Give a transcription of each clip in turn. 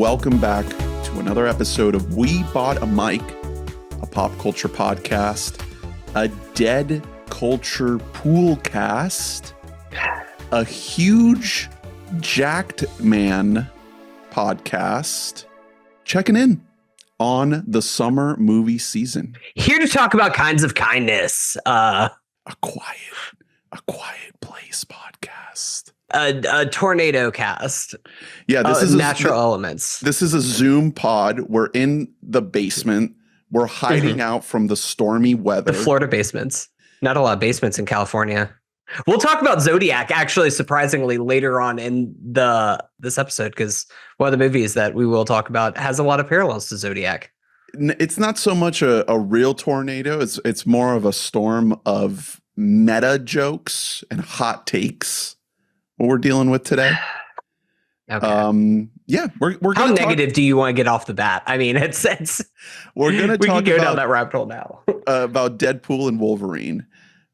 welcome back to another episode of We Bought a Mic, a pop culture podcast, a dead culture pool cast, a huge jacked man podcast, checking in on the summer movie season. Here to talk about kinds of kindness. A quiet place podcast. A tornado cast. Yeah, this is natural elements. This is a Zoom pod. We're in the basement. We're hiding out from the stormy weather. The Florida basements. Not a lot of basements in California. We'll talk about Zodiac, actually, surprisingly, later on in this episode, because one of the movies that we will talk about has a lot of parallels to Zodiac. It's not so much a real tornado. It's more of a storm of meta jokes and hot takes. What we're dealing with today. Okay. Yeah, we're how negative do you want to get off the bat? I mean, it's we're gonna we talk can go about, down that rabbit hole now. About Deadpool and Wolverine.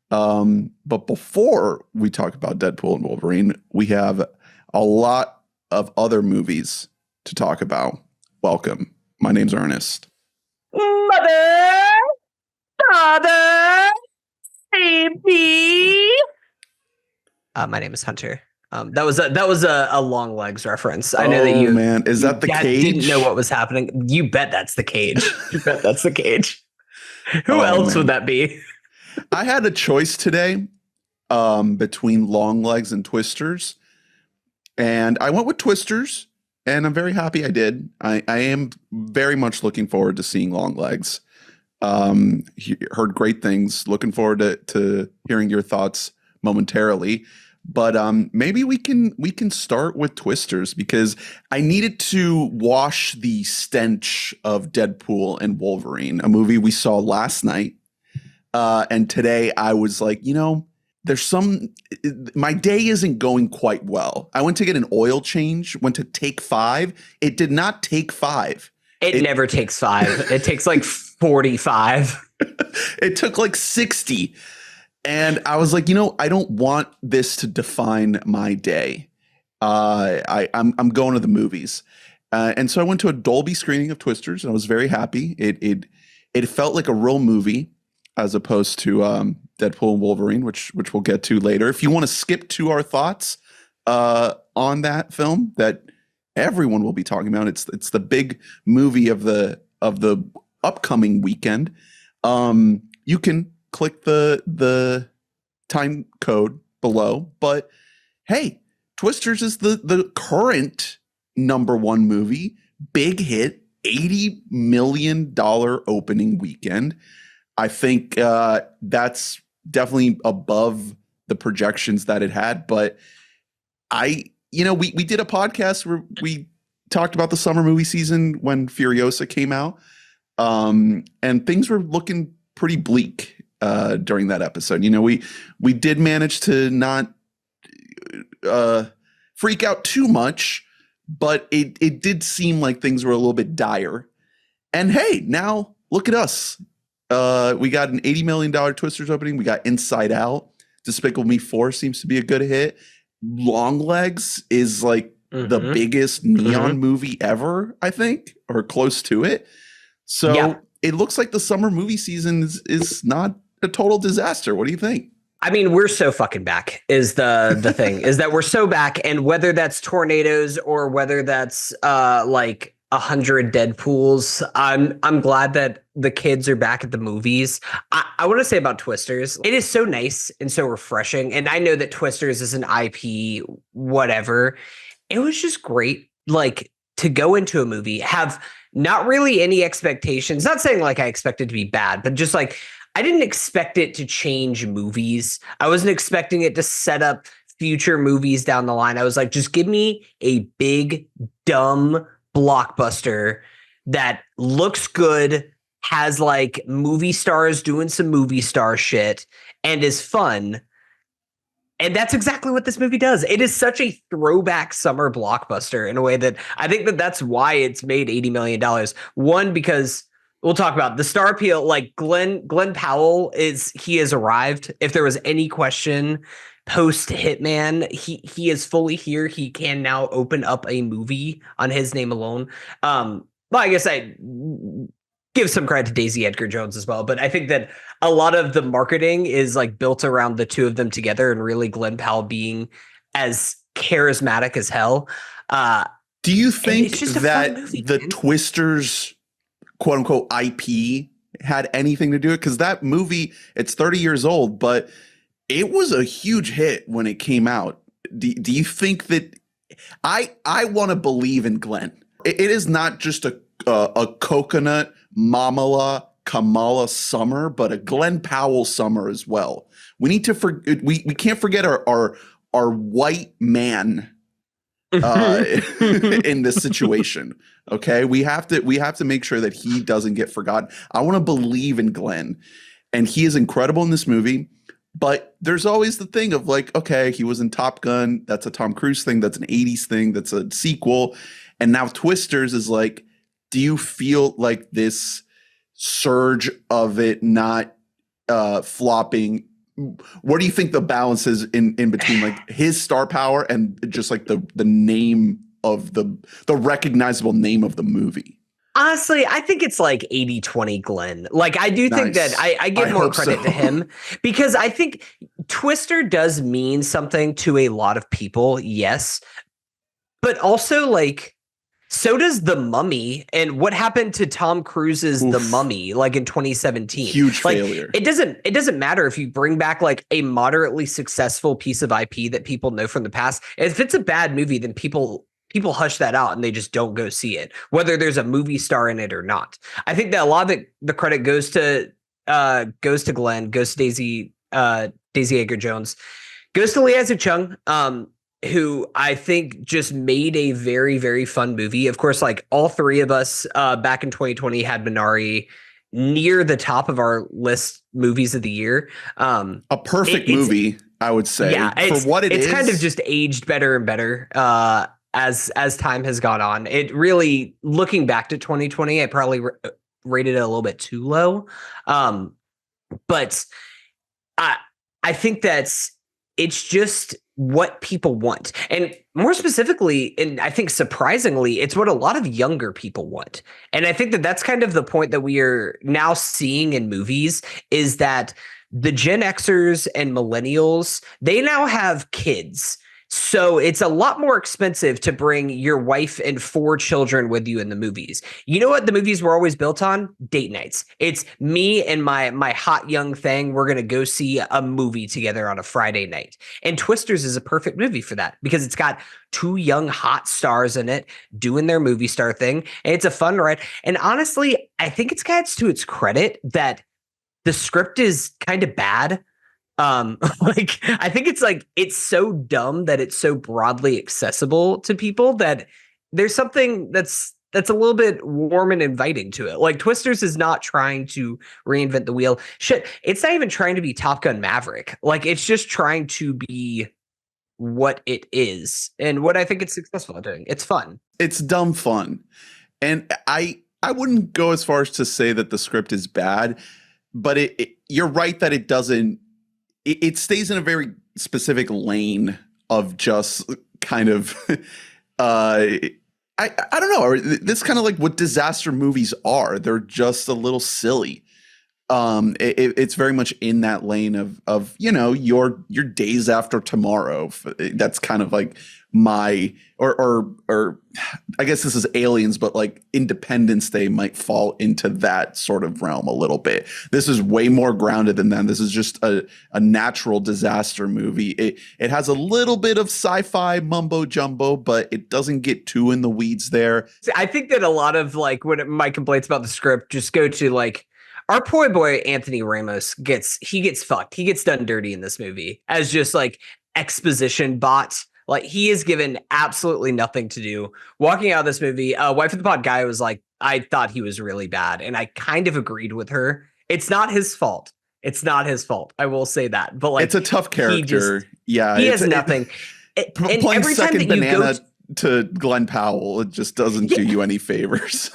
But before we talk about Deadpool and Wolverine, we have a lot of other movies to talk about. Welcome. My name's Ernest. Father, baby. My name is Hunter. That was a Longlegs reference. I know that you, man, is that the cage? Didn't know what was happening. You bet that's the cage. You bet that's the cage. Who else would that be? I had a choice today between Longlegs and Twisters, and I went with Twisters, and I'm very happy I did. I am very much looking forward to seeing Longlegs. Heard great things. Looking forward to hearing your thoughts momentarily. But maybe we can start with Twisters, because I needed to wash the stench of Deadpool and Wolverine, a movie we saw last night. And today I was like, my day isn't going quite well. I went to get an oil change, went to take 5. It did not take 5. It never takes 5. It takes like 45. It took like 60. And I was like, I don't want this to define my day. I'm going to the movies. And so I went to a Dolby screening of Twisters, and I was very happy. It felt like a real movie, as opposed to Deadpool and Wolverine, which we'll get to later. If you want to skip to our thoughts on that film that everyone will be talking about, it's the big movie of the upcoming weekend. You can click the time code below. But hey, Twisters is the current #1 movie, big hit, $80 million opening weekend. I think that's definitely above the projections that it had. But we did a podcast where we talked about the summer movie season when Furiosa came out, and things were looking pretty bleak during that episode. We did manage to not freak out too much, but it did seem like things were a little bit dire. And hey, now look at us. We got an $80 million Twisters opening. We got Inside Out. Despicable Me 4 seems to be a good hit. Longlegs is like the biggest neon movie ever, I think, or close to it. So It looks like the summer movie season is not a total disaster. What do you think? I mean, we're so fucking back is the thing, is that we're so back. And whether that's tornadoes or whether that's like 100 Deadpools, I'm glad that the kids are back at the movies. I want to say about Twisters, it is so nice and so refreshing. And I know that Twisters is an IP, whatever. It was just great, like, to go into a movie, have not really any expectations. Not saying like I expect it to be bad, but just like I didn't expect it to change movies. I wasn't expecting it to set up future movies down the line. I was like, just give me a big, dumb blockbuster that looks good, has like movie stars doing some movie star shit, and is fun. And that's exactly what this movie does. It is such a throwback summer blockbuster in a way that I think that that's why it's made $80 million. One, because we'll talk about the star appeal. Like Glenn Powell he has arrived. If there was any question, post Hitman, he is fully here. He can now open up a movie on his name alone. Well, I guess I give some credit to Daisy Edgar Jones as well, but I think that a lot of the marketing is like built around the two of them together, and really Glenn Powell being as charismatic as hell. Do you think that movie, the man. Twisters quote unquote IP had anything to do with it? Because that movie, it's 30 years old, but it was a huge hit when it came out. Do you think that I want to believe in Glenn? It is not just a coconut Mamala Kamala summer, but a Glenn Powell summer as well. We need to we can't forget our white man in this situation. Okay, we have to make sure that he doesn't get forgotten. I want to believe in Glenn, and he is incredible in this movie. But there's always the thing of like, okay, he was in Top Gun. That's a Tom Cruise thing. That's an 80s thing. That's a sequel. And now Twisters is like, do you feel like this surge of it not flopping? What do you think the balance is in between like his star power and just like the name of the recognizable name of the movie? Honestly, I think it's like 80-20 Glenn. Like, I do think that I give more credit to him, because I think Twister does mean something to a lot of people, yes. But also, like, so does The Mummy, and what happened to Tom Cruise's The Mummy, like in 2017. Huge failure. It doesn't matter if you bring back like a moderately successful piece of IP that people know from the past. If it's a bad movie, then people hush that out and they just don't go see it, whether there's a movie star in it or not. I think that a lot of the credit goes to Glenn, goes to Daisy Edgar Jones, goes to Lee Isaac Chung, who I think just made a very, very fun movie. Of course, like all three of us back in 2020 had Minari near the top of our list movies of the year. A perfect movie, I would say. Yeah, for what it's kind of just aged better and better as time has gone on. It really, looking back to 2020, I probably rated it a little bit too low. But I think it's just what people want. And more specifically, and I think surprisingly, it's what a lot of younger people want. And I think that that's kind of the point that we are now seeing in movies, is that the Gen Xers and millennials, they now have kids. So it's a lot more expensive to bring your wife and 4 children with you in the movies. You know what the movies were always built on? Date nights. It's me and my hot young thing. We're going to go see a movie together on a Friday night. And Twisters is a perfect movie for that, because it's got 2 young hot stars in it doing their movie star thing. And it's a fun ride. And honestly, I think it's got to its credit that the script is kind of bad. Like, I think it's so dumb that it's so broadly accessible to people that there's something that's a little bit warm and inviting to it. Like, Twisters is not trying to reinvent the wheel. Shit, it's not even trying to be Top Gun Maverick. Like, it's just trying to be what it is, and what I think it's successful at doing. It's fun. It's dumb fun. And I wouldn't go as far as to say that the script is bad, but you're right that it doesn't. It stays in a very specific lane of just kind of, I don't know. This kind of like what disaster movies are. They're just a little silly. It's very much in that lane of your Days After Tomorrow. That's kind of like my or I guess this is Aliens, but like Independence Day might fall into that sort of realm a little bit. This is way more grounded than that. This is just a natural disaster movie. It has a little bit of sci-fi mumbo jumbo, but it doesn't get too in the weeds there. I think that a lot of like my complaints about the script just go to like, our poor boy Anthony Ramos gets fucked. He gets done dirty in this movie as just like exposition bot. Like, he is given absolutely nothing to do. Walking out of this movie, wife of the pod guy was like, I thought he was really bad, and I kind of agreed with her. It's not his fault. It's not his fault. I will say that. But like, it's a tough character. He has nothing. And playing every second time that banana to Glenn Powell, it just doesn't do you any favors.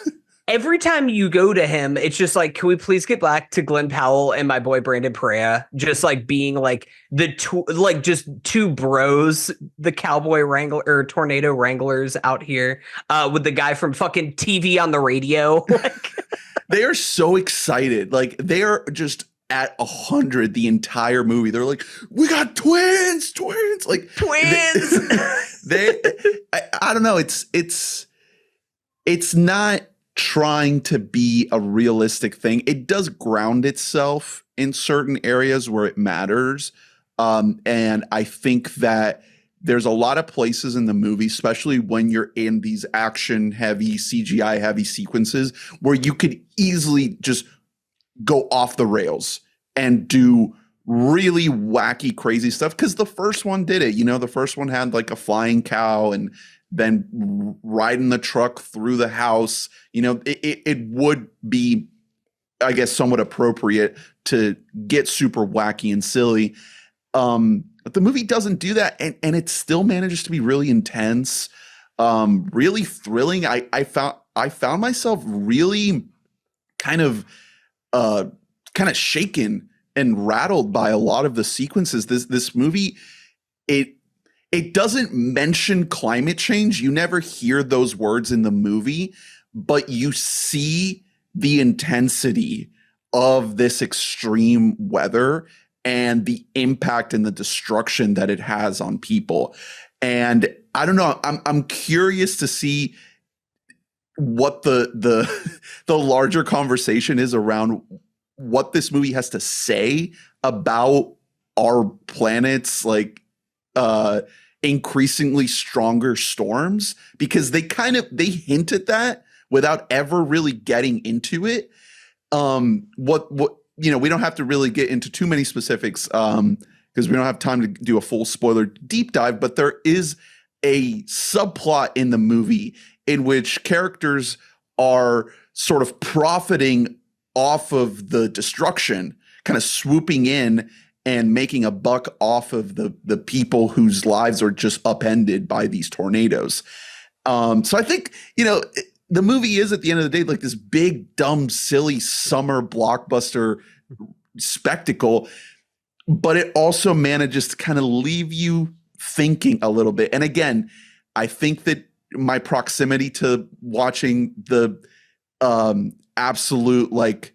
every time you go to him, it's just like, can we please get back to Glenn Powell and my boy Brandon Perea, just like being like just two bros, the cowboy wrangler or tornado wranglers out here, with the guy from fucking TV on the radio. Like, they are so excited. Like they are just at 100 the entire movie. They're like, we got twins, like twins. I don't know. It's not trying to be a realistic thing. It does ground itself in certain areas where it matters. And I think that there's a lot of places in the movie, especially when you're in these action heavy, CGI heavy sequences, where you could easily just go off the rails and do really wacky, crazy stuff. Because the first one did it. You know, the first one had like a flying cow and then riding the truck through the house. You know, it would be, I guess, somewhat appropriate to get super wacky and silly. But the movie doesn't do that, and it still manages to be really intense, really thrilling. I found myself really kind of shaken and rattled by a lot of the sequences. This movie, it doesn't mention climate change. You never hear those words in the movie, but you see the intensity of this extreme weather and the impact and the destruction that it has on people. And I don't know, I'm curious to see what the larger conversation is around what this movie has to say about our planet's like increasingly stronger storms, because they hint at that without ever really getting into it. What you know, we don't have to really get into too many specifics because we don't have time to do a full spoiler deep dive, but there is a subplot in the movie in which characters are sort of profiting off of the destruction, kind of swooping in and making a buck off of the people whose lives are just upended by these tornadoes. So I think, you know, the movie is at the end of the day like this big, dumb, silly summer blockbuster spectacle, but it also manages to kind of leave you thinking a little bit. And again, I think that my proximity to watching the absolute like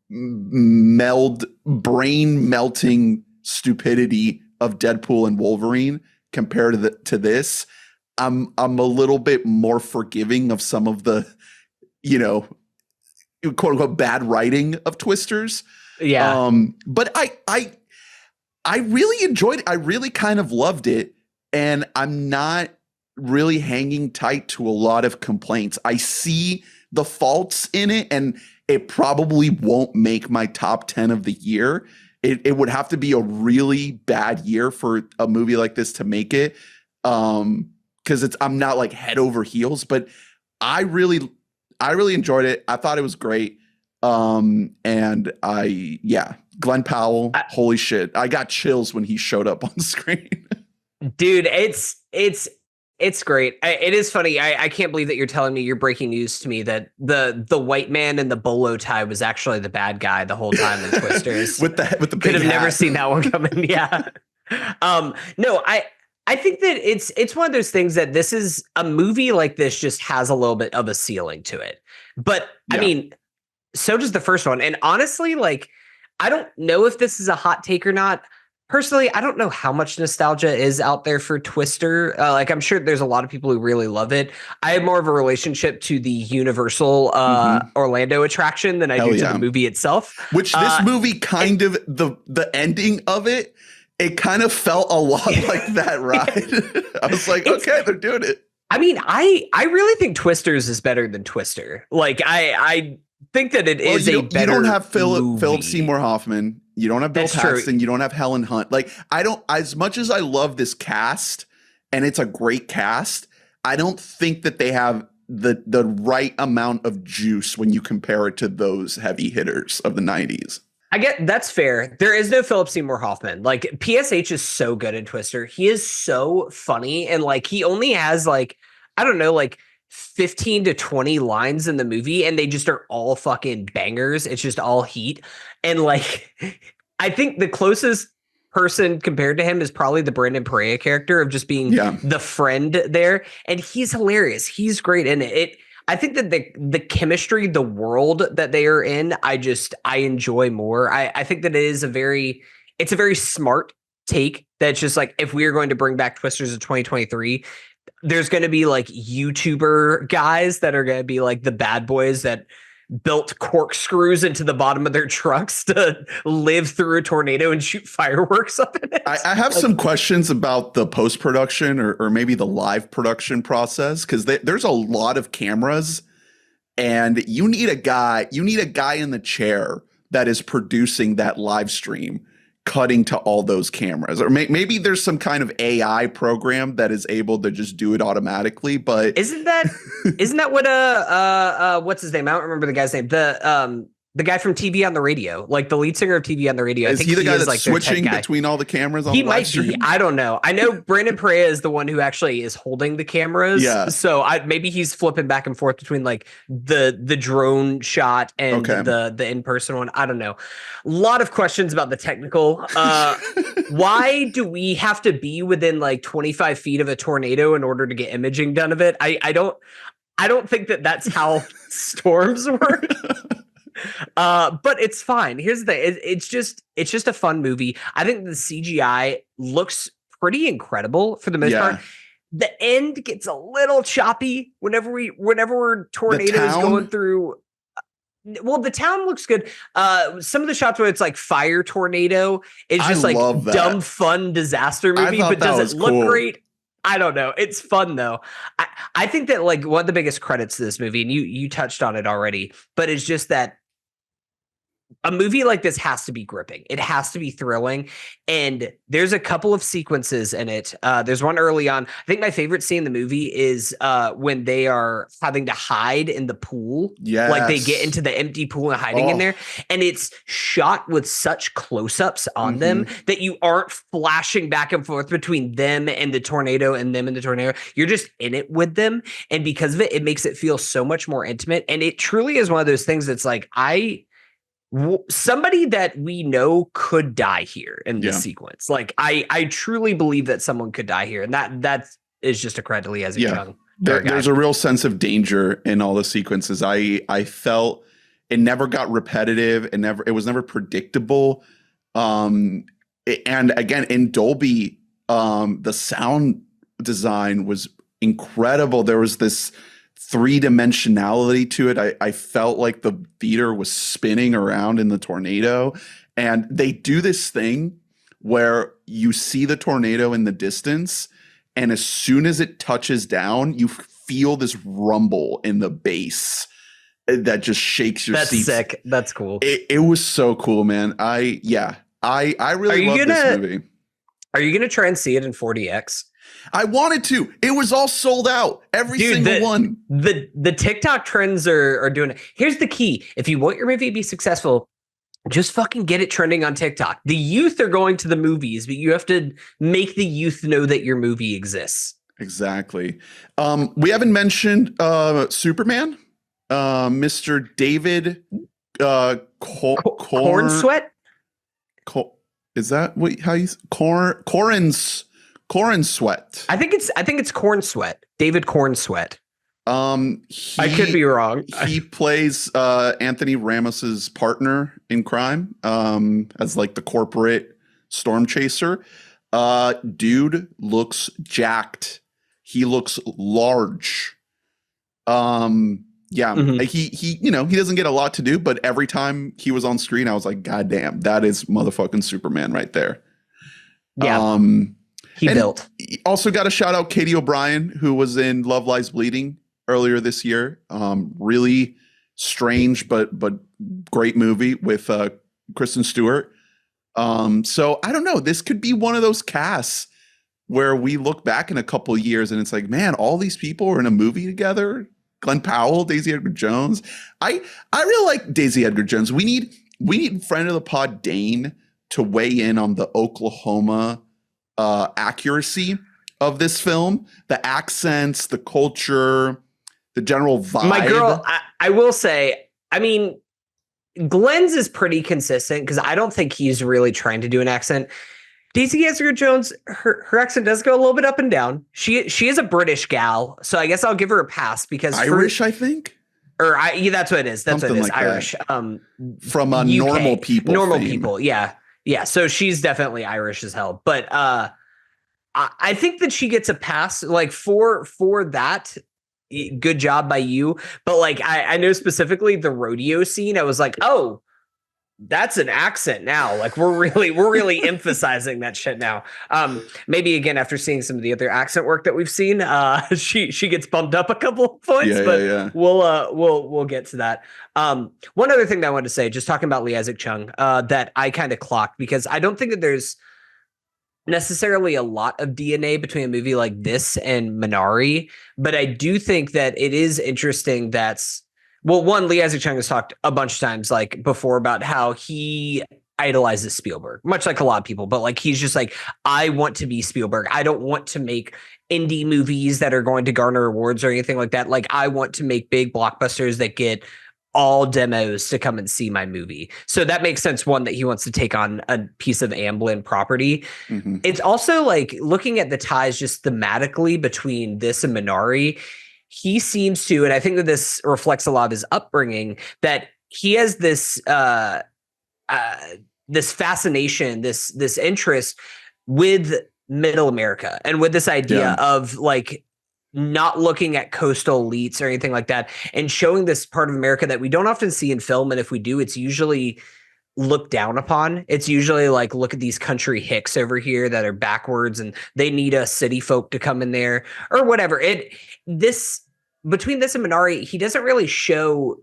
brain melting stupidity of Deadpool and Wolverine compared to this, I'm a little bit more forgiving of some of the, you know, quote unquote bad writing of Twisters. Yeah. But I really enjoyed it. I really kind of loved it. And I'm not really hanging tight to a lot of complaints. I see the faults in it, and it probably won't make my top 10 of the year. It would have to be a really bad year for a movie like this to make it. Because I'm not like head over heels, but I really enjoyed it. I thought it was great. And Glenn Powell, holy shit. I got chills when he showed up on the screen. Dude, it's great. It is funny. I can't believe that you're telling me, you're breaking news to me, that the white man in the bolo tie was actually the bad guy the whole time in Twisters. with the big could have hat. never seen that one coming. Yeah. No, I think that it's one of those things that this is a movie like this just has a little bit of a ceiling to it. But yeah. I mean, so does the first one. And honestly, like, I don't know if this is a hot take or not. Personally, I don't know how much nostalgia is out there for Twister. Like, I'm sure there's a lot of people who really love it. I have more of a relationship to the Universal Orlando attraction than I do to the movie itself. Which this movie kind of, the ending of it, it kind of felt a lot like that ride. I was like, okay, they're doing it. I mean, I really think Twisters is better than Twister. Like, I think that it is a better. You don't have Philip Seymour Hoffman. You don't have Bill Paxton. You don't have Helen Hunt. Like, I don't. As much as I love this cast, and it's a great cast, I don't think that they have the right amount of juice when you compare it to those heavy hitters of the 90s. I get that's fair. There is no Philip Seymour Hoffman. Like, PSH is so good in Twister. He is so funny, and like he only has like, I don't know, like 15 to 20 lines in the movie, and they just are all fucking bangers. It's just all heat. And like, I think the closest person compared to him is probably the Brandon Perea character of just being Yeah. the friend there. And he's hilarious. He's great in it. I think that the chemistry, the world that they are in, I enjoy more. I think that it's a very smart take that's just like, if we are going to bring back Twisters of 2023, there's going to be like YouTuber guys that are going to be like the bad boys that built corkscrews into the bottom of their trucks to live through a tornado and shoot fireworks up in it. I have some questions about the post-production or maybe the live production process, because there's a lot of cameras, and you need a guy in the chair that is producing that live stream, cutting to all those cameras. Or maybe there's some kind of AI program that is able to just do it automatically. But isn't that what what's his name? I don't remember the guy's name. The guy from TV on the radio, like the lead singer of TV on the radio. Is I think he the guy that's like switching between all the cameras on he the live might stream? be. I don't know. I know Brandon Perea is the one who actually is holding the cameras. Yeah. So maybe he's flipping back and forth between like the drone shot and the in-person one. I don't know. A lot of questions about the technical. Why do we have to be within like 25 feet of a tornado in order to get imaging done of it? I don't think that that's how storms work. But it's fine. Here's the thing. It's just a fun movie. I think the CGI looks pretty incredible for the most part. The end gets a little choppy whenever tornadoes going through. Well, the town looks good. Some of the shots where it's like fire tornado is just like dumb fun disaster movie, but does it look great? I don't know. It's fun though. I think that like one of the biggest credits to this movie, and you touched on it already, but it's just that a movie like this has to be gripping. It has to be thrilling. And there's a couple of sequences in it. There's one early on. I think my favorite scene in the movie is when they are having to hide in the pool. Yes. Like they get into the empty pool and hiding in there. And it's shot with such close-ups on them that you aren't flashing back and forth between them and the tornado and them and the tornado. You're just in it with them. And because of it, it makes it feel so much more intimate. And it truly is one of those things that's like, somebody that we know could die here in this sequence. Like I truly believe that someone could die here, and that is just a credit to Lee as a young. There's a real sense of danger in all the sequences. I felt it never got repetitive. It was never predictable. And again, in Dolby, the sound design was incredible. There was this three-dimensionality to it. I felt like the theater was spinning around in the tornado, and they do this thing where you see the tornado in the distance, and as soon as it touches down, you feel this rumble in the bass that just shakes your seats. That's sick. That's cool. It was so cool, man. I really love this movie. Are you gonna try and see it in 4DX? I wanted to. It was all sold out. Every single one. The TikTok trends are doing it. Here's the key. If you want your movie to be successful, just fucking get it trending on TikTok. The youth are going to the movies, but you have to make the youth know that your movie exists. Exactly. We haven't mentioned Superman. Mr. David Corn Sweat? Is that how you Corn Sweat? I think it's Corn Sweat. David Corn Sweat. I could be wrong. He plays Anthony Ramos's partner in crime, as like the corporate storm chaser. Dude looks jacked. He looks large. He doesn't get a lot to do, but every time he was on screen, I was like, God damn, that is motherfucking Superman right there. Yeah. He built. Also got to shout out Katie O'Brien, who was in Love Lies Bleeding earlier this year. Really strange, but great movie with Kristen Stewart. So I don't know. This could be one of those casts where we look back in a couple of years and it's like, man, all these people are in a movie together. Glenn Powell, Daisy Edgar Jones. I really like Daisy Edgar Jones. We need friend of the pod Dane to weigh in on the Oklahoma accuracy of this film, the accents, the culture, the general vibe. My girl, I will say, I mean, Glenn's is pretty consistent because I don't think he's really trying to do an accent. Daisy Edgar Jones, her accent does go a little bit up and down. She is a British gal, so I guess I'll give her a pass because Irish, I think. Yeah, that's what it is. That's Something what it is. like Irish. From a UK, normal people. Normal fame. people. Yeah. Yeah. So she's definitely Irish as hell. But I think that she gets a pass like for that. Good job by you. But like I know specifically the rodeo scene. I was like, oh, that's an accent now. Like we're really emphasizing that shit now. Maybe again after seeing some of the other accent work that we've seen, she gets bumped up a couple of points, but we'll get to that. One other thing that I wanted to say, just talking about Lee Isaac Chung, that I kind of clocked because I don't think that there's necessarily a lot of DNA between a movie like this and Minari, but I do think that it is interesting that's one, Lee Isaac Chung has talked a bunch of times like before about how he idolizes Spielberg, much like a lot of people, but like he's just like, I want to be Spielberg. I don't want to make indie movies that are going to garner awards or anything like that. Like I want to make big blockbusters that get all demos to come and see my movie. So that makes sense. One, that he wants to take on a piece of Amblin property. Mm-hmm. It's also like looking at the ties just thematically between this and Minari. He seems to, and I think that this reflects a lot of his upbringing, that he has this this fascination, this interest with Middle America and with this idea of like not looking at coastal elites or anything like that and showing this part of America that we don't often see in film. And if we do, it's usually looked down upon. It's usually like, look at these country hicks over here that are backwards and they need us city folk to come in there or whatever. Between this and Minari, he doesn't really show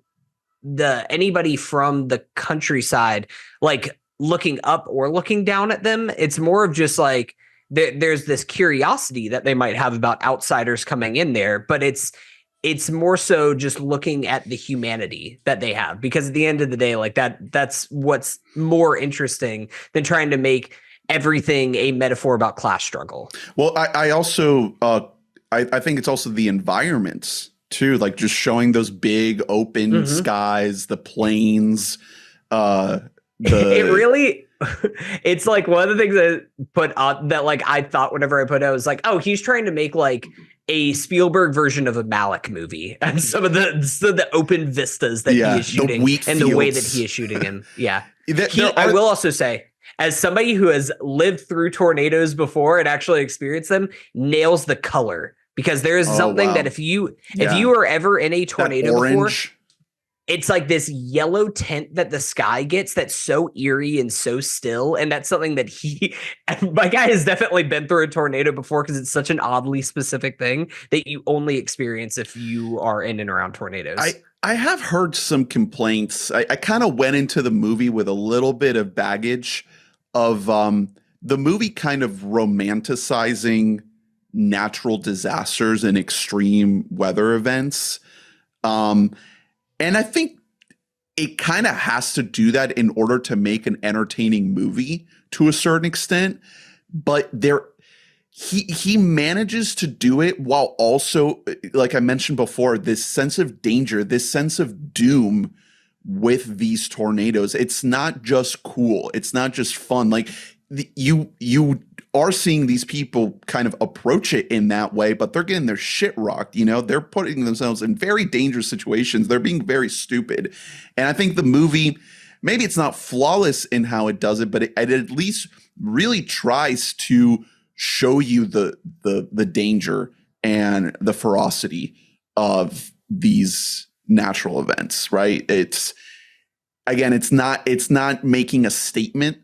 anybody from the countryside like looking up or looking down at them. It's more of just like, there's this curiosity that they might have about outsiders coming in there, but it's more so just looking at the humanity that they have, because at the end of the day, like that's what's more interesting than trying to make everything a metaphor about class struggle. Well, I also I think it's also the environments too, like just showing those big open skies, the plains, it really it's like one of the things that put on that like I thought whenever I put it, I was like, oh, he's trying to make like a Spielberg version of a Malick movie and some of the open vistas that he is shooting and the way that he is shooting him. Yeah. I will also say, as somebody who has lived through tornadoes before and actually experienced them, nails the color, because there is something that if you are ever in a tornado before, it's like this yellow tint that the sky gets that's so eerie and so still. And that's something that my guy has definitely been through a tornado before, because it's such an oddly specific thing that you only experience if you are in and around tornadoes. I have heard some complaints. I kind of went into the movie with a little bit of baggage of the movie kind of romanticizing natural disasters and extreme weather events. And I think it kind of has to do that in order to make an entertaining movie to a certain extent. But he manages to do it while also, like I mentioned before, this sense of danger, this sense of doom with these tornadoes. It's not just cool. It's not just fun. Like you are seeing these people kind of approach it in that way, but they're getting their shit rocked. You know, they're putting themselves in very dangerous situations. They're being very stupid. And I think the movie, maybe it's not flawless in how it does it, but it at least really tries to show you the danger and the ferocity of these natural events, right? It's not making a statement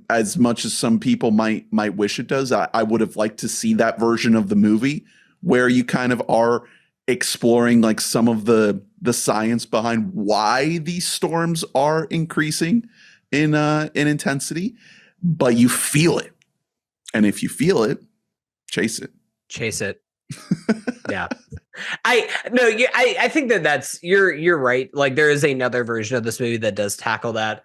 as much as some people might wish it does. I would have liked to see that version of the movie where you kind of are exploring like some of the science behind why these storms are increasing in intensity, but you feel it. And if you feel it, chase it. Yeah. I think that's you're right. Like there is another version of this movie that does tackle that.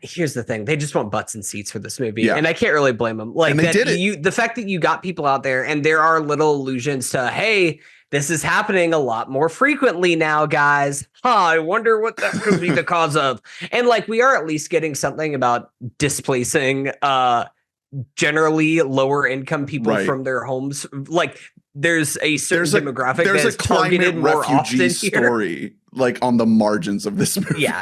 Here's the thing. They just want butts and seats for this movie. Yeah. And I can't really blame them. Like, and they did it. The fact that you got people out there and there are little allusions to, hey, this is happening a lot more frequently now, guys. I wonder what that could be the cause of. And like, we are at least getting something about displacing generally lower income people from their homes. Like, there's a certain demographic that is targeted more often story, like on the margins of this movie. Yeah.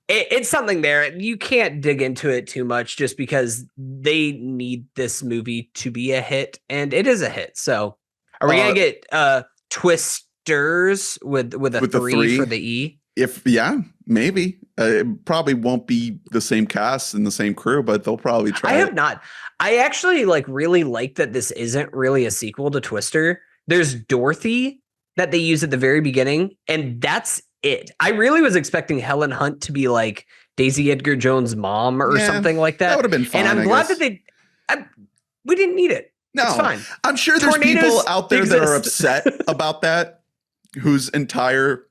It's something there. You can't dig into it too much just because they need this movie to be a hit, and it is a hit. So are we gonna get Twisters with a three for the E? Maybe. It probably won't be the same cast and the same crew, but they'll probably try. I have not. I actually really like that this isn't really a sequel to Twister. There's Dorothy that they use at the very beginning, and that's it. I really was expecting Helen Hunt to be like Daisy Edgar Jones' mom or something like that. That would have been fine. And I'm glad that we didn't need it. No, it's fine. I'm sure there's people out there that are upset about that, whose entire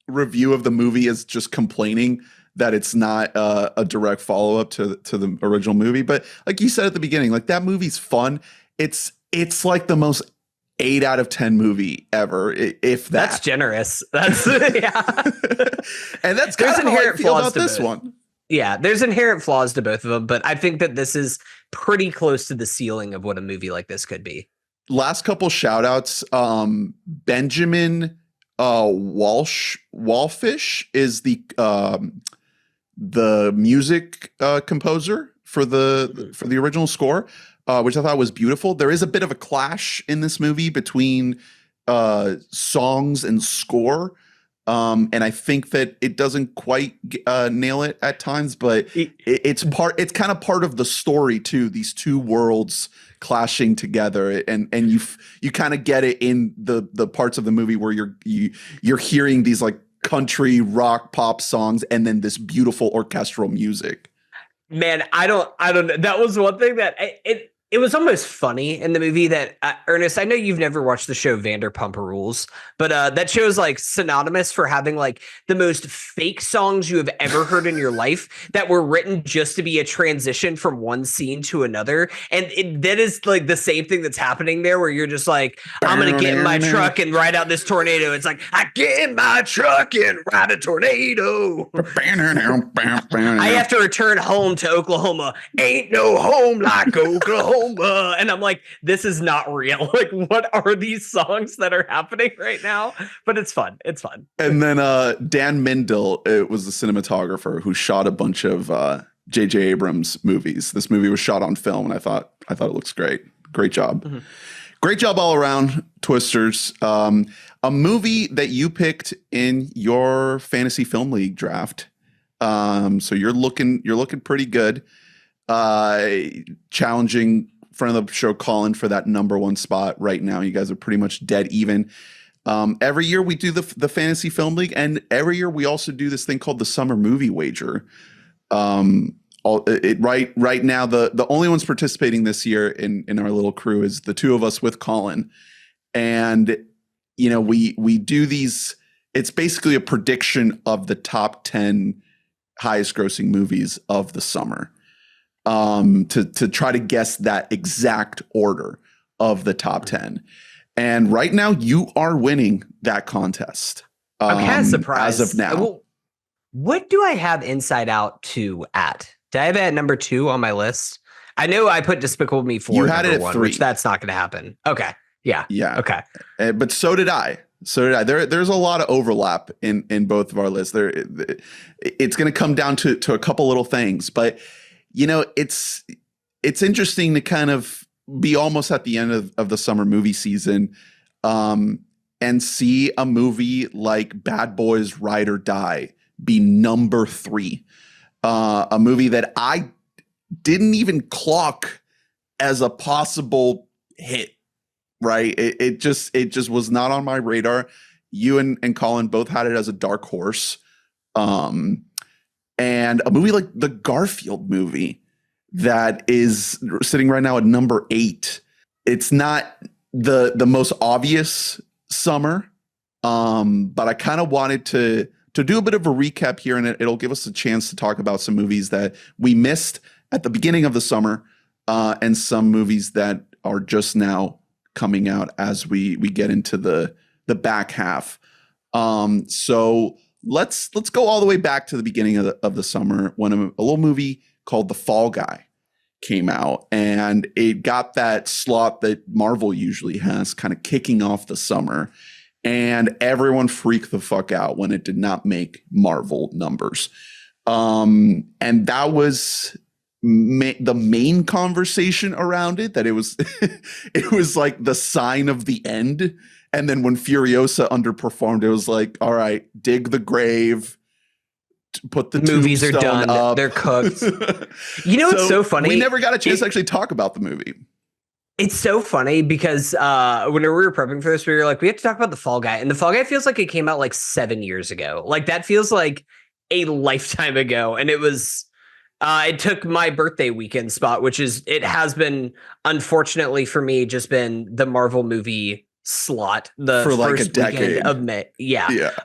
review of the movie is just complaining that it's not a direct follow-up to the original movie. But like you said at the beginning, like, that movie's fun. It's like the most 8 out of 10 movie ever, if that. That's generous. That's yeah. And that's kind of how I feel about this one. Yeah, there's inherent flaws to both of them, but I think that this is pretty close to the ceiling of what a movie like this could be. Last couple shout outs. Benjamin Wallfish is the music composer for the original score, which I thought was beautiful. There is a bit of a clash in this movie between songs and score. And I think that it doesn't quite nail it at times, but it's kind of part of the story too. These two worlds clashing together, and you kind of get it in the parts of the movie where you're hearing these like country rock pop songs and then this beautiful orchestral music. Man, I don't know. That was one thing that it was almost funny in the movie that Ernest, I know you've never watched the show Vanderpump Rules, but that show is like synonymous for having like the most fake songs you have ever heard in your life that were written just to be a transition from one scene to another. And that is like the same thing that's happening there, where you're just like, I'm going to get in my truck and ride out this tornado. It's like, I get in my truck and ride a tornado. I have to return home to Oklahoma. Ain't no home like Oklahoma. And I'm like, this is not real. Like, what are these songs that are happening right now? But it's fun. It's fun. And then Dan Mindel, it was the cinematographer who shot a bunch of J.J. Abrams movies. This movie was shot on film, and I thought it looks great. Great job. Mm-hmm. Great job all around, Twisters. A movie that you picked in your fantasy film league draft. So you're looking pretty good. Challenging friend of the show Colin for that number one spot right now. You guys are pretty much dead even. Every year we do the fantasy film league, and every year we also do this thing called the summer movie wager. Right now the only ones participating this year in our little crew is the two of us with Colin, and we do these. It's basically a prediction of the top 10 highest grossing movies of the summer. To try to guess that exact order of the top 10. And right now you are winning that contest. I'm kind of surprised. As of now. Well, what do I have Inside Out 2 at? Did I have it at number 2 on my list? I know I put Despicable Me 4 you had it at 1, 3. which that's not going to happen. Okay. Yeah. Okay. But so did I. There's a lot of overlap in both of our lists. It's going to come down to a couple little things, but it's interesting to kind of be almost at the end of the summer movie season, and see a movie like Bad Boys Ride or Die be number 3, a movie that I didn't even clock as a possible hit. Right? It just was not on my radar. You and Colin both had it as a dark horse. And a movie like the Garfield movie that is sitting right now at number 8. It's not the most obvious summer, but I kind of wanted to do a bit of a recap here, and it'll give us a chance to talk about some movies that we missed at the beginning of the summer, and some movies that are just now coming out as we get into the back half. So let's go all the way back to the beginning of the summer when a little movie called The Fall Guy came out, and it got that slot that Marvel usually has, kind of kicking off the summer. And everyone freaked the fuck out when it did not make Marvel numbers. And that was the main conversation around it, that it was it was like the sign of the end. And then when Furiosa underperformed, it was like, all right, dig the grave, put the movies are done up. They're cooked. You know, it's so funny. We never got a chance to actually talk about the movie. It's so funny because whenever we were prepping for this, we were like, we have to talk about The Fall Guy. And The Fall Guy feels like it came out like 7 years ago. Like that feels like a lifetime ago. And it was, it took my birthday weekend spot, which is, it has been, unfortunately for me, just been the Marvel movie slot for like first a decade of May. Yeah.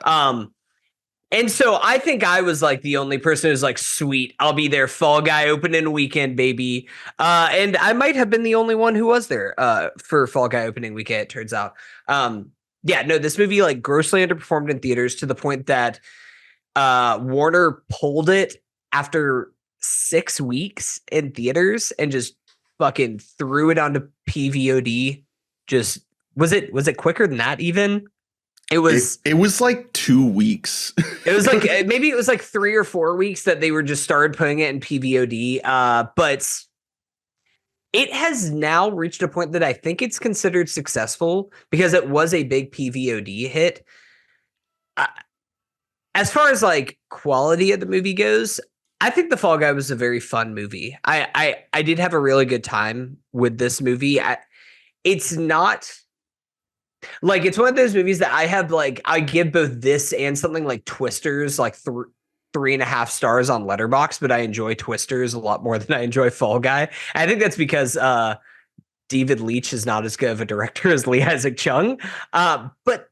And so I think I was like the only person who's like, sweet, I'll be there. Fall Guy opening weekend, baby. And I might have been the only one who was there for Fall Guy opening weekend, it turns out. Yeah, no, this movie like grossly underperformed in theaters to the point that Warner pulled it after 6 weeks in theaters and just fucking threw it onto PVOD. Just was it quicker than that even? It was like 2 weeks. It was like maybe it was like 3 or 4 weeks that they were just started putting it in PVOD. But it has now reached a point that I think it's considered successful because it was a big PVOD hit. As far as like quality of the movie goes, I think The Fall Guy was a very fun movie. I did have a really good time with this movie. It's not like, it's one of those movies that I have like, I give both this and something like Twisters like 3.5 stars on Letterboxd, but I enjoy Twisters a lot more than I enjoy Fall Guy. And I think that's because David Leitch is not as good of a director as Lee Isaac Chung. But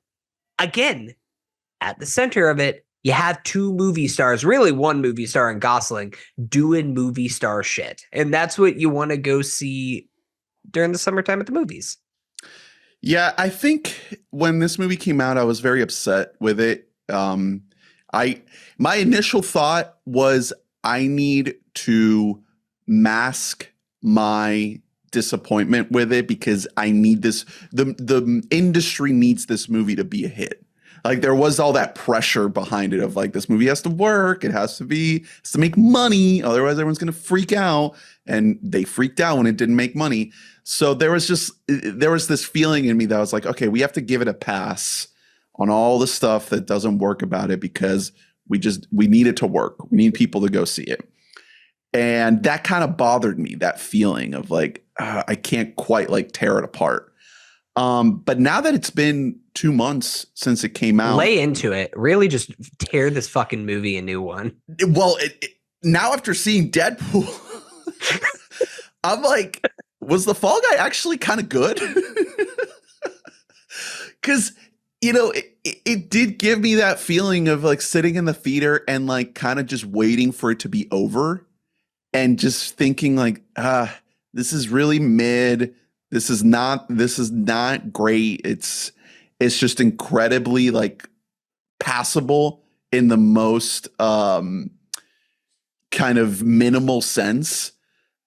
again, at the center of it, you have 2 movie stars, really 1 movie star in Gosling, doing movie star shit. And that's what you want to go see during the summertime at the movies. Yeah, I think when this movie came out, I was very upset with it. My initial thought was I need to mask my disappointment with it because I need this. The industry needs this movie to be a hit. Like there was all that pressure behind it of like, this movie has to work. It has to make money. Otherwise everyone's going to freak out. And they freaked out when it didn't make money. So there was this feeling in me that was like, okay, we have to give it a pass on all the stuff that doesn't work about it because we need it to work. We need people to go see it. And that kind of bothered me, that feeling of like, I can't quite like tear it apart. But now that it's been 2 months since it came out, lay into it. Really, just tear this fucking movie a new one. Well, now after seeing Deadpool, I'm like, was The Fall Guy actually kind of good? Because you know, it did give me that feeling of like sitting in the theater and like kind of just waiting for it to be over, and just thinking like, this is really mid. This is not great. It's just incredibly like passable in the most kind of minimal sense.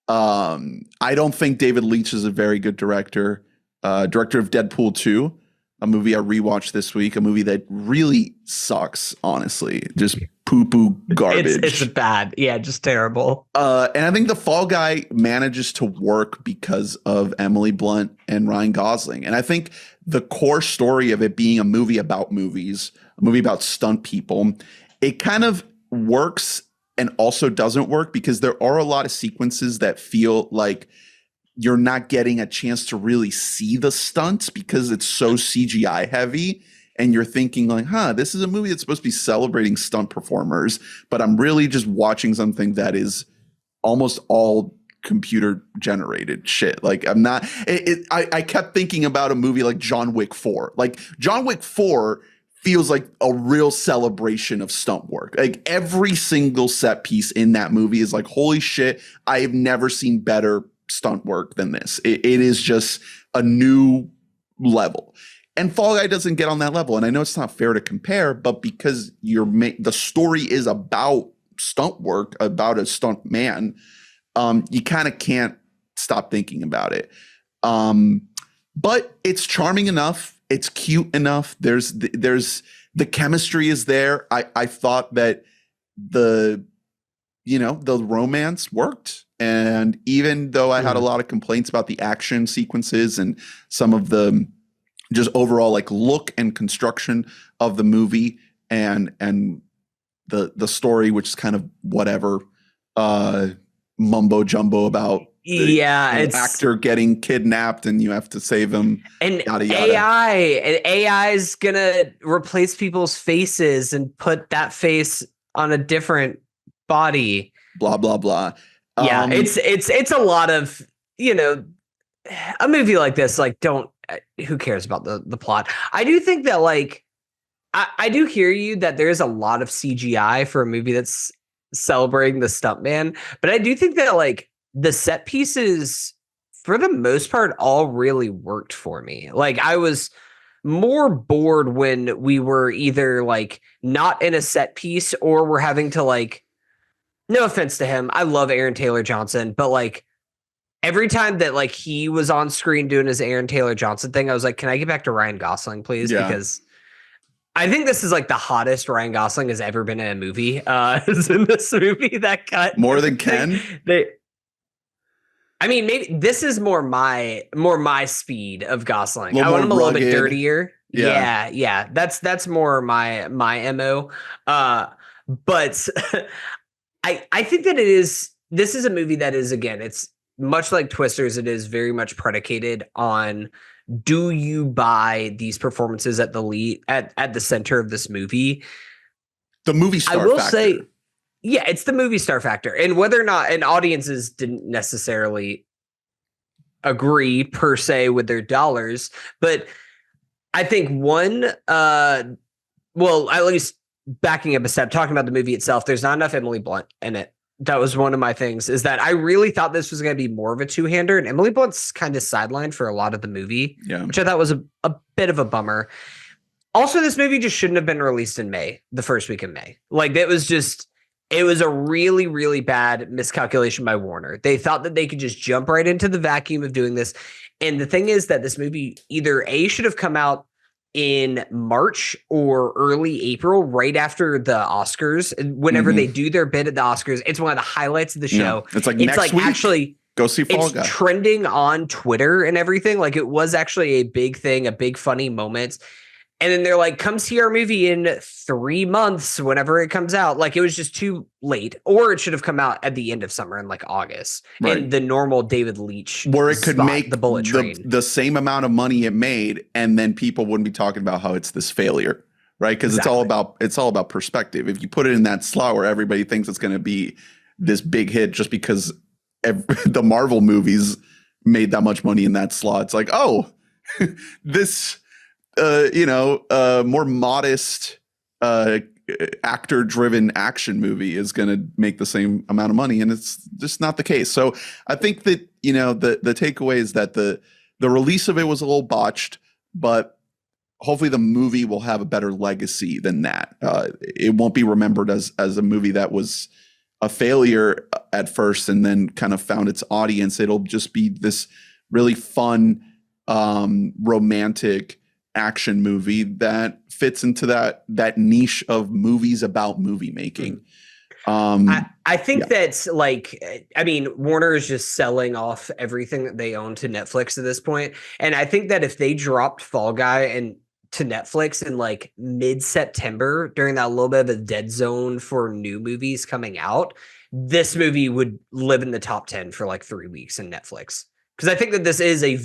I don't think David Leitch is a very good director. Director of Deadpool 2, a movie I rewatched this week, a movie that really sucks, honestly. Just poo-poo garbage. It's bad. Yeah, just terrible. And I think The Fall Guy manages to work because of Emily Blunt and Ryan Gosling. And I think the core story of it being a movie about movies, a movie about stunt people, it kind of works and also doesn't work because there are a lot of sequences that feel like you're not getting a chance to really see the stunts because it's so CGI heavy. And you're thinking like, this is a movie that's supposed to be celebrating stunt performers, but I'm really just watching something that is almost all computer generated shit. Like I'm not, I kept thinking about a movie like John Wick 4. Like John Wick 4 feels like a real celebration of stunt work. Like every single set piece in that movie is like, holy shit, I have never seen better stunt work than this. It is just a new level. And Fall Guy doesn't get on that level. And I know it's not fair to compare, but because the story is about stunt work, about a stunt man, you kind of can't stop thinking about it. But it's charming enough. It's cute enough. There's the chemistry is there. I thought that the romance worked. And even though I had a lot of complaints about the action sequences and some of the just overall like look and construction of the movie and the story, which is kind of whatever, mumbo jumbo about it's actor getting kidnapped and you have to save him, and yada, yada. AI is gonna replace people's faces and put that face on a different body, blah blah blah. It's a lot of, a movie like this, like, who cares about the plot? I do think that, like, I do hear you that there's a lot of CGI for a movie that's celebrating the stuntman, but I do think that, like, the set pieces, for the most part, all really worked for me. Like, I was more bored when we were either, like, not in a set piece or we're having to, like, no offense to him, I love Aaron Taylor Johnson, but, like, every time that, like, he was on screen doing his Aaron Taylor Johnson thing, I was like, can I get back to Ryan Gosling, please? Yeah. Because I think this is, like, the hottest Ryan Gosling has ever been in a movie. Is in this movie that cut more than Ken. I mean, maybe this is more my speed of Gosling. I want him a little bit dirtier. Yeah. That's more my MO. But I think that this is a movie that is, again, it's much like Twisters. It is very much predicated on, do you buy these performances at the lead at the center of this movie? The movie star factor. I will factor. say, yeah, it's the movie star factor. And whether or not, and audiences didn't necessarily agree per se with their dollars, but I think at least backing up a step, talking about the movie itself, there's not enough Emily Blunt in it. That was one of my things, is that I really thought this was going to be more of a two-hander, and Emily Blunt's kind of sidelined for a lot of the movie, which I thought was a bit of a bummer. Also, this movie just shouldn't have been released in May, the first week in May. Like, it was a really, really bad miscalculation by Warner. They thought that they could just jump right into the vacuum of doing this. And the thing is that this movie either should have come out in March or early April, right after the Oscars. Whenever they do their bid at the Oscars, it's one of the highlights of the show. It's like next week, actually go see Fall Guy. It's trending on Twitter and everything. Like, it was actually a big thing, a big funny moment. And then they're like, come see our movie in 3 months, whenever it comes out. Like, it was just too late. Or it should have come out at the end of summer in, like, August. Right. In the normal David Leitch where it could make the Bullet Train the same amount of money it made, and then people wouldn't be talking about how it's this failure, right? Because it's all about perspective. If you put it in that slot where everybody thinks it's going to be this big hit just because the Marvel movies made that much money in that slot, it's like, oh, this... more modest actor-driven action movie is going to make the same amount of money, and it's just not the case. So I think that the takeaway is that the release of it was a little botched, but hopefully the movie will have a better legacy than that. It won't be remembered as a movie that was a failure at first and then kind of found its audience. It'll just be this really fun, romantic action movie that fits into that niche of movies about movie making. I think that's, like, I mean, Warner is just selling off everything that they own to Netflix at this point. And I think that if they dropped Fall Guy to Netflix in, like, mid-September, during that little bit of a dead zone for new movies coming out, this movie would live in the top 10 for, like, 3 weeks in Netflix. Because I think that this is a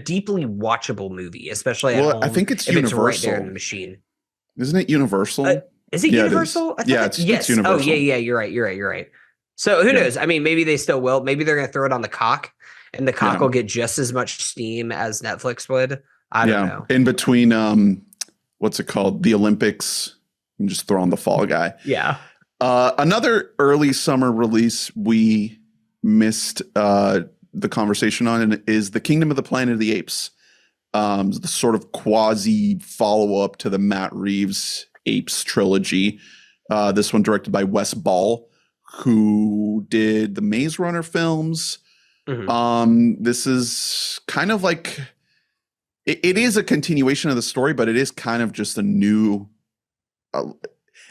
deeply watchable movie, especially at home. I think it's Universal. Universal. It's right there in the machine. Isn't it Universal? Is it Universal? It's Universal. Oh, yeah, you're right. So who knows? I mean, maybe they still will. Maybe they're going to throw it on the cock, and the cock will get just as much steam as Netflix would. I don't know. In between, what's it called? The Olympics. You can just throw on the Fall Guy. Yeah. Another early summer release we missed the conversation on is The Kingdom of the Planet of the Apes. the sort of quasi follow-up to the Matt Reeves Apes trilogy. This one directed by Wes Ball, who did the Maze Runner films. This is kind of like it is a continuation of the story, but it is kind of just a new.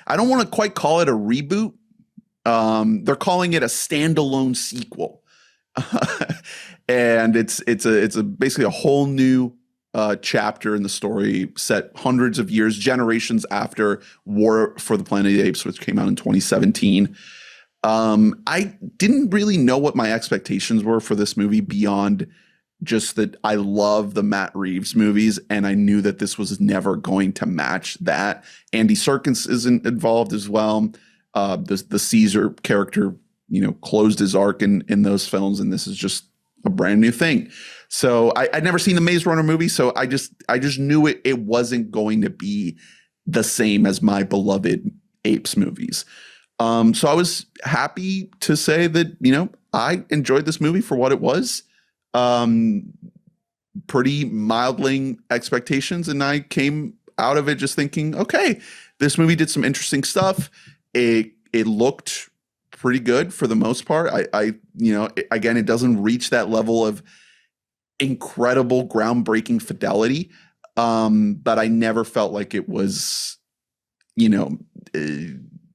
I don't want to quite call it a reboot. They're calling it a standalone sequel, and it's basically a whole new chapter in the story set hundreds of years, generations after War for the Planet of the Apes, which came out in 2017. I didn't really know what my expectations were for this movie beyond just that I love the Matt Reeves movies, and I knew that this was never going to match that. Andy Serkis isn't involved as well. The Caesar character, closed his arc in those films, and this is just a brand new thing. So I'd never seen the Maze Runner movie, so I just knew it wasn't going to be the same as my beloved Apes movies. So I was happy to say that, I enjoyed this movie for what it was. Pretty mildling expectations, and I came out of it just thinking, okay, this movie did some interesting stuff. It looked pretty good for the most part. Again, it doesn't reach that level of incredible, groundbreaking fidelity, but I never felt like it was,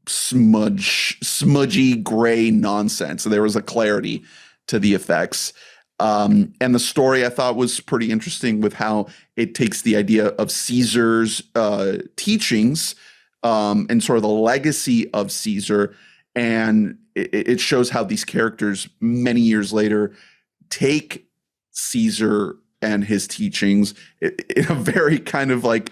smudgy gray nonsense. So there was a clarity to the effects. And the story I thought was pretty interesting with how it takes the idea of Caesar's teachings and sort of the legacy of Caesar, and it shows how these characters many years later take Caesar and his teachings in a very kind of like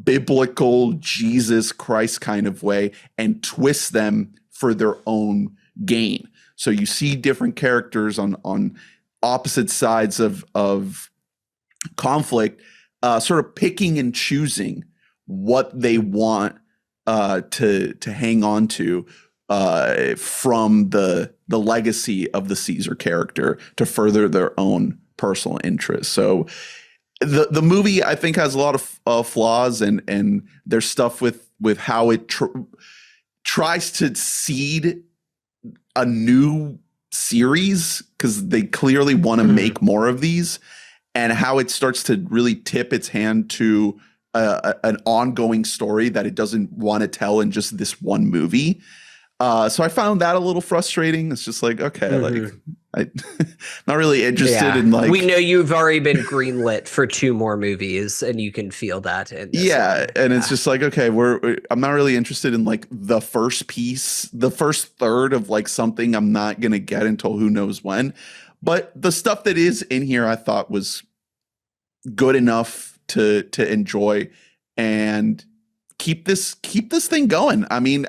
biblical Jesus Christ kind of way and twist them for their own gain. So you see different characters on opposite sides of conflict, sort of picking and choosing what they want to hang on to from the legacy of the Caesar character to further their own personal interests. So the movie, I think, has a lot of flaws, and there's stuff with how it tries to seed a new series, because they clearly want to make more of these, and how it starts to really tip its hand to an ongoing story that it doesn't want to tell in just this one movie. So I found that a little frustrating. It's just like, okay, like I'm not really interested in like. We know you've already been greenlit for 2 more movies, and you can feel that. And it's just like, okay, I'm not really interested in like the first piece, the first third of like something I'm not gonna get until who knows when. But the stuff that is in here, I thought was good enough to enjoy and keep this thing going. I mean,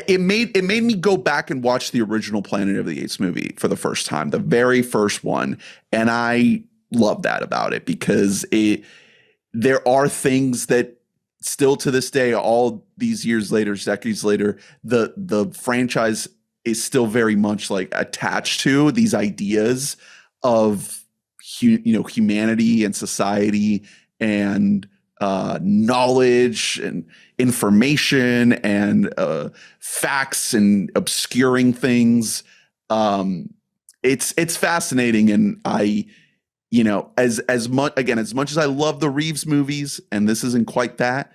it made me go back and watch the original Planet of the Apes movie for the first time, the very first one, and I love that about it, because there are things that still to this day, all these years later, decades later, the franchise is still very much like attached to these ideas of humanity and society and knowledge and information and facts and obscuring things. It's fascinating, and I, as much as I love the Reeves movies, and this isn't quite that,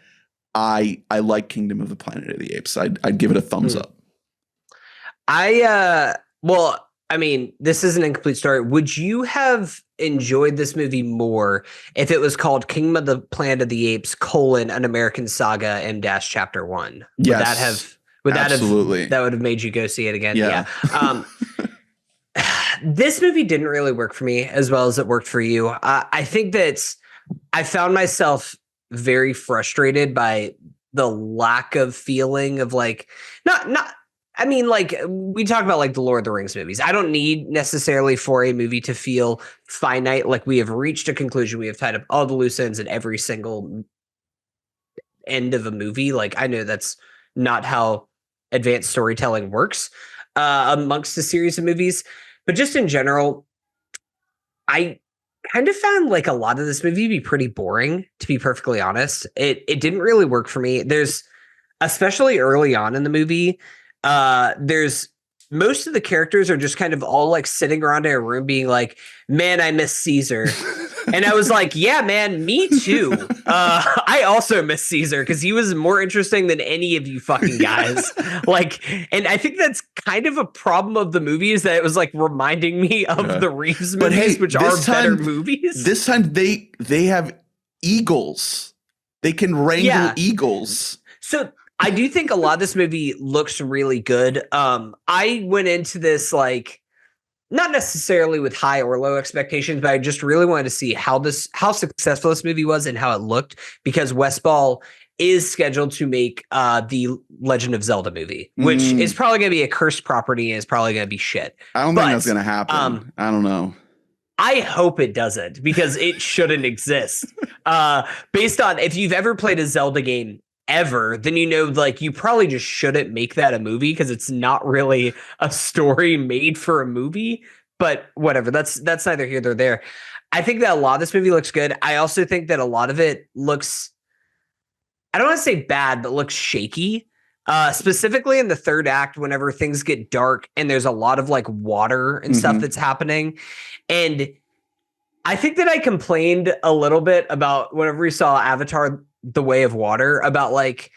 I like Kingdom of the Planet of the Apes. I'd give it a thumbs up. Well, I mean, this isn't a complete story. Would you have enjoyed this movie more if it was called Kingdom of the Planet of the Apes: An American Saga M Chapter 1? Yes. Absolutely. That would have made you go see it again? Yeah. This movie didn't really work for me as well as it worked for you. I think that I found myself very frustrated by the lack of feeling of like, I mean, like we talk about like the Lord of the Rings movies. I don't need necessarily for a movie to feel finite. Like we have reached a conclusion. We have tied up all the loose ends at every single end of a movie. Like I know that's not how advanced storytelling works amongst a series of movies, but just in general, I kind of found like a lot of this movie to be pretty boring, to be perfectly honest. It didn't really work for me. There's especially early on in the movie, there's most of the characters are just kind of all like sitting around in a room being like, man, I miss Caesar. And I was like, yeah, man, me too. I also miss Caesar because he was more interesting than any of you fucking guys. Like, and I think that's kind of a problem of the movie is that it was like reminding me of the Reeves But movies, hey, which are better movies. This time they have eagles. They can wrangle eagles. So I do think a lot of this movie looks really good. I went into this like not necessarily with high or low expectations, but I just really wanted to see how successful this movie was and how it looked because Westball is scheduled to make the Legend of Zelda movie, which is probably going to be a cursed property and is probably going to be shit. I don't think that's going to happen. I don't know. I hope it doesn't because it shouldn't exist. Based on if you've ever played a Zelda game ever, then you know like you probably just shouldn't make that a movie because it's not really a story made for a movie. But whatever, that's neither here nor there. I think that a lot of this movie looks good. I also think that a lot of it looks, I don't want to say bad, but looks shaky. Specifically in the third act, whenever things get dark and there's a lot of like water and stuff that's happening. And I think that I complained a little bit about whenever we saw Avatar, The Way of Water, about like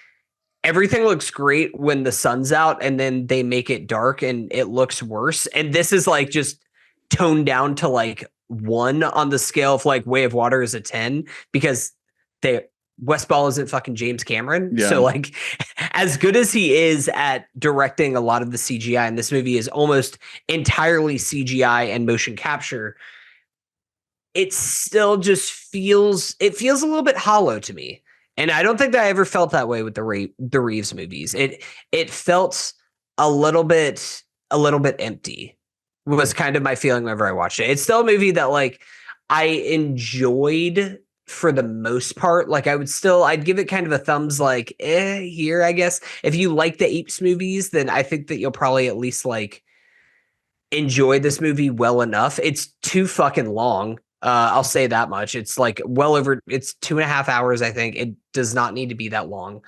everything looks great when the sun's out and then they make it dark and it looks worse. And this is like just toned down to like 1 on the scale of like Way of Water is a 10 because Westball isn't fucking James Cameron. Yeah. So like as good as he is at directing a lot of the CGI, and this movie is almost entirely CGI and motion capture, it still just feels a little bit hollow to me. And I don't think that I ever felt that way with the Reeves movies. It felt a little bit empty was kind of my feeling whenever I watched it. It's still a movie that like I enjoyed for the most part. Like I'd give it kind of a thumbs like here, I guess. If you like the Apes movies, then I think that you'll probably at least like enjoy this movie well enough. It's too fucking long. I'll say that much. It's like it's 2.5 hours. I think it does not need to be that long.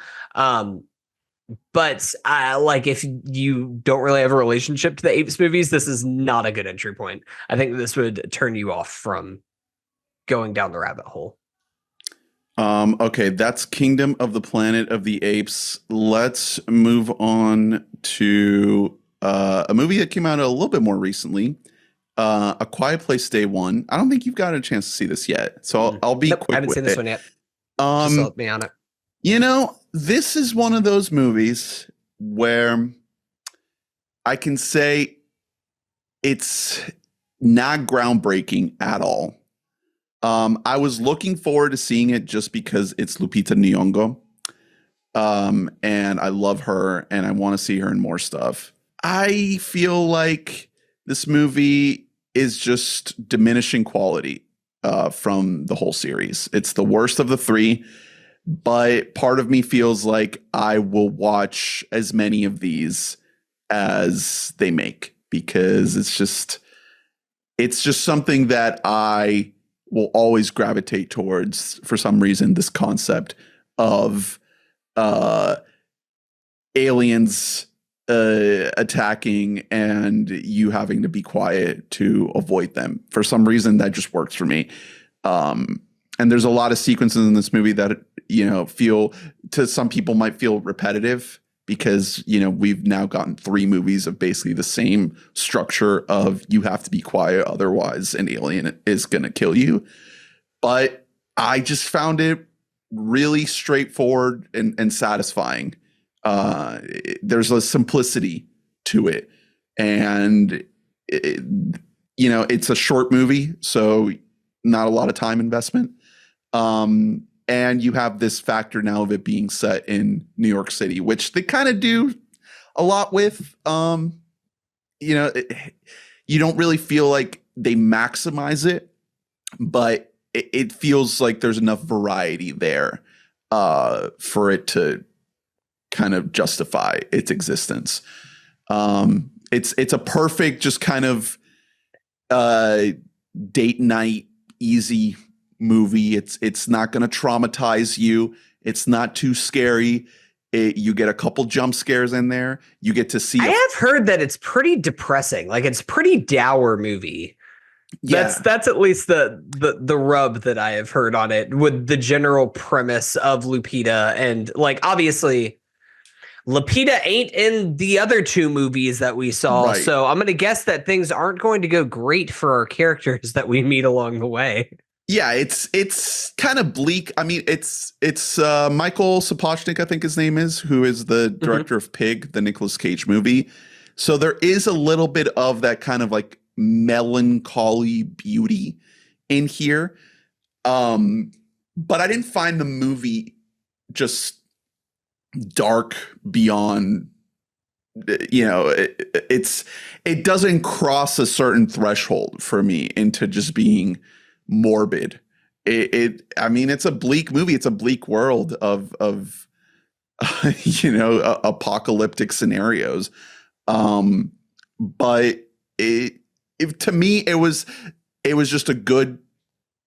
But like if you don't really have a relationship to the Apes movies, this is not a good entry point. I think this would turn you off from going down the rabbit hole. Okay, that's Kingdom of the Planet of the Apes. Let's move on to a movie that came out a little bit more recently. A Quiet Place Day One. I don't think you've got a chance to see this yet, so I'll be quick. I haven't seen this one yet. Just let me on it. You know, this is one of those movies where I can say it's not groundbreaking at all. I was looking forward to seeing it just because it's Lupita Nyong'o. And I love her and I want to see her in more stuff. I feel like this movie is just diminishing quality from the whole series. It's the worst of the 3, but part of me feels like I will watch as many of these as they make because it's just something that I will always gravitate towards for some reason, this concept of aliens attacking and you having to be quiet to avoid them. For some reason, that just works for me. And there's a lot of sequences in this movie that, you know, feel to some people might feel repetitive because, you know, we've now gotten 3 movies of basically the same structure of you have to be quiet, otherwise an alien is going to kill you. But I just found it really straightforward and satisfying. There's a simplicity to it. And, you know, it's a short movie, so not a lot of time investment. And you have this factor now of it being set in New York City, which they kind of do a lot with. You know, you don't really feel like they maximize it, but it feels like there's enough variety there for it to kind of justify its existence. It's a perfect just kind of date night, easy movie. It's not going to traumatize you. It's not too scary. You get a couple jump scares in there. You get to see. I have heard that it's pretty depressing. Like it's pretty dour movie. Yeah. That's at least the rub that I have heard on it, with the general premise of Lupita. And like obviously Lupita ain't in the other two movies that we saw. Right. So I'm gonna guess that things aren't going to go great for our characters that we meet along the way. Yeah, it's kind of bleak. I mean, it's Michael Sapochnik, I think his name is, who is the director of Pig, the Nicolas Cage movie. So there is a little bit of that kind of like melancholy beauty in here. But I didn't find the movie just dark beyond, you know, it doesn't cross a certain threshold for me into just being morbid. I mean, it's a bleak movie. It's a bleak world of you know, apocalyptic scenarios. But to me, it was just a good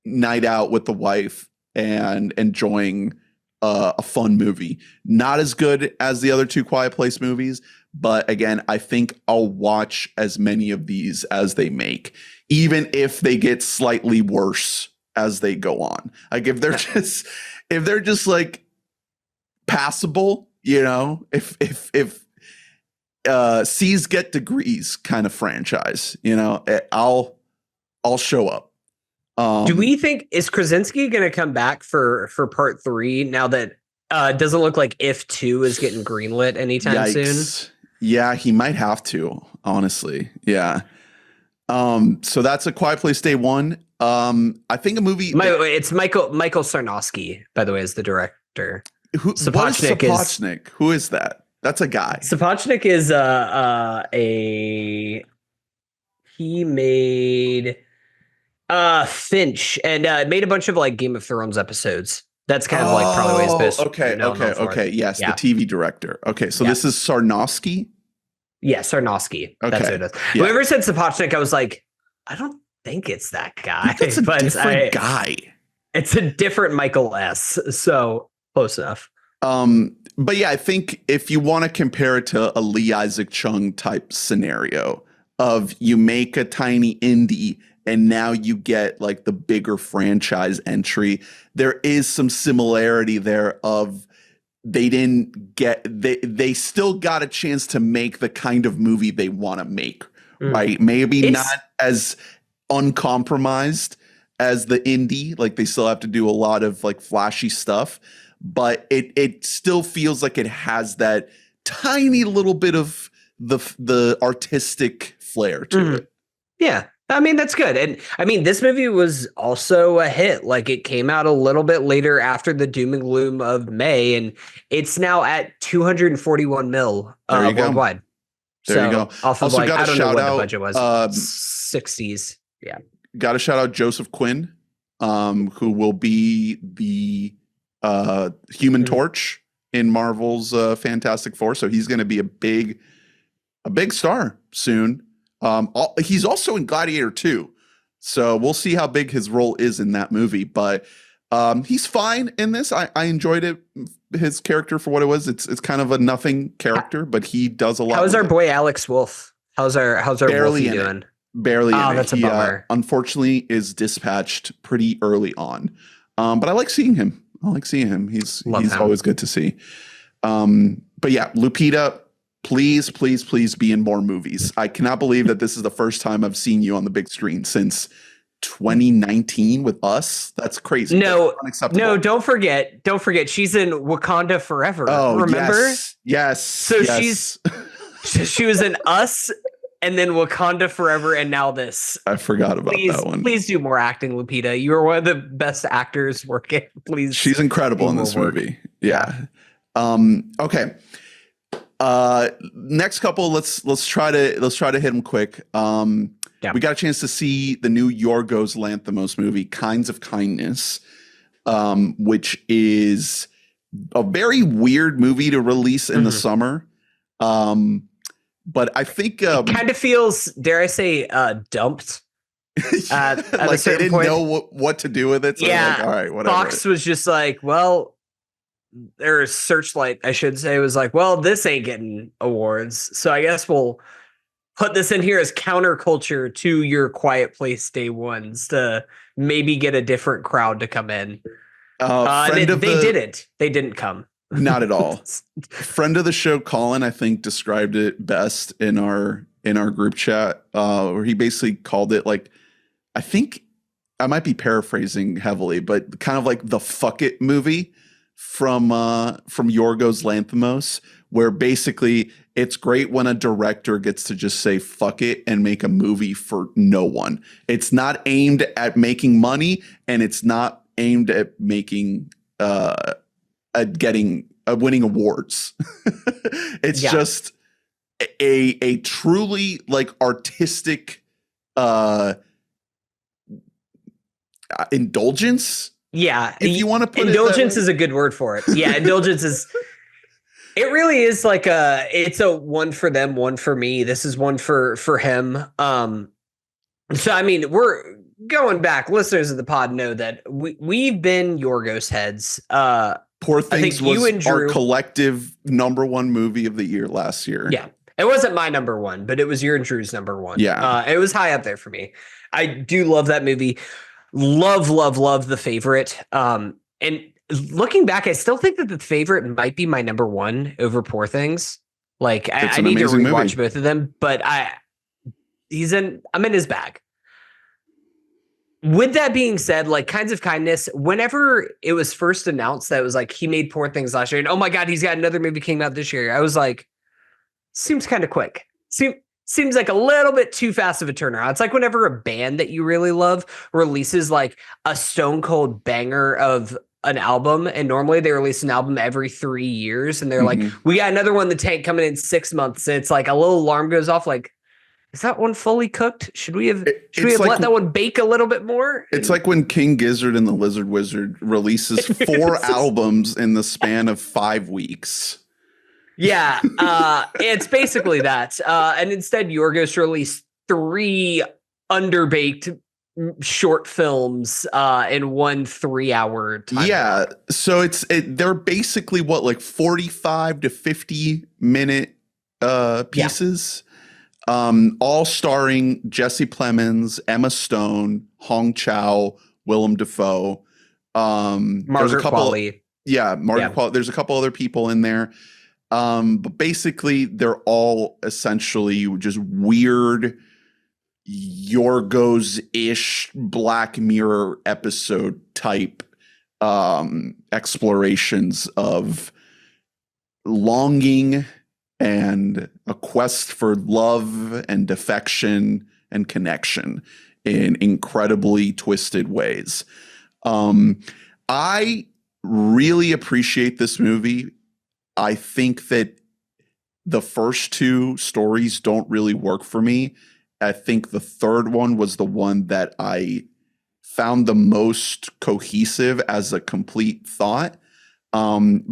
night out with the wife and enjoying a fun movie. Not as good as the other two Quiet Place movies, but again, I think I'll watch as many of these as they make, even if they get slightly worse as they go on. Like if they're just like passable, you know, if C's get degrees kind of franchise, you know, I'll show up. Do we think, is Krasinski going to come back for part 3 now that it doesn't look like If 2 is getting greenlit anytime soon? Yeah, he might have to, honestly. Yeah. So that's A Quiet Place Day 1. I think a movie. It's Michael Sarnowski, by the way, is the director. What is Sapochnik? Who is that? That's a guy. Sapochnik is he made Finch and made a bunch of like Game of Thrones episodes. That's kind of like probably what he's best. Okay. Yes, yeah. The TV director. Okay, so this is Sarnowski. Yeah, Sarnowski. Okay. That's what it is. Yeah. Whoever said Sapochnik, I was like, I don't think it's that guy. It's a different guy. It's a different Michael S. So close enough. But yeah, I think if you want to compare it to a Lee Isaac Chung type scenario of you make a tiny indie and now you get like the bigger franchise entry, there is some similarity there of they still got a chance to make the kind of movie they want to make, right? Maybe not as uncompromised as the indie, like they still have to do a lot of like flashy stuff, but it still feels like it has that tiny little bit of the artistic flair to it. Yeah. I mean, that's good. And I mean, this movie was also a hit. Like it came out a little bit later after the doom and gloom of May, and it's now at 241 mil worldwide. There you go. Also, like, I don't know what the budget was. 60s. Yeah. Got to shout out Joseph Quinn, who will be the Human Torch in Marvel's Fantastic Four. So he's going to be a big star soon. He's also in Gladiator 2. So we'll see how big his role is in that movie. But he's fine in this. I enjoyed it. His character for what it was. It's kind of a nothing character, but he does a lot. How's our boy Alex Wolff? How's our Wolfie doing? Barely in it. That's a bummer. Unfortunately is dispatched pretty early on. But I like seeing him. He's always good to see. But yeah, Lupita, please be in more movies. I cannot believe that this is the first time I've seen you on the big screen since 2019 with Us. That's crazy. No, That's unacceptable. No, don't forget. She's in Wakanda Forever. Oh, remember? Yes. So she was in Us and then Wakanda Forever and now this. I forgot about that one. Please do more acting, Lupita. You are one of the best actors working. Please. She's incredible in this movie. Yeah. Okay. Next couple, let's try to hit them quick. We got a chance to see the new Yorgos Lanthimos movie, Kinds of Kindness, which is a very weird movie to release in the summer. But I think it kind of feels, dare I say, dumped At a Like they certain didn't point. know what to do with it. So they're like, all right, whatever. Fox was just like, well, their Searchlight, I should say, was like, well, this ain't getting awards, so I guess we'll put this in here as counterculture to your Quiet Place Day ones to maybe get a different crowd to come in. Friend of They the didn't. They didn't come. Not at all. Friend of the show, Colin, I think described it best in our group chat, where he basically called it like, I think I might be paraphrasing heavily, but kind of like the fuck it movie from Yorgos Lanthimos, where basically it's great when a director gets to just say fuck it and make a movie for no one. It's not aimed at making money, and it's not aimed at making at getting winning awards. It's just a truly like artistic indulgence. Yeah, if you want to put indulgence is a good word for it. Yeah, indulgence is. It really is like it's a one for them, one for me. This is one for him. So I mean, we're going back. Listeners of the pod know that we've been Yorgos heads. Poor Things was our collective #1 movie of the year last year. Yeah. It wasn't my #1, but it was your and Drew's #1. Yeah. It was high up there for me. I do love that movie. Love The Favorite. And looking back, I still think that The Favorite might be my #1 over Poor Things. Like I need to rewatch both of them, but I'm in his bag. With that being said, like Kinds of Kindness, whenever it was first announced that it was like he made Poor Things last year, and oh my God, he's got another movie came out this year, I was like, seems kind of quick. Seems like a little bit too fast of a turnaround. It's like whenever a band that you really love releases like a stone cold banger of an album, and normally they release an album every 3 years, and they're like, we got another one in the tank coming in 6 months. And it's like a little alarm goes off, like, is that one fully cooked? Should we have let that one bake a little bit more? It's like when King Gizzard and the Lizard Wizard releases 4 albums in the span of 5 weeks. Yeah, it's basically that. And instead, Yorgos released 3 underbaked short films in 1 3-hour time. Yeah, so they're basically what, like 45 to 50 minute pieces. Yeah. All starring Jesse Plemons, Emma Stone, Hong Chow, Willem Dafoe, Margaret Qualley. Qualley. There's a couple other people in there, but basically they're all essentially just weird Yorgos-ish Black Mirror episode type explorations of longing and a quest for love and affection and connection in incredibly twisted ways. I really appreciate this movie. I think that the first 2 stories don't really work for me. I think the third one was the one that I found the most cohesive as a complete thought.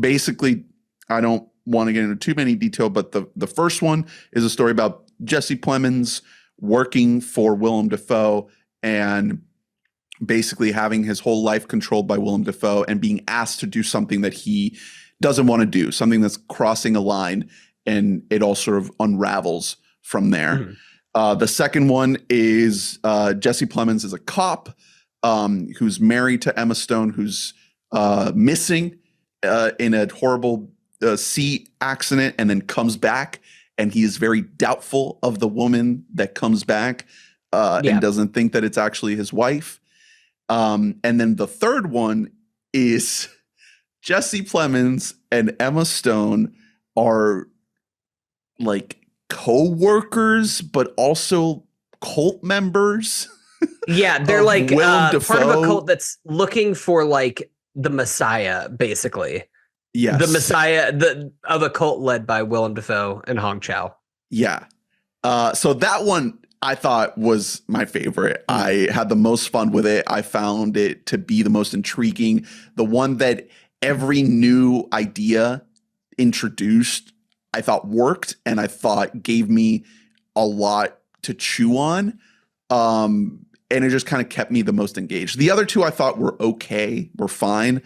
Basically, I don't want to get into too many detail, but the first one is a story about Jesse Plemons working for Willem Dafoe and basically having his whole life controlled by Willem Dafoe and being asked to do something that he doesn't want to do, something that's crossing a line, and it all sort of unravels from there. The second one is Jesse Plemons is a cop who's married to Emma Stone, who's missing in a horrible sea accident, and then comes back, and he is very doubtful of the woman that comes back and doesn't think that it's actually his wife. And then the third one is Jesse Plemons and Emma Stone are like co-workers, but also cult members. Yeah, they're like part of a cult that's looking for like the Messiah, basically. Yes. The Messiah of a cult led by Willem Dafoe and Hong Chow. Yeah. So that one I thought was my favorite. I had the most fun with it. I found it to be the most intriguing. The one that every new idea introduced, I thought worked, and I thought gave me a lot to chew on. it just kind of kept me the most engaged. The other two I thought were okay, were fine.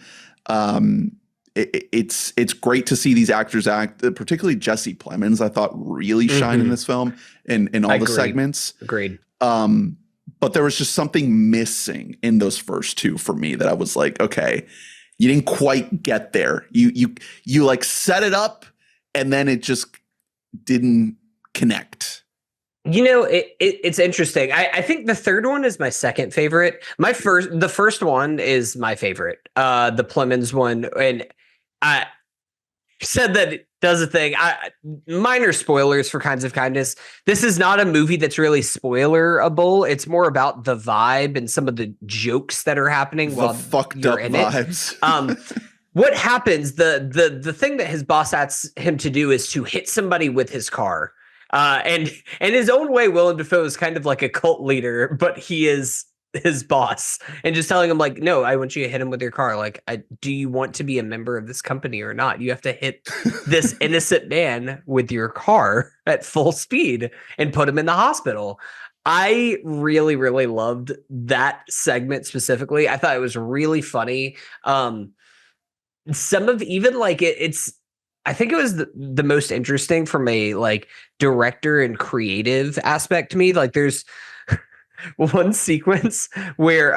It's great to see these actors act, particularly Jesse Plemons, I thought really shine in this film in all the segments. Agreed. But there was just something missing in those first two for me that I was like, okay, you didn't quite get there. You like set it up and then it just didn't connect. You know, it's interesting. I think the third one is my second favorite. The first one is my favorite. The Plemons one, and I said that it does a thing. Minor spoilers for Kinds of Kindness. This is not a movie that's really spoilerable. It's more about the vibe and some of the jokes that are happening while fucked you're up in vibes. It. What happens? The thing that his boss asks him to do is to hit somebody with his car. And in his own way, Willem Dafoe is kind of like a cult leader, but he is his boss and just telling him like, no, I want you to hit him with your car. Like, do you want to be a member of this company or not? You have to hit this innocent man with your car at full speed and put him in the hospital. I really, really loved that segment specifically. I thought it was really funny. Some of even like it's, I think it was the most interesting from a like director and creative aspect to me. Like there's one sequence where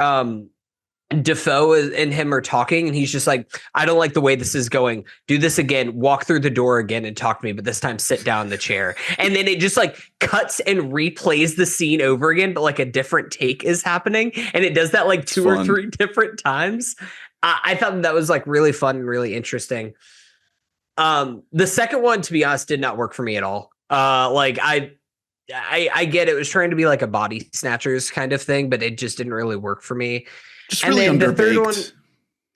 Defoe and him are talking and he's just like, I don't like the way this is going. Do this again. Walk through the door again and talk to me, but this time sit down in the chair. And then it just like cuts and replays the scene over again, but like a different take is happening. And it does that like two or three different times. I thought that was like really fun and really interesting. The second one, to be honest, did not work for me at all. Like I get it was trying to be like a Body Snatchers kind of thing, but it just didn't really work for me. Just really underbaked. The third one,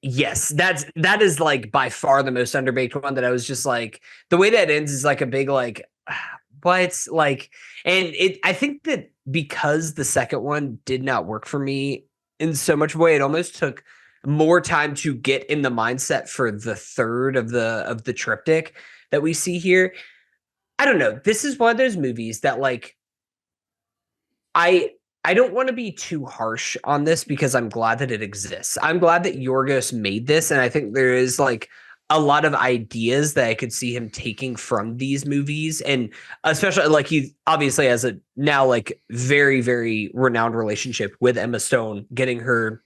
yes, that is like by far the most underbaked one that I was just like, the way that ends is like a big like, what? Like, and I think that because the second one did not work for me in so much way, it almost took more time to get in the mindset for the third of the triptych that we see here. I don't know. This is one of those movies that like I don't want to be too harsh on this because I'm glad that it exists. I'm glad that Yorgos made this, and I think there is like a lot of ideas that I could see him taking from these movies, and especially like he obviously has a now like very, very renowned relationship with Emma Stone, getting her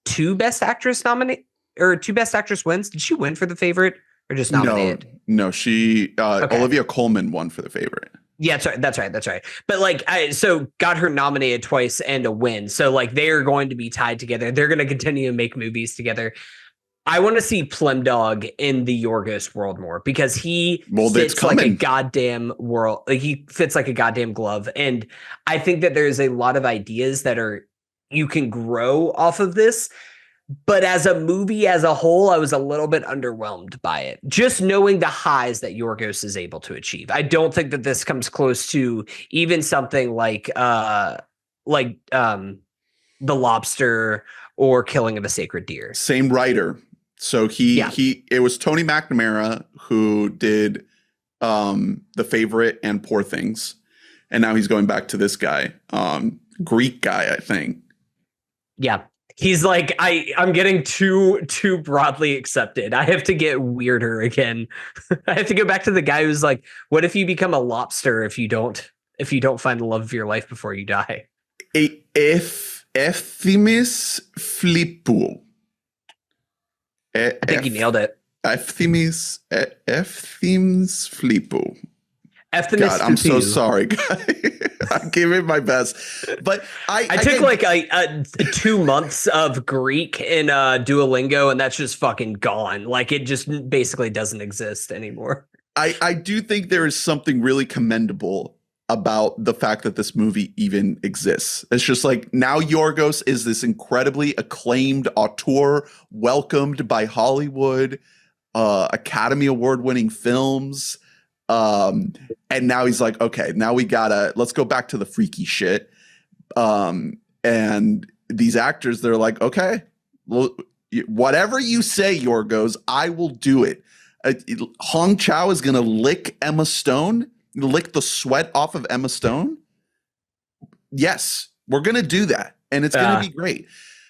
two Best Actress wins. Did she win for The Favorite or just nominated? No, she Olivia Colman won for The Favorite. Yeah, that's right. But like, so got her nominated twice and a win. So like, they are going to be tied together. They're going to continue to make movies together. I want to see Plemdog in the Yorgos world more because he fits like a goddamn world. Like he fits like a goddamn glove. And I think that there's a lot of ideas that you can grow off of this. But as a movie as a whole, I was a little bit underwhelmed by it. Just knowing the highs that Yorgos is able to achieve. I don't think that this comes close to even something like The Lobster or Killing of a Sacred Deer. Same writer. So it was Tony McNamara who did The Favorite and Poor Things. And now he's going back to this guy, Greek guy, I think. Yeah. He's like, I'm getting too broadly accepted. I have to get weirder again. I have to go back to the guy who's like, what if you become a lobster if you don't find the love of your life before you die? Ephemis Flippou. I think you nailed it. Ephemis Flippou. God, I'm so sorry, guy. I gave it my best, but I took like 2 months of Greek in Duolingo, and that's just fucking gone. Like it just basically doesn't exist anymore. I do think there is something really commendable about the fact that this movie even exists. It's just like now Yorgos is this incredibly acclaimed auteur, welcomed by Hollywood, Academy Award-winning films. And now he's like, okay, now let's go back to the freaky shit. And these actors, they're like, okay, well, whatever you say, Yorgos, I will do it. Hong Chow is going to lick Emma Stone, lick the sweat off of Emma Stone. Yes, We're gonna do that, and it's gonna be great.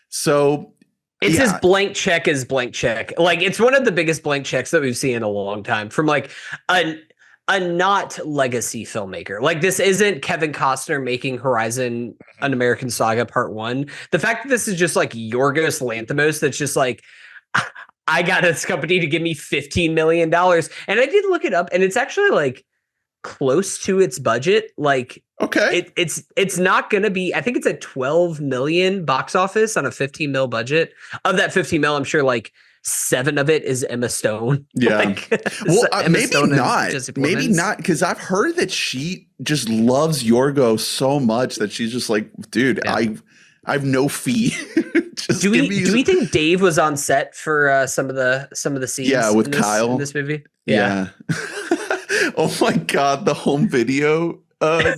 So it's as blank check as blank check. Like, it's one of the biggest blank checks that we've seen in a long time from like a not legacy filmmaker. Like, this isn't Kevin Costner making Horizon An American Saga Part 1. The fact that this is just like Yorgos Lanthimos, that's just like, I got this company to give me $15 million. And I did look it up, and it's actually like close to its budget. Like, okay, it's not gonna be, I think it's at 12 million box office on a 15 mil budget. Of that 15 mil, I'm sure like 7 of it is Emma Stone. Yeah. Like, well, Emma Stone maybe not, because I've heard that she just loves Yorgo so much that she's just like, dude, I've no fee. Do we think Dave was on set for some of the scenes? Yeah, with Kyle in this movie. Yeah. Oh my God, the home video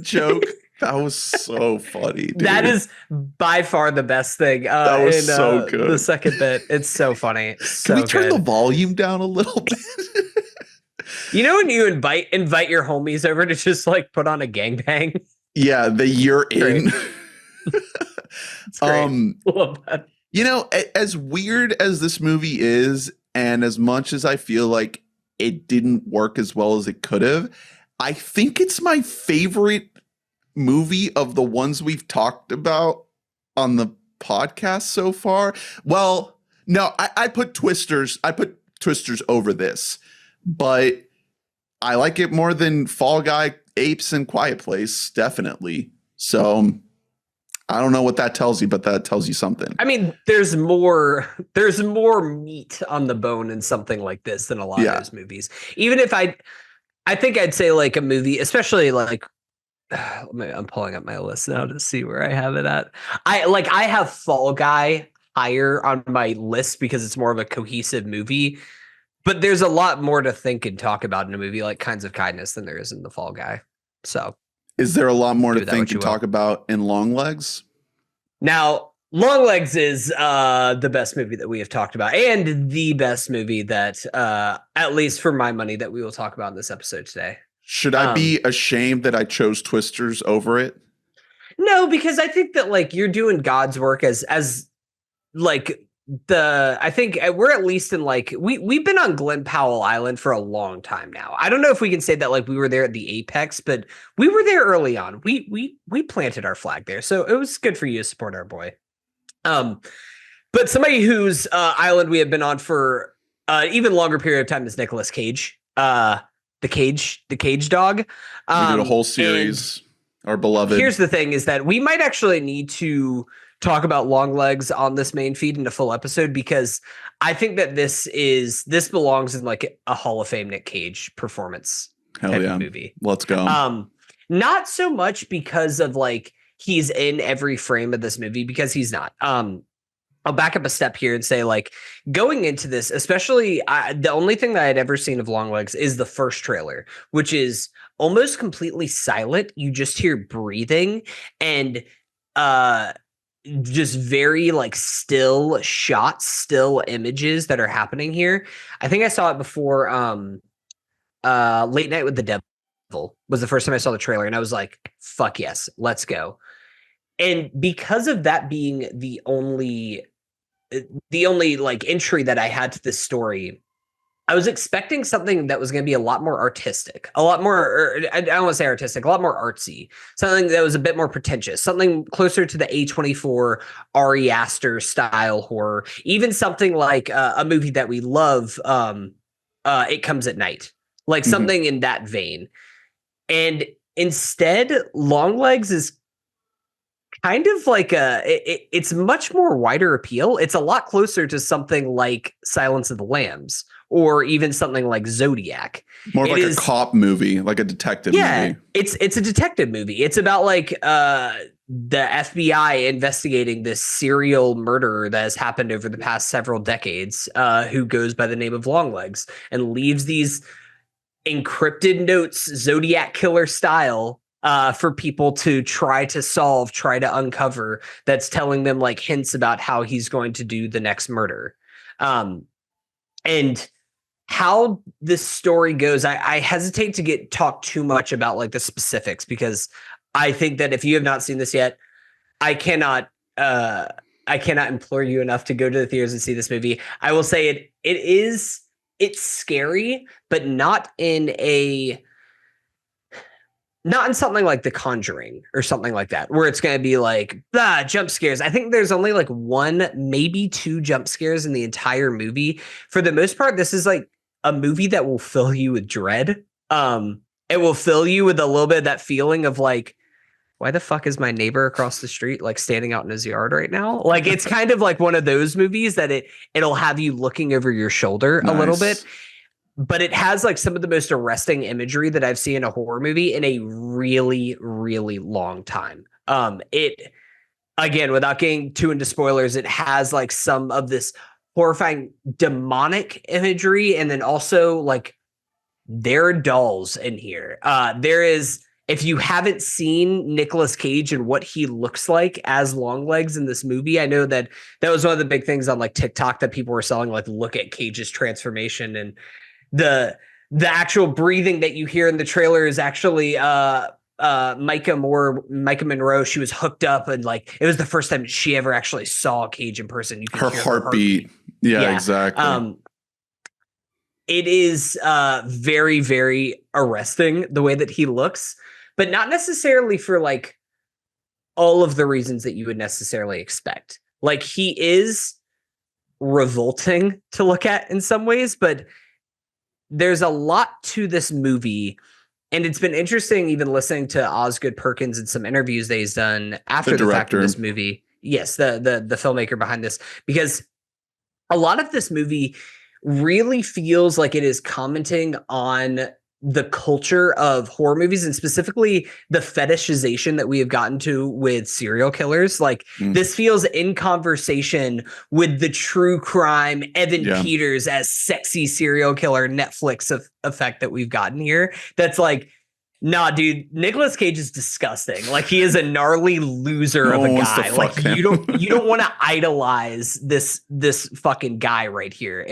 joke. That was so funny, dude. That is by far the best thing. That was so good. The second bit, it's so funny. Can we turn the volume down a little bit? You know when you invite your homies over to just like put on a gangbang? Yeah, you're in. It's great. Love that. You know, as weird as this movie is, and as much as I feel like it didn't work as well as it could have, I think it's my favorite movie of the ones we've talked about on the podcast so far. Well, no, I put Twisters over this, but I like it more than Fall Guy, Apes, and Quiet Place, definitely. So I don't know what that tells you, but that tells you something. I mean, there's more meat on the bone in something like this than a lot of those movies. Even if I think I'd say like a movie, especially like, I'm pulling up my list now to see where I have it at. I have Fall Guy higher on my list because it's more of a cohesive movie, but there's a lot more to think and talk about in a movie like Kinds of Kindness than there is in the Fall Guy. So is there a lot more to think and talk about in Longlegs? Now, Longlegs is the best movie that we have talked about, and the best movie that, at least for my money, that we will talk about in this episode today. Should I be ashamed that I chose Twisters over it? No, because I think that like you're doing God's work as like I think we're at least in like we've been on Glen Powell Island for a long time now. I don't know if we can say that like we were there at the apex, but we were there early on. We planted our flag there, so it was good for you to support our boy. But somebody whose island we have been on for even longer period of time is Nicolas Cage. The Cage Dog. We did a whole series. Our beloved. Here's the thing: is that we might actually need to talk about Longlegs on this main feed in a full episode, because I think that this belongs in like a Hall of Fame Nick Cage performance. Hell yeah, movie. Let's go. Not so much because of like he's in every frame of this movie, because he's not. I'll back up a step here and say, like, going into this, especially the only thing that I'd ever seen of Longlegs is the first trailer, which is almost completely silent. You just hear breathing and just very like still shots, still images that are happening here. I think I saw it before Late Night with the Devil was the first time I saw the trailer, and I was like, fuck yes, let's go. And because of that being the only like entry that I had to this story, I was expecting something that was going to be a lot more artistic, a lot more, I don't want to say artistic, a lot more artsy, something that was a bit more pretentious, something closer to the A24 Ari Aster style horror, even something like a movie that we love, It Comes at Night, like something in that vein. And instead, Longlegs is kind of like it's much more wider appeal. It's a lot closer to something like Silence of the Lambs, or even something like Zodiac. More like a cop movie, like a detective movie. It's a detective movie. It's about like the FBI investigating this serial murderer that has happened over the past several decades, who goes by the name of Longlegs and leaves these encrypted notes, Zodiac killer style, for people to try to uncover, that's telling them like hints about how he's going to do the next murder. And how this story goes, I hesitate to talk too much about like the specifics, because I think that if you have not seen this yet, I cannot I cannot implore you enough to go to the theaters and see this movie. I will say it's scary, but not in something like The Conjuring or something like that, where it's going to be like, jump scares. I think there's only like one, maybe two jump scares in the entire movie. For the most part, this is like a movie that will fill you with dread. It will fill you with a little bit of that feeling of like, why the fuck is my neighbor across the street like standing out in his yard right now? Like it's kind of like one of those movies that it'll have you looking over your shoulder a little bit. But it has like some of the most arresting imagery that I've seen in a horror movie in a really, really long time. It again, without getting too into spoilers, it has like some of this horrifying demonic imagery, and then also like there are dolls in here. There is, if you haven't seen Nicolas Cage and what he looks like as Longlegs in this movie, I know that was one of the big things on like TikTok that people were selling, like look at Cage's transformation, and the actual breathing that you hear in the trailer is actually Micah Monroe. She was hooked up, and like it was the first time she ever actually saw Cage in person. You can her hear heartbeat. Yeah, exactly. It is very, very arresting the way that he looks, but not necessarily for like all of the reasons that you would necessarily expect. Like he is revolting to look at in some ways, but there's a lot to this movie. And it's been interesting even listening to Osgood Perkins and some interviews that he's done after the fact of this movie. Yes, the filmmaker behind this, because a lot of this movie really feels like it is commenting on the culture of horror movies, and specifically the fetishization that we have gotten to with serial killers. Like this feels in conversation with the true crime Evan Peters as sexy serial killer Netflix effect that we've gotten here. That's like, nah, dude, Nicolas Cage is disgusting. Like he is a gnarly loser of a guy. Like you don't want to idolize this fucking guy right here.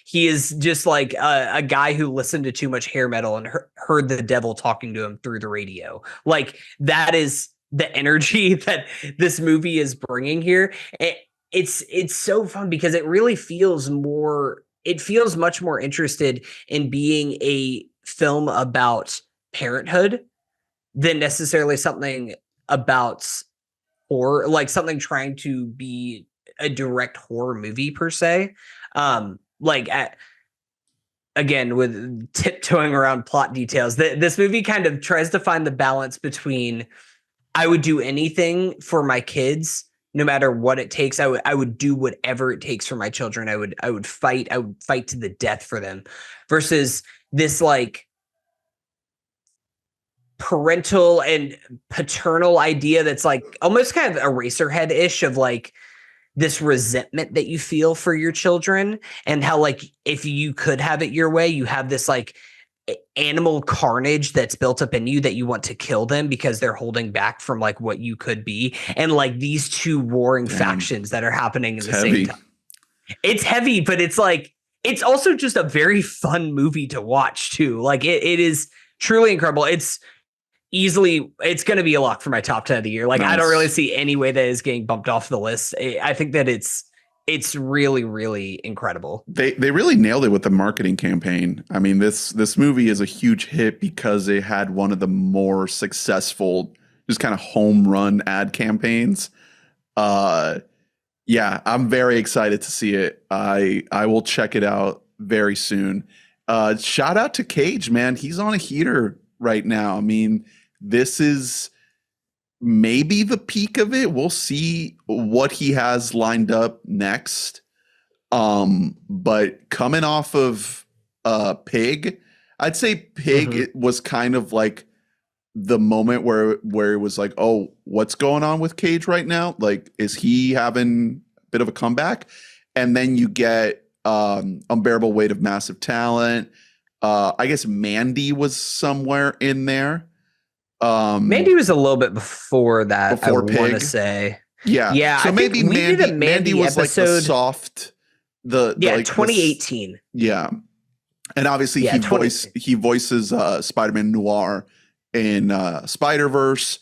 He is just like a guy who listened to too much hair metal and heard the devil talking to him through the radio. Like that is the energy that this movie is bringing here. It's so fun because it really feels much more interested in being a film about parenthood than necessarily something about horror, like something trying to be a direct horror movie per se. Again, with tiptoeing around plot details, this movie kind of tries to find the balance between I would do anything for my kids no matter what it takes. I would do whatever it takes for my children. I would fight to the death for them, versus this like parental and paternal idea that's like almost kind of Eraserhead-ish of like this resentment that you feel for your children, and how like if you could have it your way, you have this like animal carnage that's built up in you that you want to kill them because they're holding back from like what you could be, and like these two warring factions that are happening at the same time. It's heavy, but it's like it's also just a very fun movie to watch too. Like it is truly incredible. It's going to be a lock for my top 10 of the year. Like I don't really see any way that is getting bumped off the list. I think that it's really, really incredible. They really nailed it with the marketing campaign. I mean, this movie is a huge hit because it had one of the more successful, just kind of home run ad campaigns. Yeah, I'm very excited to see it. I will check it out very soon. Shout out to Cage, man. He's on a heater right now. I mean, this is maybe the peak of it. We'll see what he has lined up next. But coming off of Pig, I'd say Pig it was kind of like the moment where it was like, oh, what's going on with Cage right now? Like, is he having a bit of a comeback? And then you get Unbearable Weight of Massive Talent. I guess Mandy was somewhere in there. Mandy was a little bit before that. Before I want to say, yeah. So maybe Mandy was episode, like the soft, like 2018. Yeah, and obviously he voices Spider-Man Noir in Spider-Verse.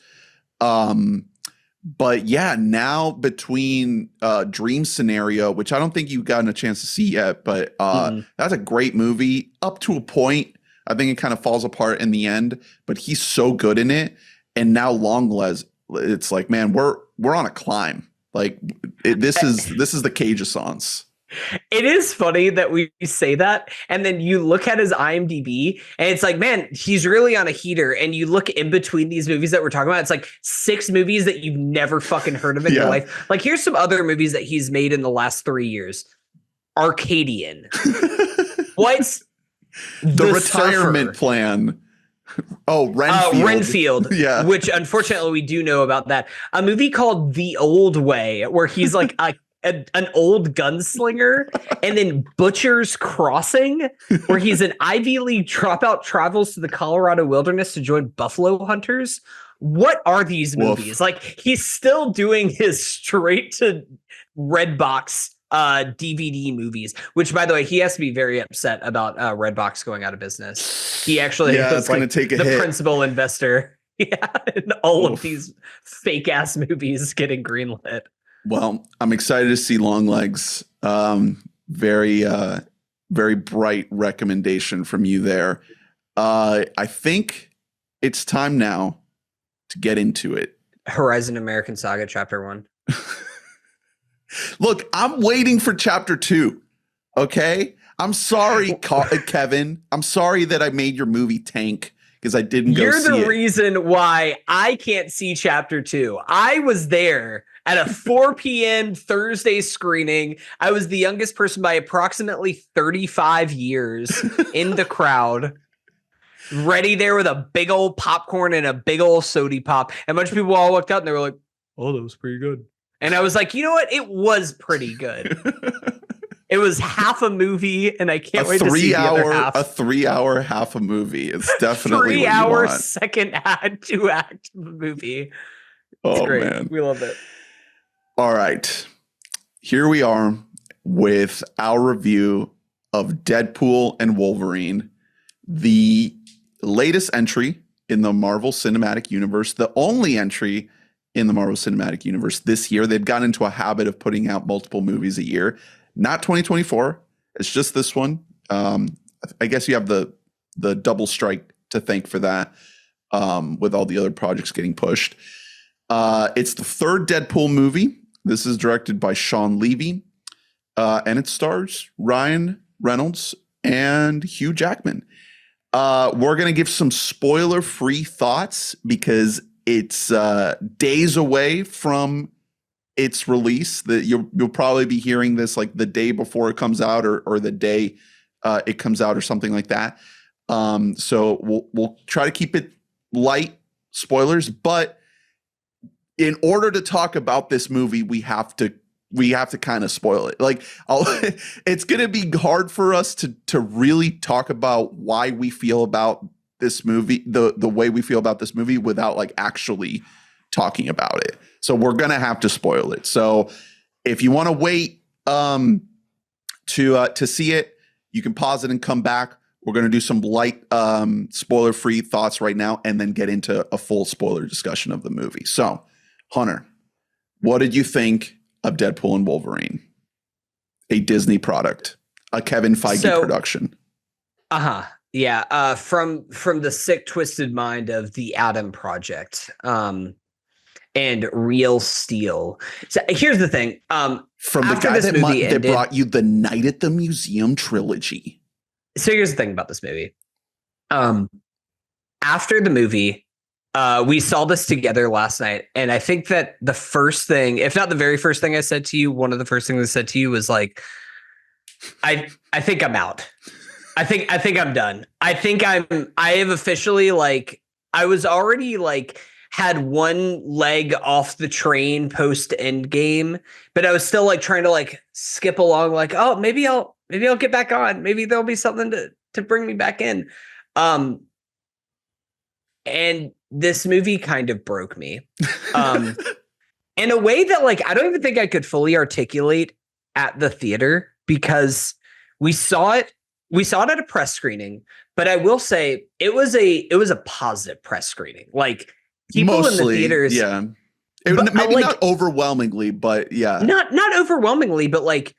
But yeah, now between Dream Scenario, which I don't think you've gotten a chance to see yet, but Mm-mm. that's a great movie up to a point. I think it kind of falls apart in the end, but he's so good in it. And now Longlegs, it's like, man, we're on a climb. Like this is the Cage of Songs. It is funny that we say that, and then you look at his IMDb, and it's like, man, he's really on a heater. And you look in between these movies that we're talking about, it's like 6 movies that you've never fucking heard of in your life. Like, here's some other movies that he's made in the last 3 years: Arcadian, What's the Retirement Surfer. Plan. Oh, Renfield. Renfield, Yeah. which unfortunately we do know about that. A movie called The Old Way, where he's like an old gunslinger, and then Butcher's Crossing, where he's an Ivy League dropout, travels to the Colorado wilderness to join buffalo hunters. What are these movies? Like, he's still doing his straight to Redbox DVD movies, which, by the way, he has to be very upset about Redbox going out of business. He actually is like the principal investor. Yeah, in all of these fake ass movies getting greenlit. Well, I'm excited to see Longlegs. Very bright recommendation from you there. I think it's time now to get into it. Horizon American Saga Chapter 1. Look, I'm waiting for Chapter 2. Okay? I'm sorry, Kevin. I'm sorry that I made your movie tank because I didn't go see it. You're the reason why I can't see Chapter 2. I was there at a 4 p.m. Thursday screening. I was the youngest person by approximately 35 years in the crowd, ready there with a big old popcorn and a big old soda pop. And a bunch of people all walked out and they were like, "Oh, that was pretty good." And I was like, you know what? It was pretty good. It was half a movie, and I can't wait to see the other half. A 3-hour half a movie. It's definitely 3-hour second act, 2-act movie. It's great. Man. We love it. All right. Here we are with our review of Deadpool and Wolverine, the latest entry in the Marvel Cinematic Universe, the only entry in the Marvel Cinematic Universe this year. They've gotten into a habit of putting out multiple movies a year. Not 2024. It's just this one. I guess you have the double strike to thank for that, with all the other projects getting pushed. It's the third Deadpool movie. This is directed by Sean Levy, and it stars Ryan Reynolds and Hugh Jackman. We're going to give some spoiler-free thoughts because it's days away from its release. That you'll probably be hearing this like the day before it comes out, or the day it comes out, or something like that. So we'll try to keep it light spoilers, but in order to talk about this movie, we have to kind of spoil it. Like, it's going to be hard for us to really talk about why we feel about this movie, the way we feel about this movie, without like actually talking about it. So we're going to have to spoil it. So if you want to wait to see it, you can pause it and come back. We're going to do some light spoiler-free thoughts right now, and then get into a full spoiler discussion of the movie. So, Hunter, what did you think of Deadpool and Wolverine? A Disney product, a Kevin Feige production. Yeah. From the sick, twisted mind of the Adam Project, and Real Steel. So here's the thing. From the guy that brought you the Night at the Museum trilogy. So here's the thing about this movie. After the movie, we saw this together last night, and I think that the first thing, if not the very first thing I said to you, one of the first things I said to you was like, I think I'm out. I think I'm done. I have officially, like, I was already like had one leg off the train post Endgame, but I was still like trying to like skip along, like, oh, maybe I'll get back on. Maybe there'll be something to bring me back in. And this movie kind of broke me in a way that, like, I don't even think I could fully articulate at the theater, because we saw it at a press screening, but I will say it was a positive press screening. Like, people in the theaters, yeah, Maybe not overwhelmingly, but yeah. Not overwhelmingly, but like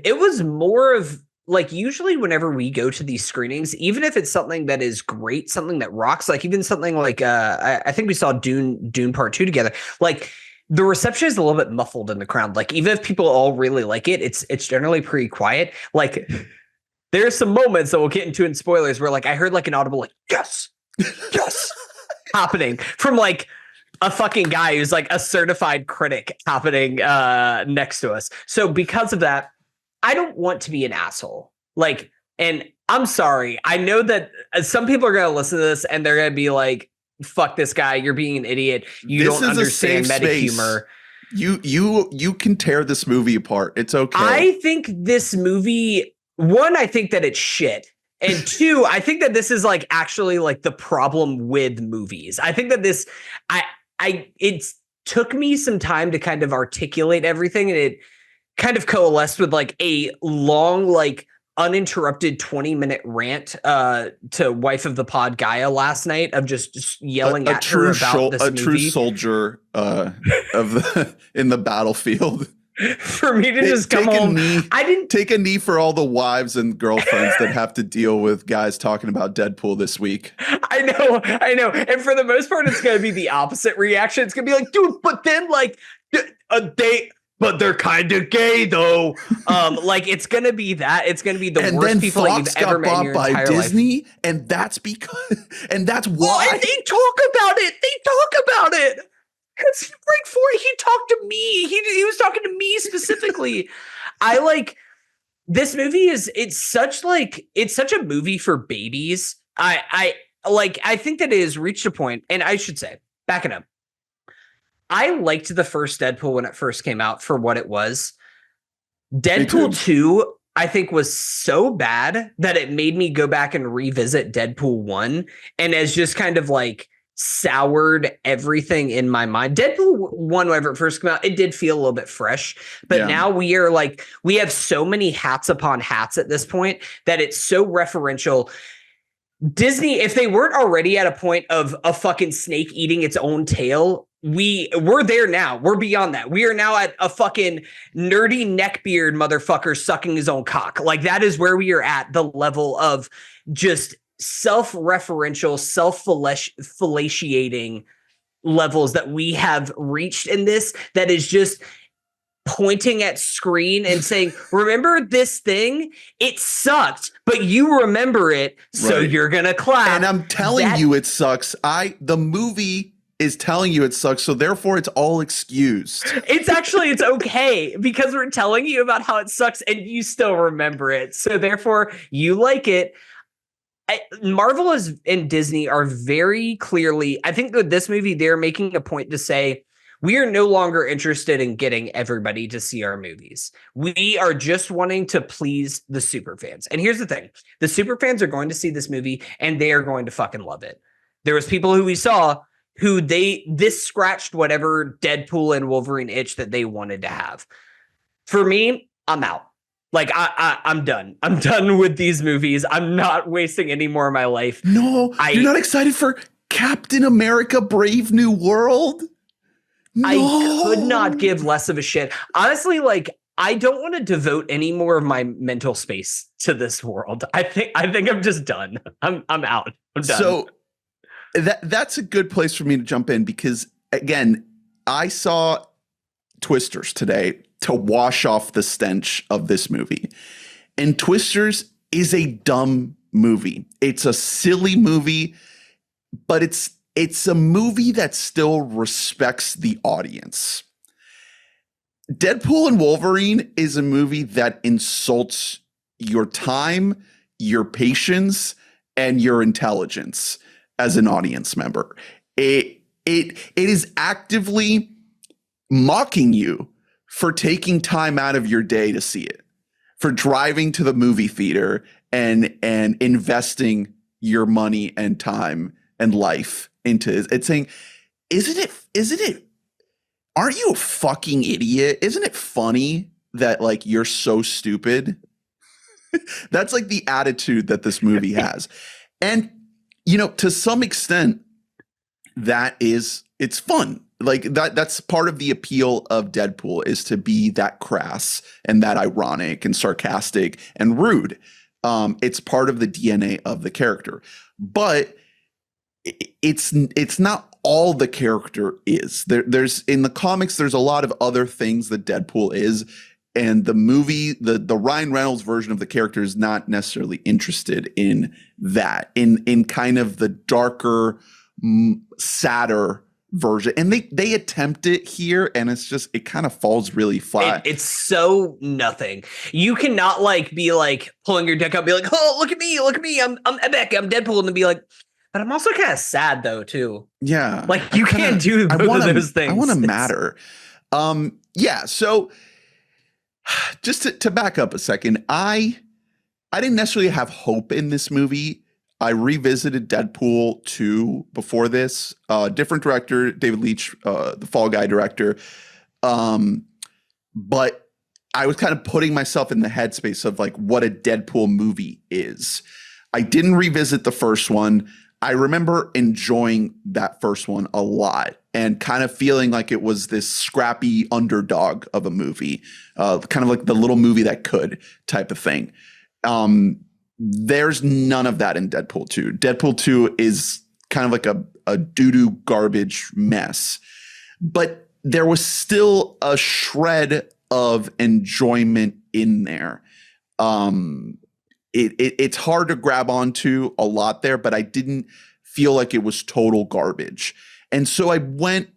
it was more of like usually whenever we go to these screenings, even if it's something that is great, something that rocks, like even something like I think we saw Dune Part 2 together, like the reception is a little bit muffled in the crowd. Like even if people all really like it, it's generally pretty quiet. Like there's some moments that we'll get into in spoilers where like I heard like an audible like yes happening from like a fucking guy who's like a certified critic happening next to us. So because of that, I don't want to be an asshole. Like, and I'm sorry. I know that some people are going to listen to this and they're going to be like, fuck this guy. You're being an idiot. You don't understand meta humor. You can tear this movie apart. It's okay. I think this movie, one, I think that it's shit. And two, I think that this is like actually like the problem with movies. I think that this, it took me some time to kind of articulate everything, and it kind of coalesced with like a long, like uninterrupted 20-minute rant to wife of the pod Gaia last night of just yelling at her about this movie. A true soldier in the battlefild. For me to just come home, I didn't take a knee for all the wives and girlfriends that have to deal with guys talking about Deadpool this week. I know. And for the most part, it's going to be the opposite reaction. It's going to be like, dude, but then like but they're kind of gay though. Like it's going to be that. It's going to be the worst people that you've ever met in your entire Disney, life. And that's because, and that's why. Well, and they talk about it. It's right for it. He talked to me. He was talking to me specifically. I like this movie it's such a movie for babies. I think that it has reached a point, and I should say, back it up. I liked the first Deadpool when it first came out for what it was. Deadpool 2, I think, was so bad that it made me go back and revisit Deadpool 1, and as just kind of like soured everything in my mind. Deadpool 1, whenever it first came out, it did feel a little bit fresh, but now we have so many hats upon hats at this point that it's so referential. Disney, if they weren't already at a point of a fucking snake eating its own tail, we're there now. We're beyond that. We are now at a fucking nerdy neckbeard motherfucker sucking his own cock. Like that is where we are at, the level of just self-referential, self-fellatiating levels that we have reached in this, that is just pointing at screen and saying, remember this thing? It sucked, but you remember it, so you're gonna clap. And I'm telling you it sucks. The movie is telling you it sucks, so therefore it's all excused. It's okay because we're telling you about how it sucks and you still remember it, so therefore you like it. Marvel and Disney are very clearly, I think that this movie, they're making a point to say, we are no longer interested in getting everybody to see our movies. We are just wanting to please the super fans. And here's the thing. The super fans are going to see this movie and they are going to fucking love it. There was people who we saw who this scratched whatever Deadpool and Wolverine itch that they wanted to have. For me, I'm out. Like I'm done. I'm done with these movies. I'm not wasting any more of my life. No, you're not excited for Captain America: Brave New World? No. I could not give less of a shit. Honestly, like I don't want to devote any more of my mental space to this world. I think I'm just done. I'm out. I'm done. So that's a good place for me to jump in because again, I saw Twisters today to wash off the stench of this movie. And Twisters is a dumb movie. It's a silly movie, but it's a movie that still respects the audience. Deadpool and Wolverine is a movie that insults your time, your patience, and your intelligence as an audience member. It is actively mocking you for taking time out of your day to see it, for driving to the movie theater and investing your money and time and life into it. It's saying, isn't it, aren't you a fucking idiot? Isn't it funny that like you're so stupid? That's like the attitude that this movie has. And, you know, to some extent, it's fun. like that's part of the appeal of Deadpool, is to be that crass and that ironic and sarcastic and rude. It's part of the DNA of the character, but it's not all the character is. There's in the comics, there's a lot of other things that Deadpool is, and the movie, the Ryan Reynolds version of the character is not necessarily interested in that, in kind of the darker, sadder version. And they attempt it here, and it kind of falls really flat. It's so nothing. You cannot like be like pulling your dick up, be like, oh, look at me, I'm epic, I'm Deadpool, and then be like, but I'm also kind of sad though too. Yeah, like you can't do both of those things. I want to matter. Yeah. So just to back up a second, I didn't necessarily have hope in this movie. I revisited Deadpool 2 before this. Different director, David Leitch, the Fall Guy director. But I was kind of putting myself in the headspace of like what a Deadpool movie is. I didn't revisit the first one. I remember enjoying that first one a lot and kind of feeling like it was this scrappy underdog of a movie, kind of like the little movie that could type of thing. There's none of that in Deadpool 2. Deadpool 2 is kind of like a doo-doo garbage mess, but there was still a shred of enjoyment in there. It's hard to grab onto a lot there, but I didn't feel like it was total garbage. And so I went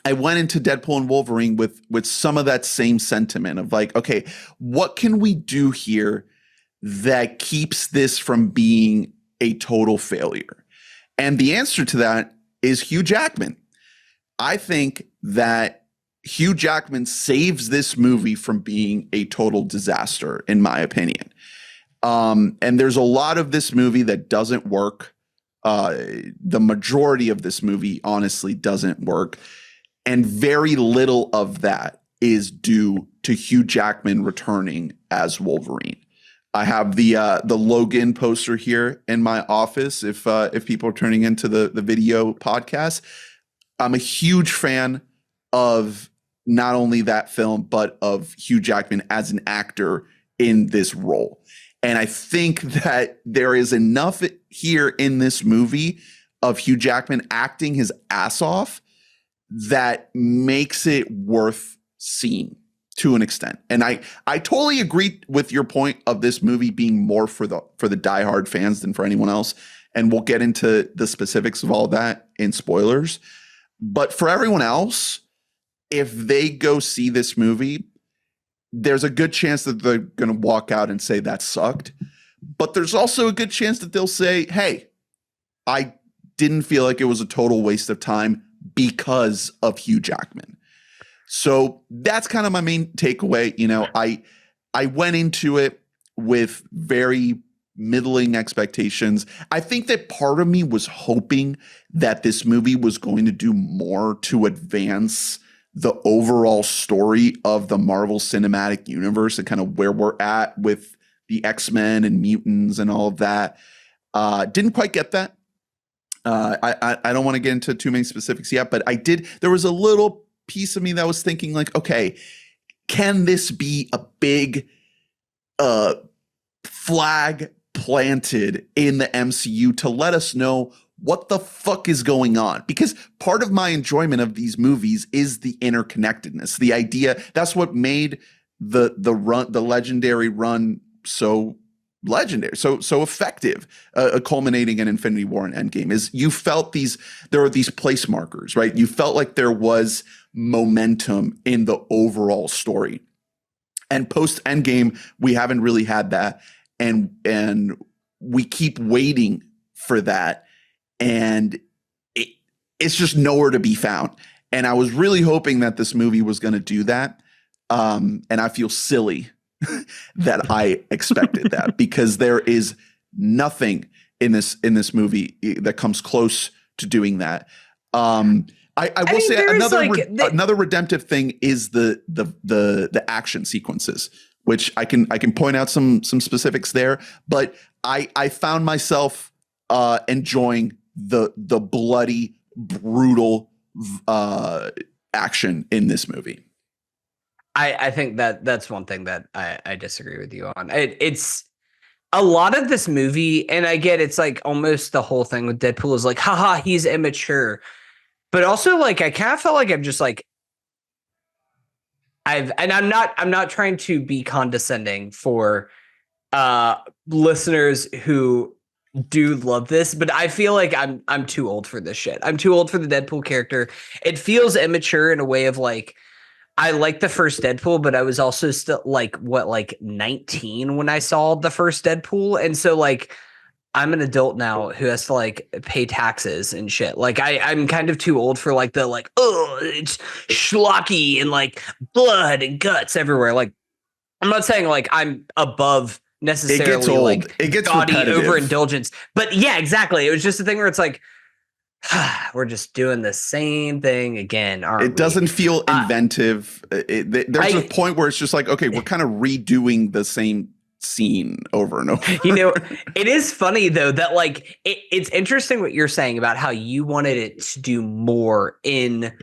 into Deadpool and Wolverine with some of that same sentiment of like, okay, what can we do here that keeps this from being a total failure? And the answer to that is Hugh Jackman. I think that Hugh Jackman saves this movie from being a total disaster, in my opinion. And there's a lot of this movie that doesn't work. The majority of this movie honestly doesn't work. And very little of that is due to Hugh Jackman returning as Wolverine. I have the Logan poster here in my office. If people are turning into the video podcast, I'm a huge fan of not only that film, but of Hugh Jackman as an actor in this role. And I think that there is enough here in this movie of Hugh Jackman acting his ass off that makes it worth seeing to an extent. And I totally agree with your point of this movie being more for the diehard fans than for anyone else. And we'll get into the specifics of all that in spoilers. But for everyone else, if they go see this movie, there's a good chance that they're going to walk out and say that sucked. But there's also a good chance that they'll say, hey, I didn't feel like it was a total waste of time because of Hugh Jackman. So that's kind of my main takeaway. You know, I went into it with very middling expectations. I think that part of me was hoping that this movie was going to do more to advance the overall story of the Marvel Cinematic Universe and kind of where we're at with the X-Men and mutants and all of that. Didn't quite get that. I don't want to get into too many specifics yet, but I did. There was a little piece of me that was thinking like, okay, can this be a big flag planted in the MCU to let us know what the fuck is going on? Because part of my enjoyment of these movies is the interconnectedness, the idea. That's what made the legendary run so legendary, so effective, culminating in Infinity War and Endgame. Is you felt there were these place markers, right? You felt like there was momentum in the overall story. And post Endgame, we haven't really had that, and we keep waiting for that. And it's just nowhere to be found. And I was really hoping that this movie was going to do that. And I feel silly that I expected that, because there is nothing in this movie that comes close to doing that. I will say another redemptive thing is the action sequences, which I can point out some specifics there. But I found myself enjoying the bloody, brutal action in this movie. I think that's one thing that I disagree with you on. It's a lot of this movie, and I get it's like almost the whole thing with Deadpool is like, haha, he's immature. But also, like, I kind of felt like I'm just like, I'm not trying to be condescending for listeners who do love this, but I feel like I'm too old for this shit. I'm too old for the Deadpool character. It feels immature in a way of like, I like the first Deadpool, but I was also still like 19 when I saw the first Deadpool. And so like I'm an adult now who has to like pay taxes and shit. Like I'm kind of too old for like the like, oh, it's schlocky and like blood and guts everywhere. Like I'm not saying like I'm above necessarily it gets old. Like it gets gaudy repetitive. overindulgence. But yeah, exactly. It was just a thing where it's like, we're just doing the same thing again, aren't we? It doesn't feel inventive. There's a point where it's just like, okay, we're kind of redoing the same scene over and over. You know, it is funny though that like it's interesting what you're saying about how you wanted it to do more in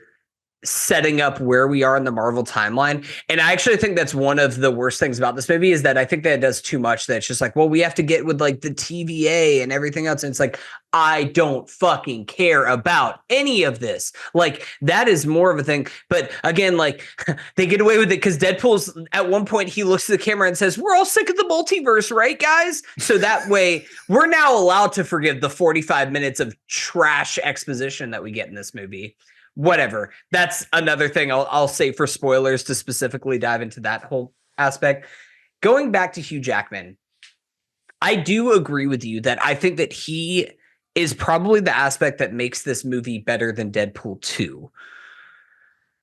setting up where we are in the Marvel timeline. And I actually think that's one of the worst things about this movie is that I think that it does too much. That it's just like, well, we have to get with like the TVA and everything else. And it's like, I don't fucking care about any of this. Like that is more of a thing. But again, like they get away with it because Deadpool's at one point, he looks at the camera and says, we're all sick of the multiverse, right, guys? So that way we're now allowed to forgive the 45 minutes of trash exposition that we get in this movie. Whatever. That's another thing I'll say for spoilers to specifically dive into that whole aspect. Going back to Hugh Jackman, I do agree with you that I think that he is probably the aspect that makes this movie better than Deadpool 2.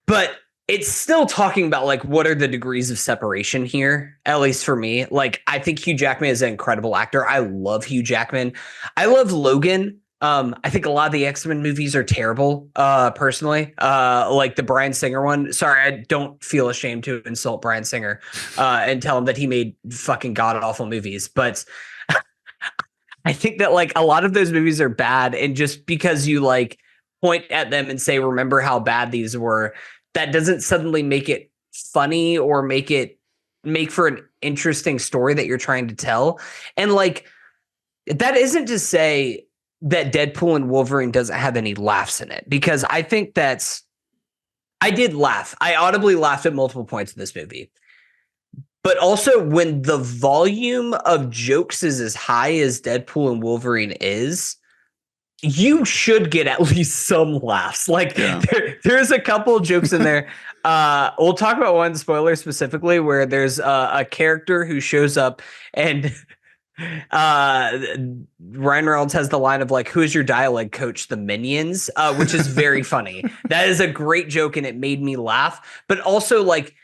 But it's still talking about like what are the degrees of separation here, at least for me. Like I think Hugh Jackman is an incredible actor. I love Hugh Jackman. I love Logan. I think a lot of the X-Men movies are terrible, personally. Like the Bryan Singer one. Sorry, I don't feel ashamed to insult Bryan Singer and tell him that he made fucking god-awful movies. But I think that like a lot of those movies are bad. And just because you like point at them and say, remember how bad these were, that doesn't suddenly make it funny or make for an interesting story that you're trying to tell. And like, that isn't to say that Deadpool and Wolverine doesn't have any laughs in it, because I think I did laugh. I audibly laughed at multiple points in this movie. But also when the volume of jokes is as high as Deadpool and Wolverine is, you should get at least some laughs. Like there's a couple of jokes in there. We'll talk about one spoiler specifically where there's a character who shows up and Ryan Reynolds has the line of like, who is your dialogue coach? The Minions, which is very funny. That is a great joke and it made me laugh. But also like,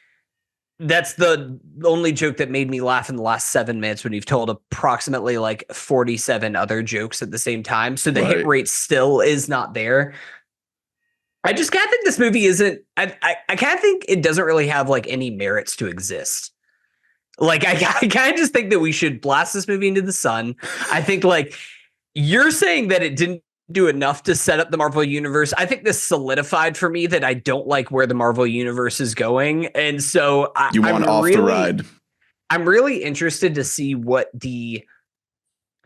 that's the only joke that made me laugh in the last 7 minutes when you've told approximately like 47 other jokes at the same time. So the hit rate still is not there. I just kind of think this movie isn't, I kind of think it doesn't really have like any merits to exist. Like, I kind of just think that we should blast this movie into the sun. I think, like, you're saying that it didn't do enough to set up the Marvel Universe. I think this solidified for me that I don't like where the Marvel Universe is going. And so you want off the ride. I'm really interested to see what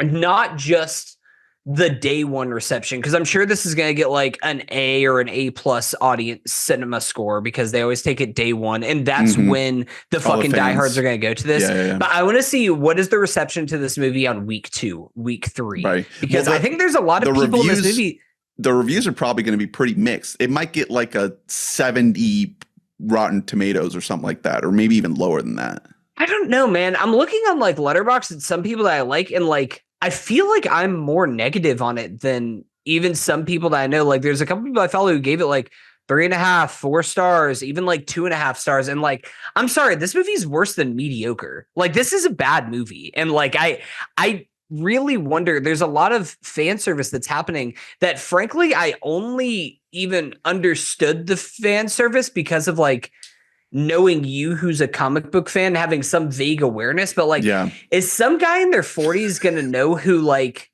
not just the day one reception, because I'm sure this is going to get like an A or an A+ audience cinema score, because they always take it day one, and that's when the fucking diehards are going to go to this. Yeah. But I want to see what is the reception to this movie on week 2, week 3, because I think there's a lot of people in this movie. The reviews are probably going to be pretty mixed. It might get like a 70 Rotten Tomatoes or something like that, or maybe even lower than that. I don't know, man. I'm looking on like Letterboxd at some people that I like, and like I feel like I'm more negative on it than even some people that I know. Like there's a couple people I follow who gave it like 3.5, 4 stars, even like 2.5 stars. And like, I'm sorry, this movie's worse than mediocre. Like this is a bad movie. And like, I really wonder, there's a lot of fan service that's happening that frankly, I only even understood the fan service because of like, knowing you who's a comic book fan, having some vague awareness, but like, is some guy in their 40s going to know who like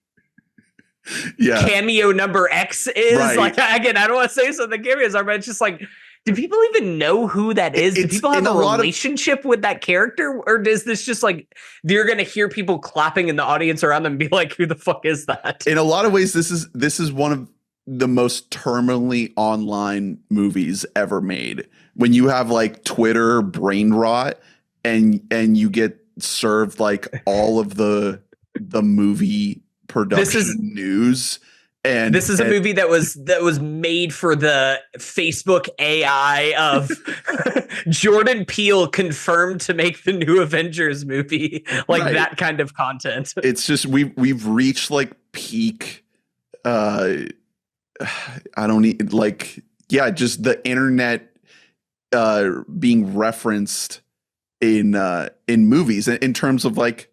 Yeah. cameo number X is. Right. Like, again, I don't want to say something cameos are, but it's just like, do people even know who that is? Do It's people have in a a lot of- relationship with that character? Or is this just like, you're going to hear people clapping in the audience around them and be like, who the fuck is that? In a lot of ways, this is one of the most terminally online movies ever made. When you have like Twitter brain rot and you get served like all of the movie production news. And this is a movie that was made for the Facebook AI of Jordan Peele confirmed to make the new Avengers movie, like Right. that kind of content. It's just we've reached like peak. I don't need like just the internet being referenced in movies in terms of like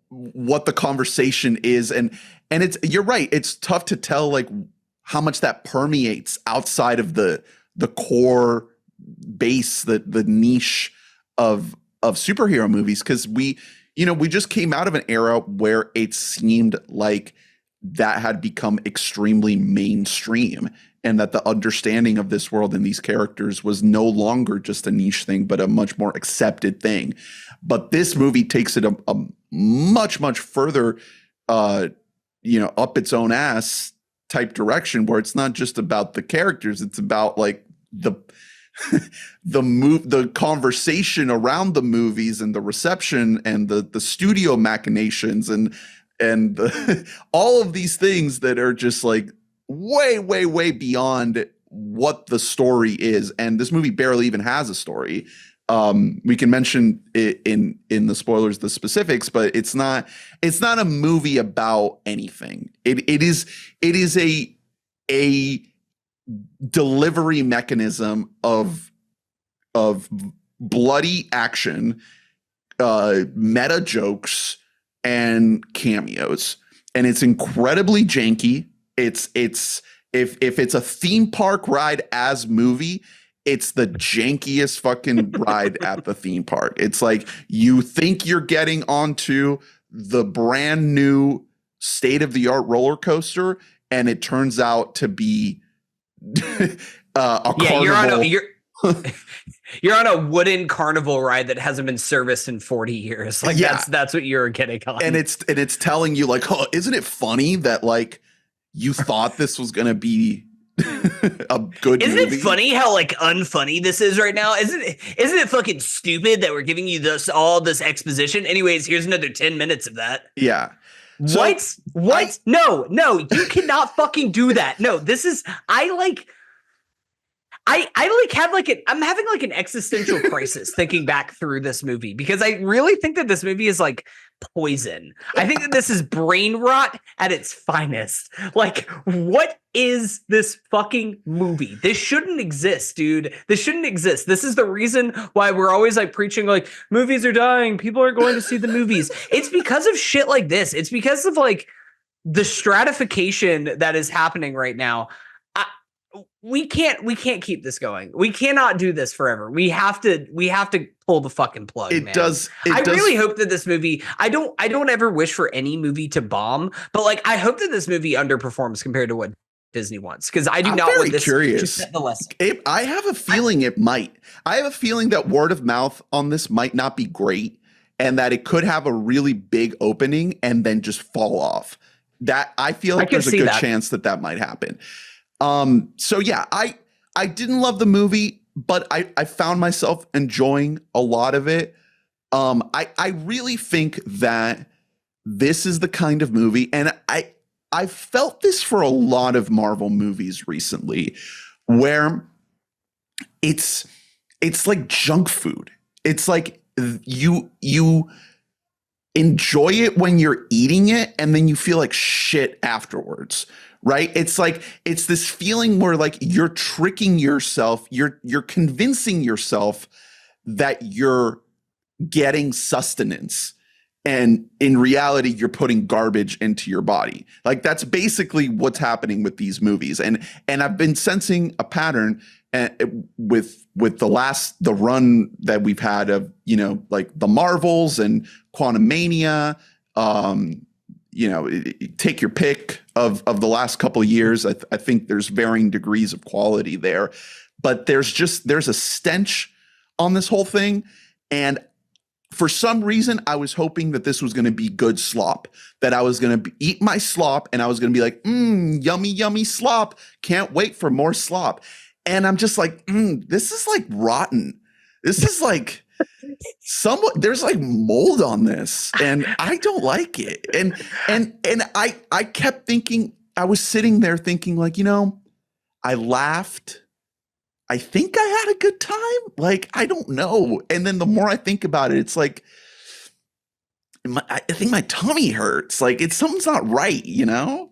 what the conversation is, and it's, you're right, it's tough to tell like how much that permeates outside of the core base, the niche of superhero movies, because we just came out of an era where it seemed like that had become extremely mainstream, and that the understanding of this world and these characters was no longer just a niche thing, but a much more accepted thing. But this movie takes it a much, much further, up its own ass type direction, where it's not just about the characters, it's about like the conversation around the movies and the reception and the studio machinations and all of these things that are just like way, way, way beyond what the story is. And this movie barely even has a story. We can mention it in the spoilers, the specifics, but it's not a movie about anything. It is a delivery mechanism of bloody action, meta jokes, and cameos, and it's incredibly janky. It's if it's a theme park ride as movie, it's the jankiest fucking ride at the theme park. It's like you think you're getting onto the brand new state of the art roller coaster, and it turns out to be a carnival. You're on a wooden carnival ride that hasn't been serviced in 40 years. Like that's what you're getting on. And it's telling you like, oh, isn't it funny that like you thought this was gonna be a good movie? Isn't it funny how like unfunny this is right now? Isn't it fucking stupid that we're giving you all this exposition? Anyways, here's another 10 minutes of that. Yeah. What? No, you cannot fucking do that. No, this is I'm having like an existential crisis thinking back through this movie, because I really think that this movie is like poison. I think that this is brain rot at its finest. Like, what is this fucking movie? This shouldn't exist, dude. This shouldn't exist. This is the reason why we're always like preaching like movies are dying, people are going to see the movies. It's because of shit like this. It's because of like the stratification that is happening right now. We can't keep this going. We cannot do this forever. We have to pull the fucking plug. I really hope that this movie, I don't ever wish for any movie to bomb, but like I hope that this movie underperforms compared to what Disney wants, because I do not want this to set the lesson. I have a feeling it might. I have a feeling that word of mouth on this might not be great, and that it could have a really big opening and then just fall off. That I feel like there's a good chance that might happen. So yeah, I didn't love the movie, but I found myself enjoying a lot of it. I really think that this is the kind of movie, and I felt this for a lot of Marvel movies recently, where it's like junk food. It's like you enjoy it when you're eating it, and then you feel like shit afterwards. Right? It's like, it's this feeling where like you're tricking yourself, you're convincing yourself that you're getting sustenance, and in reality you're putting garbage into your body. Like that's basically what's happening with these movies. And I've been sensing a pattern with the run that we've had of, like the Marvels and Quantumania, take your pick of the last couple of years. I think there's varying degrees of quality there, but there's a stench on this whole thing. And for some reason, I was hoping that this was going to be good slop, that I was going to eat my slop and I was going to be like, yummy, yummy slop. Can't wait for more slop. And I'm just like, this is like rotten. This is like there's like mold on this and I don't like it. And I kept thinking, I was sitting there thinking like, I laughed. I think I had a good time. Like, I don't know. And then the more I think about it, it's like, I think my tummy hurts. Like, something's not right, I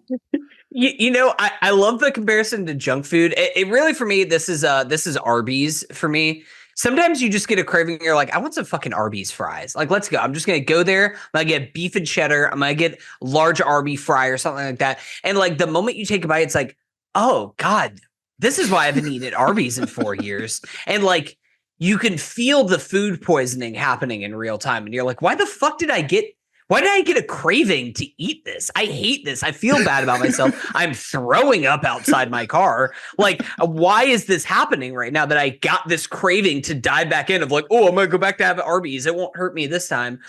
love the comparison to junk food. It really, for me, this is Arby's for me. Sometimes you just get a craving. You're like, I want some fucking Arby's fries. Like, let's go. I'm just going to go there. I'm going to get beef and cheddar. I'm going to get large Arby fry or something like that. And like the moment you take a bite, it's like, oh God, this is why I haven't eaten at Arby's in 4 years. And like, you can feel the food poisoning happening in real time. And you're like, why the fuck did I get a craving to eat this? I hate this. I feel bad about myself. I'm throwing up outside my car. Like, why is this happening right now that I got this craving to dive back in of like, oh, I'm going to go back to have Arby's. It won't hurt me this time.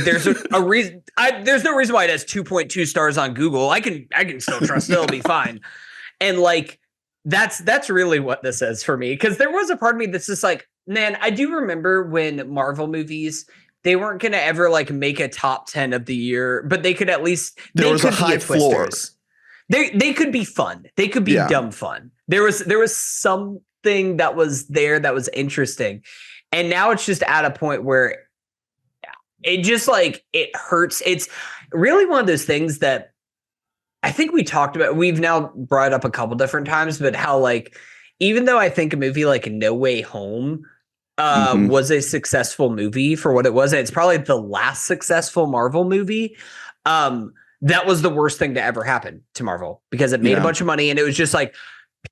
There's a reason. There's no reason why it has 2.2 stars on Google. I can still trust it. It'll be fine. And like, that's really what this is for me. Cause there was a part of me that's just like, man, I do remember when Marvel movies, they weren't going to ever like make a top 10 of the year, but they could at least, there was a high floor. They could be fun. They could be dumb fun. There was something that was there that was interesting. And now it's just at a point where it just like, it hurts. It's really one of those things that I think we talked about, we've now brought up a couple different times, but how like, even though I think a movie like No Way Home was a successful movie for what it was, and it's probably the last successful Marvel movie, that was the worst thing to ever happen to Marvel because it made a bunch of money and it was just like,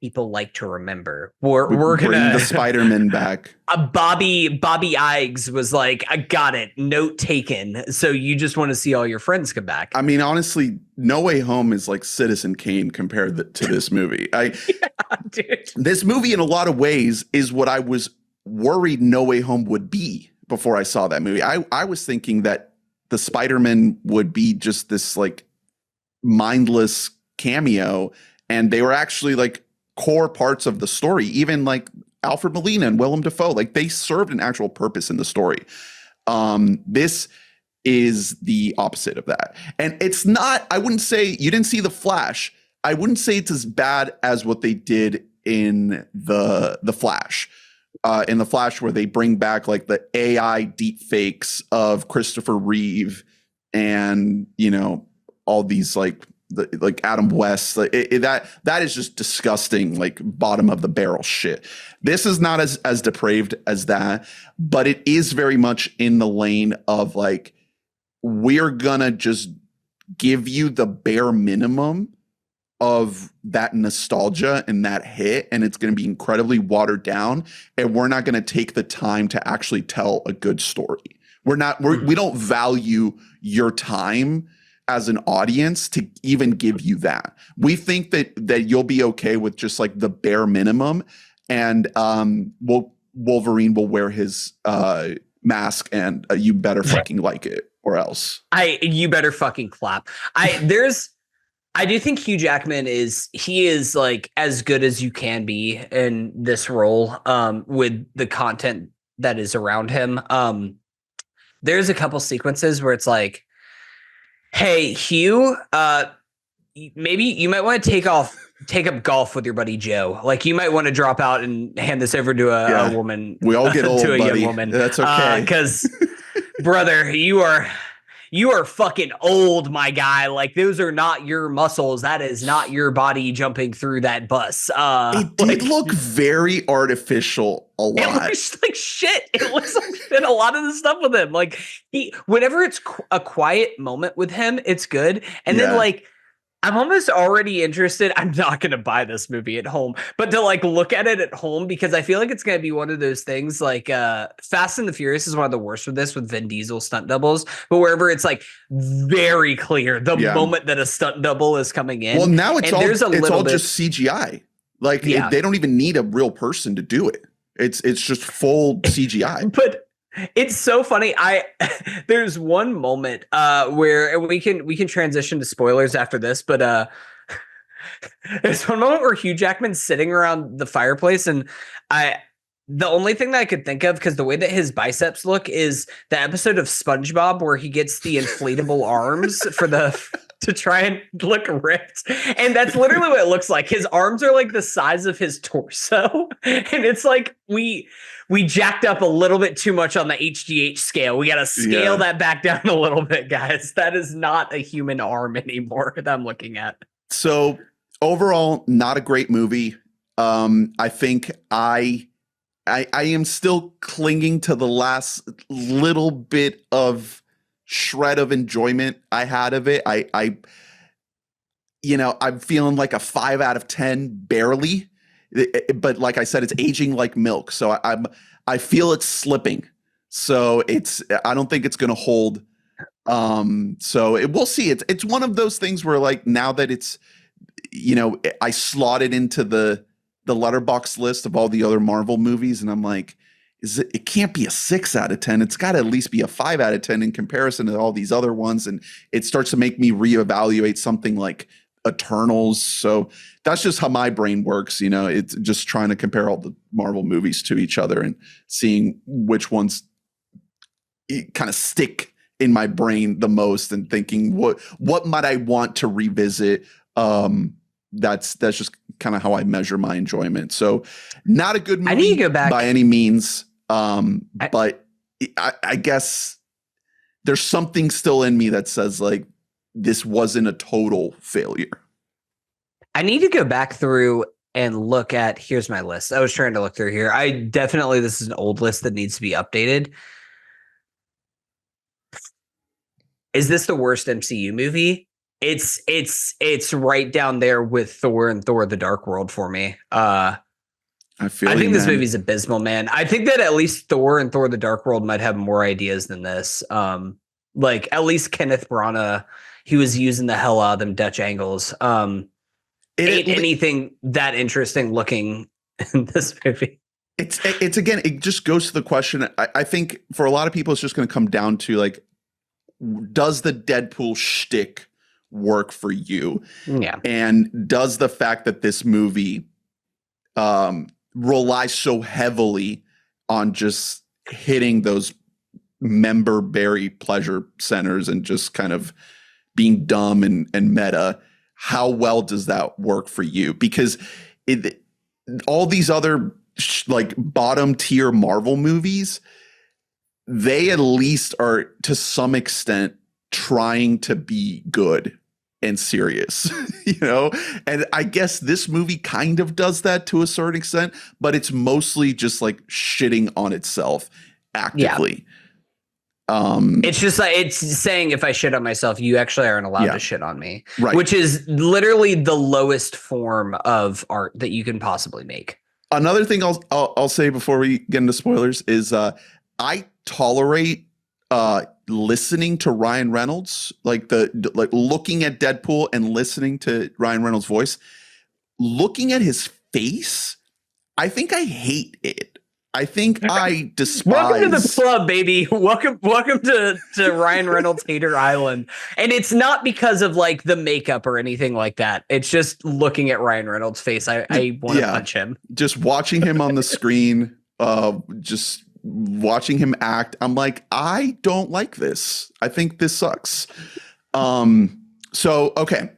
people like to remember. We're gonna bring the Spider-Man back. Bobby Iges was like, I got it. Note taken. So you just want to see all your friends come back. I mean, honestly, No Way Home is like Citizen Kane compared to this movie. Dude. This movie, in a lot of ways, is what I was worried No Way Home would be before I saw that movie. I was thinking that the Spider-Man would be just this like mindless cameo, and they were actually like core parts of the story. Even like Alfred Molina and Willem Dafoe, like they served an actual purpose in the story. This is the opposite of that. And it's not, I wouldn't say, you didn't see The Flash. I wouldn't say it's as bad as what they did in the Flash. In The Flash, where they bring back like the AI deep fakes of Christopher Reeve and, all these like Adam West, that is just disgusting, like bottom of the barrel shit. This is not as depraved as that, but it is very much in the lane of like, we're gonna just give you the bare minimum of that nostalgia and that hit, and it's going to be incredibly watered down, and we're not going to take the time to actually tell a good story. We don't value your time as an audience to even give you that. We think that you'll be okay with just like the bare minimum, and Wolverine will wear his mask, and you better fucking like it or else. You better fucking clap. I do think Hugh Jackman is like as good as you can be in this role with the content that is around him. There's a couple sequences where it's like, hey, Hugh, maybe you might want to take up golf with your buddy Joe. Like you might want to drop out and hand this over to a woman. We all get old, to a buddy. young woman. That's okay. Because brother, you are fucking old, my guy. Like those are not your muscles. That is not your body jumping through that bus. It did look very artificial a lot. It looks like shit. It looks like shit. A lot of the stuff with him. Like whenever it's a quiet moment with him, it's good. And then like, I'm almost already interested. I'm not going to buy this movie at home, but to like look at it at home, because I feel like it's going to be one of those things like Fast and the Furious is one of the worst with this, with Vin Diesel stunt doubles, but wherever it's like very clear the Yeah. moment that a stunt double is coming in. Well, now it's and all there's a it's little all bit, just CGI. Like Yeah. they don't even need a real person to do it. It's just full CGI. But it's so funny. There's one moment where we can transition to spoilers after this, but there's one moment where Hugh Jackman's sitting around the fireplace, and the only thing that I could think of, because the way that his biceps look, is the episode of SpongeBob where he gets the inflatable arms to try and look ripped. And that's literally what it looks like. His arms are like the size of his torso. And it's like we jacked up a little bit too much on the HGH scale. We got to scale that back down a little bit, guys. That is not a human arm anymore that I'm looking at. So overall, not a great movie. I think I am still clinging to the last little bit of shred of enjoyment I had of it. I'm feeling like a 5 out of 10, barely. But like I said, it's aging like milk. So I feel it's slipping. So I don't think it's going to hold. So we'll see. It's one of those things where, like, now that it's, I slot it into the letterbox list of all the other Marvel movies, and I'm like, it can't be a 6 out of 10. It's got to at least be a 5 out of 10 in comparison to all these other ones. And it starts to make me reevaluate something like Eternals. So that's just how my brain works. It's just trying to compare all the Marvel movies to each other and seeing which ones kind of stick in my brain the most, and thinking what might I want to revisit. That's just kind of how I measure my enjoyment. So not a good movie, I need to go back by any means. But I guess there's something still in me that says, like, this wasn't a total failure. I need to go back through and look at, here's my list. I was trying to look through here. This is an old list that needs to be updated. Is this the worst MCU movie? It's right down there with Thor and Thor: The Dark World for me. I think this movie's abysmal, man. I think that at least Thor and Thor: The Dark World might have more ideas than this. Like, at least Kenneth Branagh, he was using the hell out of them Dutch angles. Ain't anything that interesting looking in this movie. It's again, it just goes to the question. I think for a lot of people, it's just going to come down to, like, does the Deadpool shtick work for you? Yeah. And does the fact that this movie relies so heavily on just hitting those member berry pleasure centers and just kind of being dumb and meta, how well does that work for you? Because all these other like bottom tier Marvel movies, they at least are to some extent trying to be good and serious, and I guess this movie kind of does that to a certain extent, but it's mostly just like shitting on itself actively. It's just like, it's saying, if I shit on myself, you actually aren't allowed to shit on me, right? Which is literally the lowest form of art that you can possibly make. Another thing I'll say before we get into spoilers is I tolerate listening to Ryan Reynolds, like looking at Deadpool and listening to Ryan Reynolds' voice. Looking at his face, I think I hate it. I think I despise. Welcome to the club, baby. Welcome to Ryan Reynolds Hater Island. And it's not because of like the makeup or anything like that. It's just looking at Ryan Reynolds' face. I want to punch him. Just watching him on the screen, just watching him act. I'm like, I don't like this. I think this sucks. So, okay.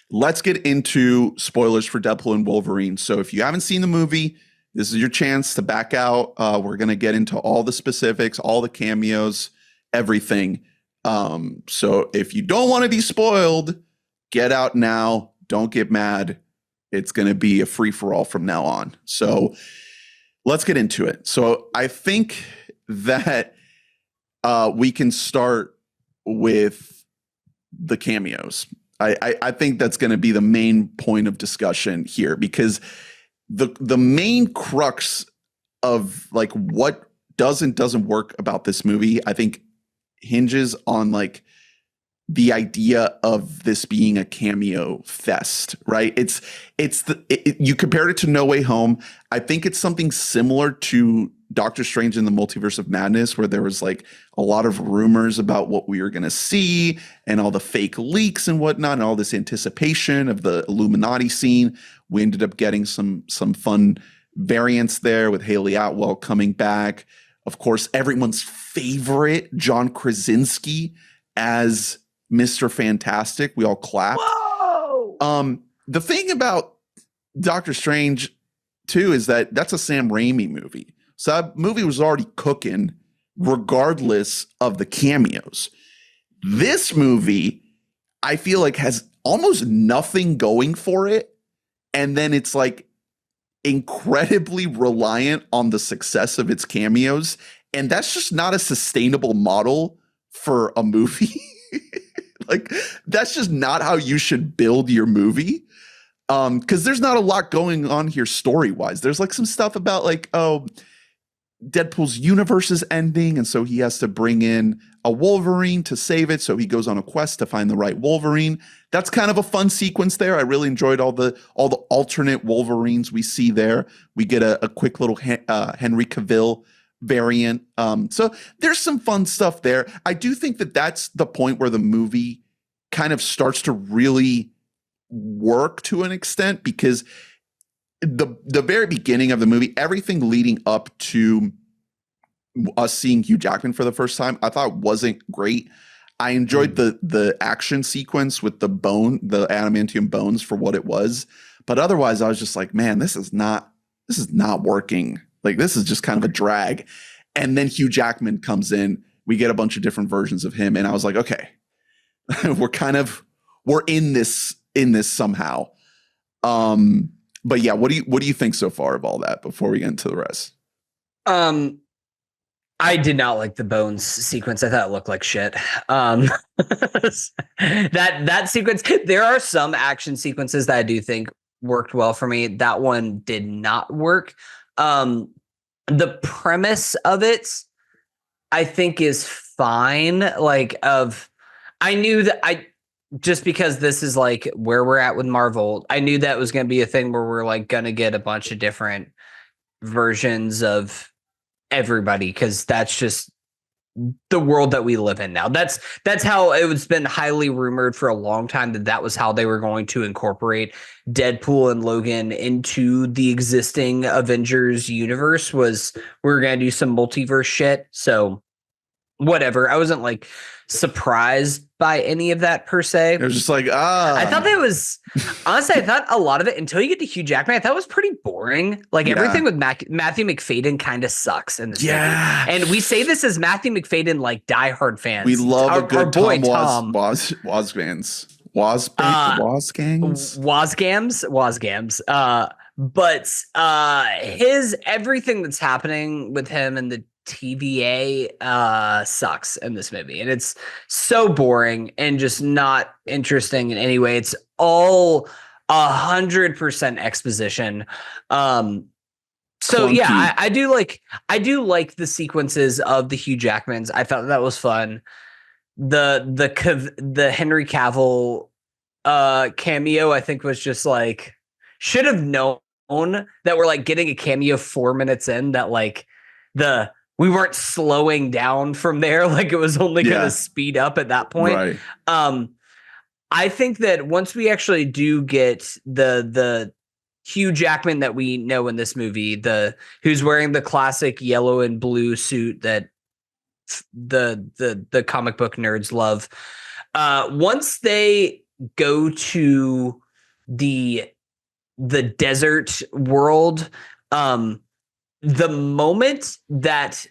Let's get into spoilers for Deadpool and Wolverine. So if you haven't seen the movie, this is your chance to back out. We're going to get into all the specifics, all the cameos, everything. So if you don't want to be spoiled, get out now. Don't get mad. It's going to be a free-for-all from now on. So let's get into it. So I think that we can start with the cameos. I think that's going to be the main point of discussion here, because the main crux of like what doesn't work about this movie, I think, hinges on like the idea of this being a cameo fest, right? You compared it to No Way Home. I think it's something similar to Doctor Strange in the Multiverse of Madness, where there was like a lot of rumors about what we were going to see and all the fake leaks and whatnot, and all this anticipation of the Illuminati scene. We ended up getting some fun variants there with Haley Atwell coming back. Of course, everyone's favorite, John Krasinski as Mr. Fantastic. We all clapped. Whoa! The thing about Doctor Strange, too, is that that's a Sam Raimi movie. So that movie was already cooking regardless of the cameos. This movie, I feel like, has almost nothing going for it. And then it's like incredibly reliant on the success of its cameos. And that's just not a sustainable model for a movie. Like, that's just not how you should build your movie. Because there's not a lot going on here story-wise. There's like some stuff about like, oh, Deadpool's universe is ending, and so he has to bring in a Wolverine to save it. So he goes on a quest to find the right Wolverine. That's kind of a fun sequence there. I really enjoyed all the alternate Wolverines we see there. We get a quick little Henry Cavill variant. So there's some fun stuff there. I do think that that's the point where the movie kind of starts to really work to an extent, because the very beginning of the movie, everything leading up to us seeing Hugh Jackman for the first time, I thought wasn't great. I enjoyed the action sequence with the adamantium bones for what it was, but otherwise I was just like, man, this is not working. Like, this is just kind of a drag. And then Hugh Jackman comes in, we get a bunch of different versions of him, and I was like, okay, we're in this somehow. But yeah, what do you think so far of all that before we get into the rest? I did not like the bones sequence. I thought it looked like shit. That sequence, there are some action sequences that I do think worked well for me. That one did not work. The premise of it, I think, is fine. I knew that just because this is like where we're at with Marvel, I knew that was going to be a thing where we're like going to get a bunch of different versions of everybody, because that's just the world that we live in now. That's how it was been highly rumored for a long time, that was how they were going to incorporate Deadpool and Logan into the existing Avengers universe, was we were going to do some multiverse shit. So whatever. I wasn't like surprised by any of that per se. It was just like, I thought that was, honestly, I thought a lot of it, until you get to Hugh Jackman, I thought it was pretty boring. Like, everything with Matthew McFadden kind of sucks in this movie. And we say this as Matthew McFadden, like, diehard fans. We love a good Tom Wazgans. But his everything that's happening with him and the TVA sucks in this movie, and it's so boring and just not interesting in any way. It's all 100% exposition. So Clunky. yeah, I do like the sequences of the Hugh Jackmans. I thought that was fun. The Henry Cavill cameo, I think, was just like, should have known that we're like getting a cameo 4 minutes in, that like we weren't slowing down from there. Like, it was only going to speed up at that point. Right. I think that once we actually do get the Hugh Jackman that we know in this movie, who's wearing the classic yellow and blue suit that the comic book nerds love. Once they go to the desert world, the moment that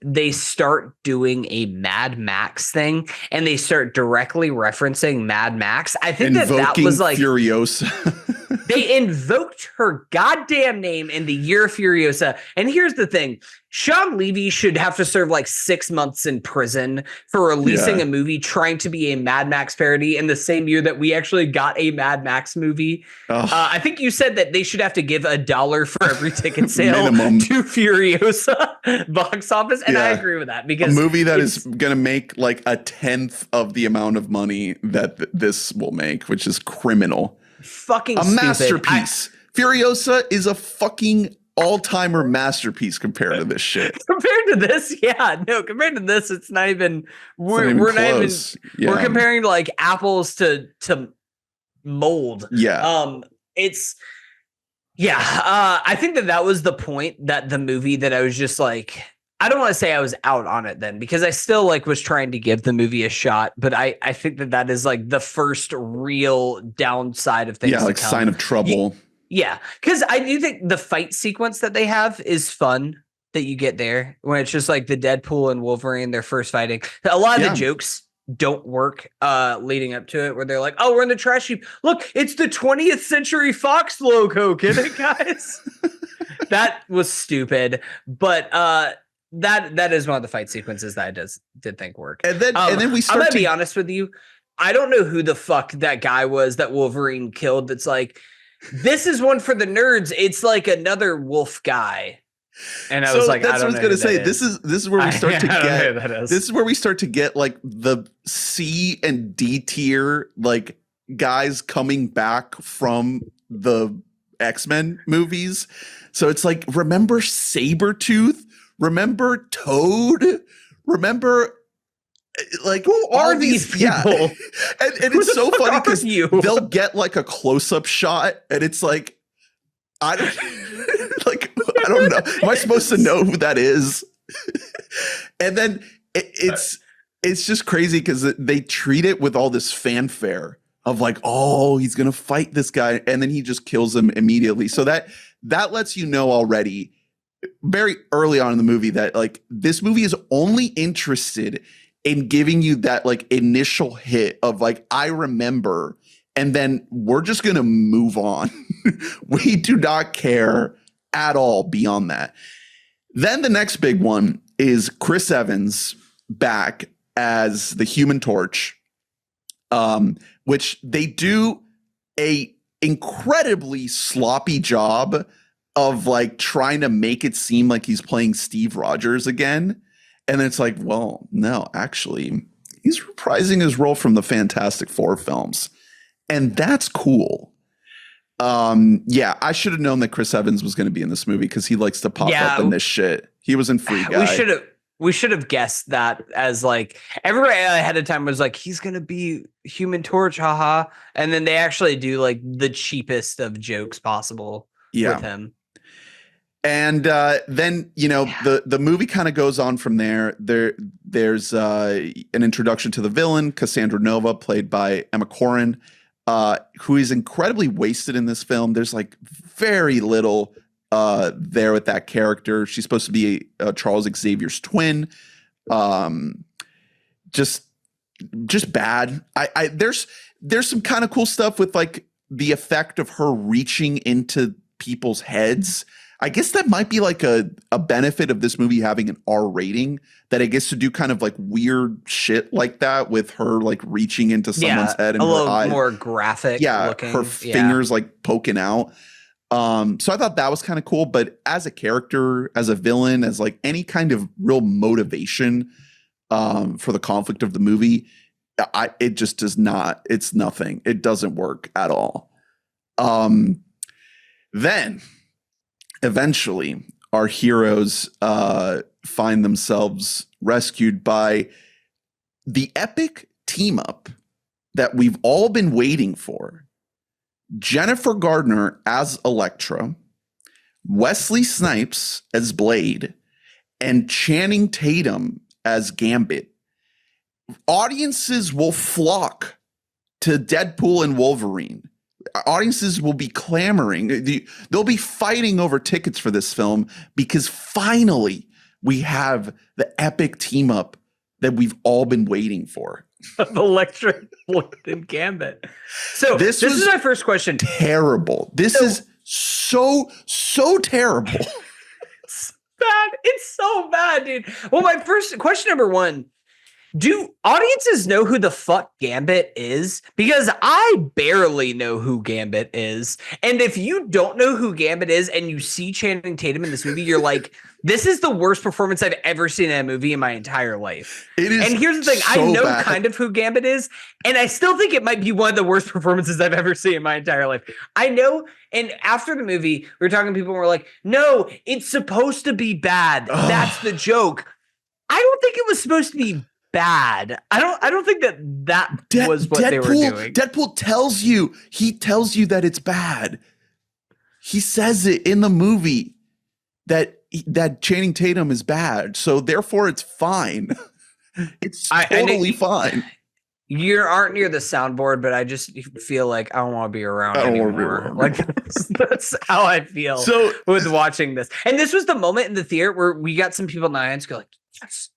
they start doing a Mad Max thing and they start directly referencing Mad Max, I think that was like Furiosa. They invoked her goddamn name in the year Furiosa. And here's the thing. Sean Levy should have to serve like 6 months in prison for releasing a movie trying to be a Mad Max parody in the same year that we actually got a Mad Max movie. I think you said that they should have to give $1 for every ticket sale to Furiosa box office. And I agree with that, because a movie that is going to make like 1/10 of the amount of money that this will make, which is criminal. Fucking stupid. Masterpiece. Furiosa is a fucking all-timer masterpiece compared to this shit. Compared to this, compared to this, it's not even. We're not even. We're comparing like apples to mold. Yeah. I think that was the point that the movie that I was just like. I don't want to say I was out on it then, because I still like was trying to give the movie a shot, but I think that is like the first real downside of things. Yeah, like sign of trouble. Yeah, because I do think the fight sequence that they have is fun that you get there when it's just like the Deadpool and Wolverine, their first fighting. A lot of the jokes don't work leading up to it, where they're like, oh, we're in the trash heap. Look, it's the 20th Century Fox logo. Get it, guys? That was stupid. But that is one of the fight sequences that I did think work. And then we start I'm gonna be honest with you. I don't know who the fuck that guy was that Wolverine killed. That's like, this is one for the nerds. It's like another wolf guy. And I was like, that's what I was gonna say. This is where we start to get. This is where we start to get like the C and D tier like guys coming back from the X-Men movies. So it's like, remember Sabretooth? Remember Toad? Remember, like, who are these people? Yeah. and it's so funny because they'll get like a close-up shot, and it's like, I don't know. Am I supposed to know who that is? And then it's just crazy because they treat it with all this fanfare of like, oh, he's gonna fight this guy, and then he just kills him immediately. So that lets you know already, very early on in the movie, that like this movie is only interested in giving you that like initial hit of like, I remember, and then we're just gonna move on. We do not care at all beyond that. Then the next big one is Chris Evans back as the Human Torch, which they do a incredibly sloppy job of like trying to make it seem like he's playing Steve Rogers again. And then it's like, well, no, actually, he's reprising his role from the Fantastic Four films. And that's cool. I should have known that Chris Evans was going to be in this movie because he likes to pop up in this shit. He was in Free Guy. We should have guessed that, as like everybody ahead of time was like, he's going to be Human Torch, haha. And then they actually do like the cheapest of jokes possible with him. And then, the movie kind of goes on from there. There's an introduction to the villain, Cassandra Nova, played by Emma Corrin, who is incredibly wasted in this film. There's like very little there with that character. She's supposed to be Charles Xavier's twin. Just bad. There's some kind of cool stuff with like the effect of her reaching into people's heads. I guess that might be like a benefit of this movie having an R rating, that it gets to do kind of like weird shit like that with her like reaching into someone's head and a her little eye. More graphic. Yeah, looking. her fingers like poking out. So I thought that was kind of cool. But as a character, as a villain, as like any kind of real motivation for the conflict of the movie, it just does not. It's nothing. It doesn't work at all. Then eventually our heroes find themselves rescued by the epic team up that we've all been waiting for. Jennifer Gardner as Elektra, Wesley Snipes as Blade, and Channing Tatum as Gambit. Audiences will flock to Deadpool and Wolverine. Audiences will be clamoring. They'll be fighting over tickets for this film because finally we have the epic team up that we've all been waiting for. of Electra and Gambit. So this is my first question. Terrible. This is so terrible. It's bad. It's so bad, dude. Well, my first question, number one. Do audiences know who the fuck Gambit is? Because I barely know who Gambit is. And if you don't know who Gambit is and you see Channing Tatum in this movie, you're like, this is the worst performance I've ever seen in a movie in my entire life. It is. And here's the thing. I know kind of who Gambit is, and I still think it might be one of the worst performances I've ever seen in my entire life. I know. And after the movie, we were talking to people and we're like, no, it's supposed to be bad. That's the joke. I don't think it was supposed to be bad. I don't think that was what they were doing. Deadpool tells you that it's bad. He says it in the movie that Channing Tatum is bad. So therefore it's fine. It's totally fine. You aren't near the soundboard, but I just feel like I don't want to be around anymore. Like that's how I feel with watching this. And this was the moment in the theater where we got some people in the audience go like, yes.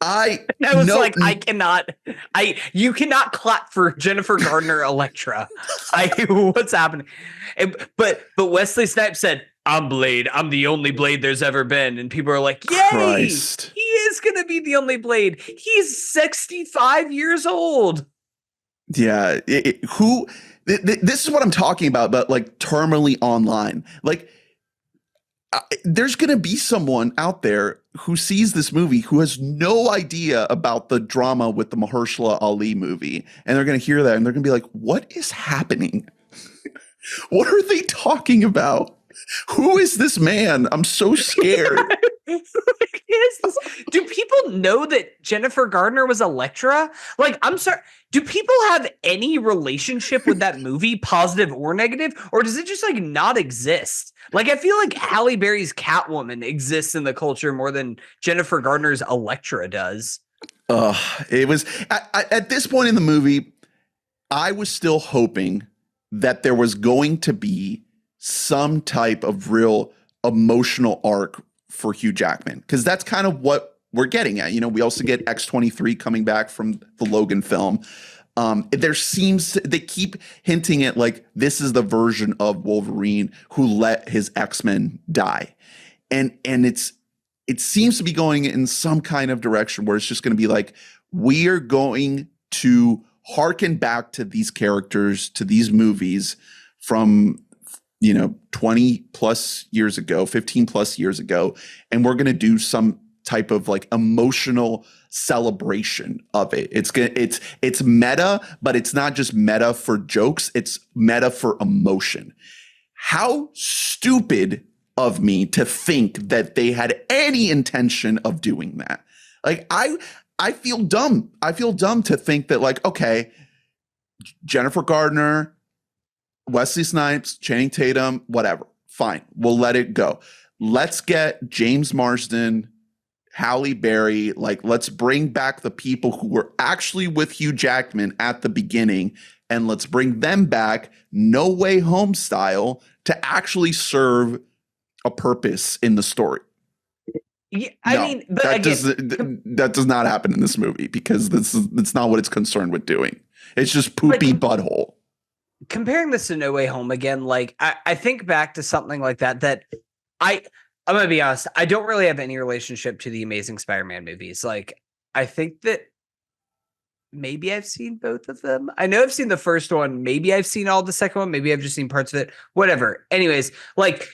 I you cannot clap for Jennifer Gardner Electra. What's happening? But Wesley Snipes said, I'm Blade. I'm the only Blade there's ever been. And people are like, yay, Christ. He is going to be the only Blade. He's 65 years old. Yeah. This is what I'm talking about, but like terminally online. Like, there's going to be someone out there who sees this movie who has no idea about the drama with the Mahershala Ali movie. And they're going to hear that and they're going to be like, what is happening? What are they talking about? Who is this man? I'm so scared. Do people know that Jennifer Gardner was Electra? Like, I'm sorry. Do people have any relationship with that movie, positive or negative? Or does it just like not exist? Like, I feel like Halle Berry's Catwoman exists in the culture more than Jennifer Gardner's Electra does. It was at this point in the movie, I was still hoping that there was going to be some type of real emotional arc for Hugh Jackman, because that's kind of what we're getting at. You know, we also get X-23 coming back from the Logan film. They keep hinting at like, this is the version of Wolverine who let his X-Men die. And it seems to be going in some kind of direction where it's just going to be like, we are going to harken back to these characters, to these movies from 20 plus years ago, 15 plus years ago. And we're going to do some type of like emotional celebration of it. It's meta, but it's not just meta for jokes. It's meta for emotion. How stupid of me to think that they had any intention of doing that. Like, I feel dumb. I feel dumb to think that like, okay, Jennifer Gardner, Wesley Snipes, Channing Tatum, whatever. Fine. We'll let it go. Let's get James Marsden, Halle Berry. Like, let's bring back the people who were actually with Hugh Jackman at the beginning, and let's bring them back No Way Home style to actually serve a purpose in the story. Yeah, I mean, but that does not happen in this movie, because it's not what it's concerned with doing. It's just poopy butthole. Comparing this to No Way Home again, like I think back to something like that I'm gonna be honest, I don't really have any relationship to the Amazing Spider-Man movies. Like, I think that maybe I've seen both of them. I know I've seen the first one. Maybe I've seen all the second one. Maybe I've just seen parts of it. Whatever. Anyways, like,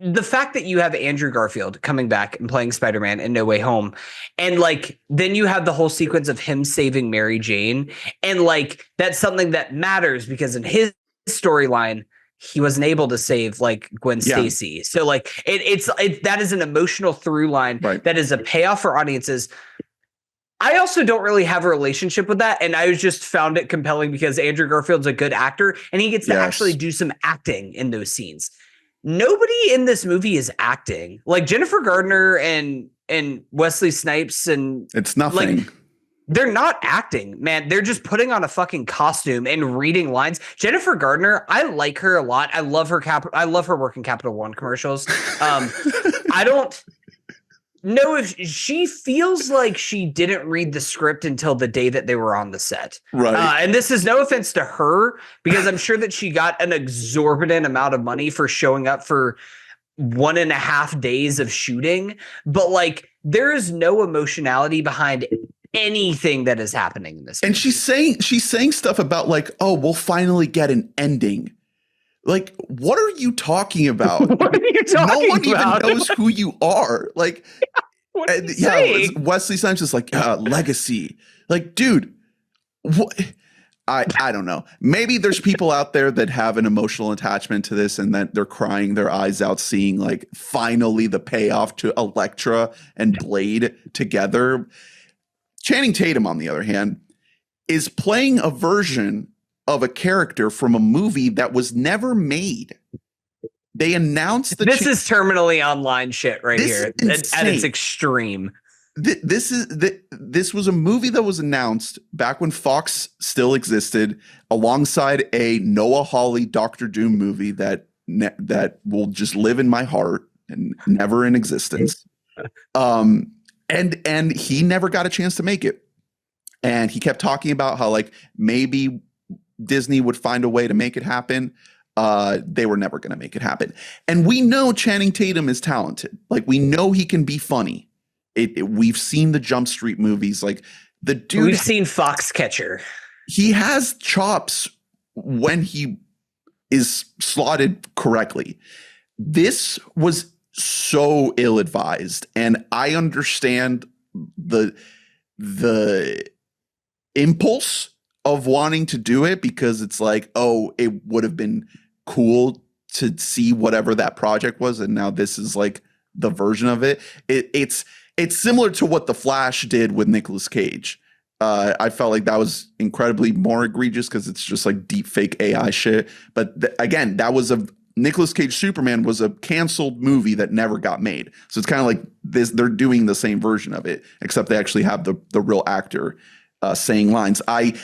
the fact that you have Andrew Garfield coming back and playing Spider-Man in No Way Home, and like, then you have the whole sequence of him saving Mary Jane, and like, that's something that matters because in his storyline, he wasn't able to save like Gwen Stacy. So like, it's that is an emotional through line, right? That is a payoff for audiences. I also don't really have a relationship with that, and I just found it compelling because Andrew Garfield's a good actor, and he gets to actually do some acting in those scenes. Nobody in this movie is acting. Like, Jennifer Gardner and Wesley Snipes, and it's nothing. Like, they're not acting, man. They're just putting on a fucking costume and reading lines. Jennifer Gardner, I like her a lot. I love her. I love her work in Capital One commercials. I don't No, if she feels like she didn't read the script until the day that they were on the set. Right. And this is no offense to her, because I'm sure that she got an exorbitant amount of money for showing up for 1.5 days of shooting. But like, there is no emotionality behind anything that is happening in this movie. And she's saying stuff about like, oh, we'll finally get an ending. Like, what are you talking about? What are you talking No one about? even knows who you are. Like, What are you saying? Wesley Snipes is like, legacy. Like, dude, what? I don't know. Maybe there's people out there that have an emotional attachment to this and that they're crying their eyes out seeing like finally the payoff to Elektra and Blade together. Channing Tatum, on the other hand, is playing a version of a character from a movie that was never made. They announced that this is terminally online shit right here at its extreme. This was a movie that was announced back when Fox still existed, alongside a Noah Hawley Doctor Doom movie that will just live in my heart and never in existence. And he never got a chance to make it. And he kept talking about how like maybe Disney would find a way to make it happen. They were never going to make it happen. And we know Channing Tatum is talented. Like, we know he can be funny. We've seen the Jump Street movies. Like, the dude, we've seen Foxcatcher. He has chops when he is slotted correctly. This was so ill-advised, and I understand the impulse of wanting to do it, because it's like, oh, it would have been cool to see whatever that project was, and now this is like the version of it. It's similar to what The Flash did with Nicolas Cage. I felt like that was incredibly more egregious because it's just like deep fake AI shit. But again, that was Nicolas Cage Superman was a canceled movie that never got made. So it's kind of like this. They're doing the same version of it, except they actually have the real actor saying lines. I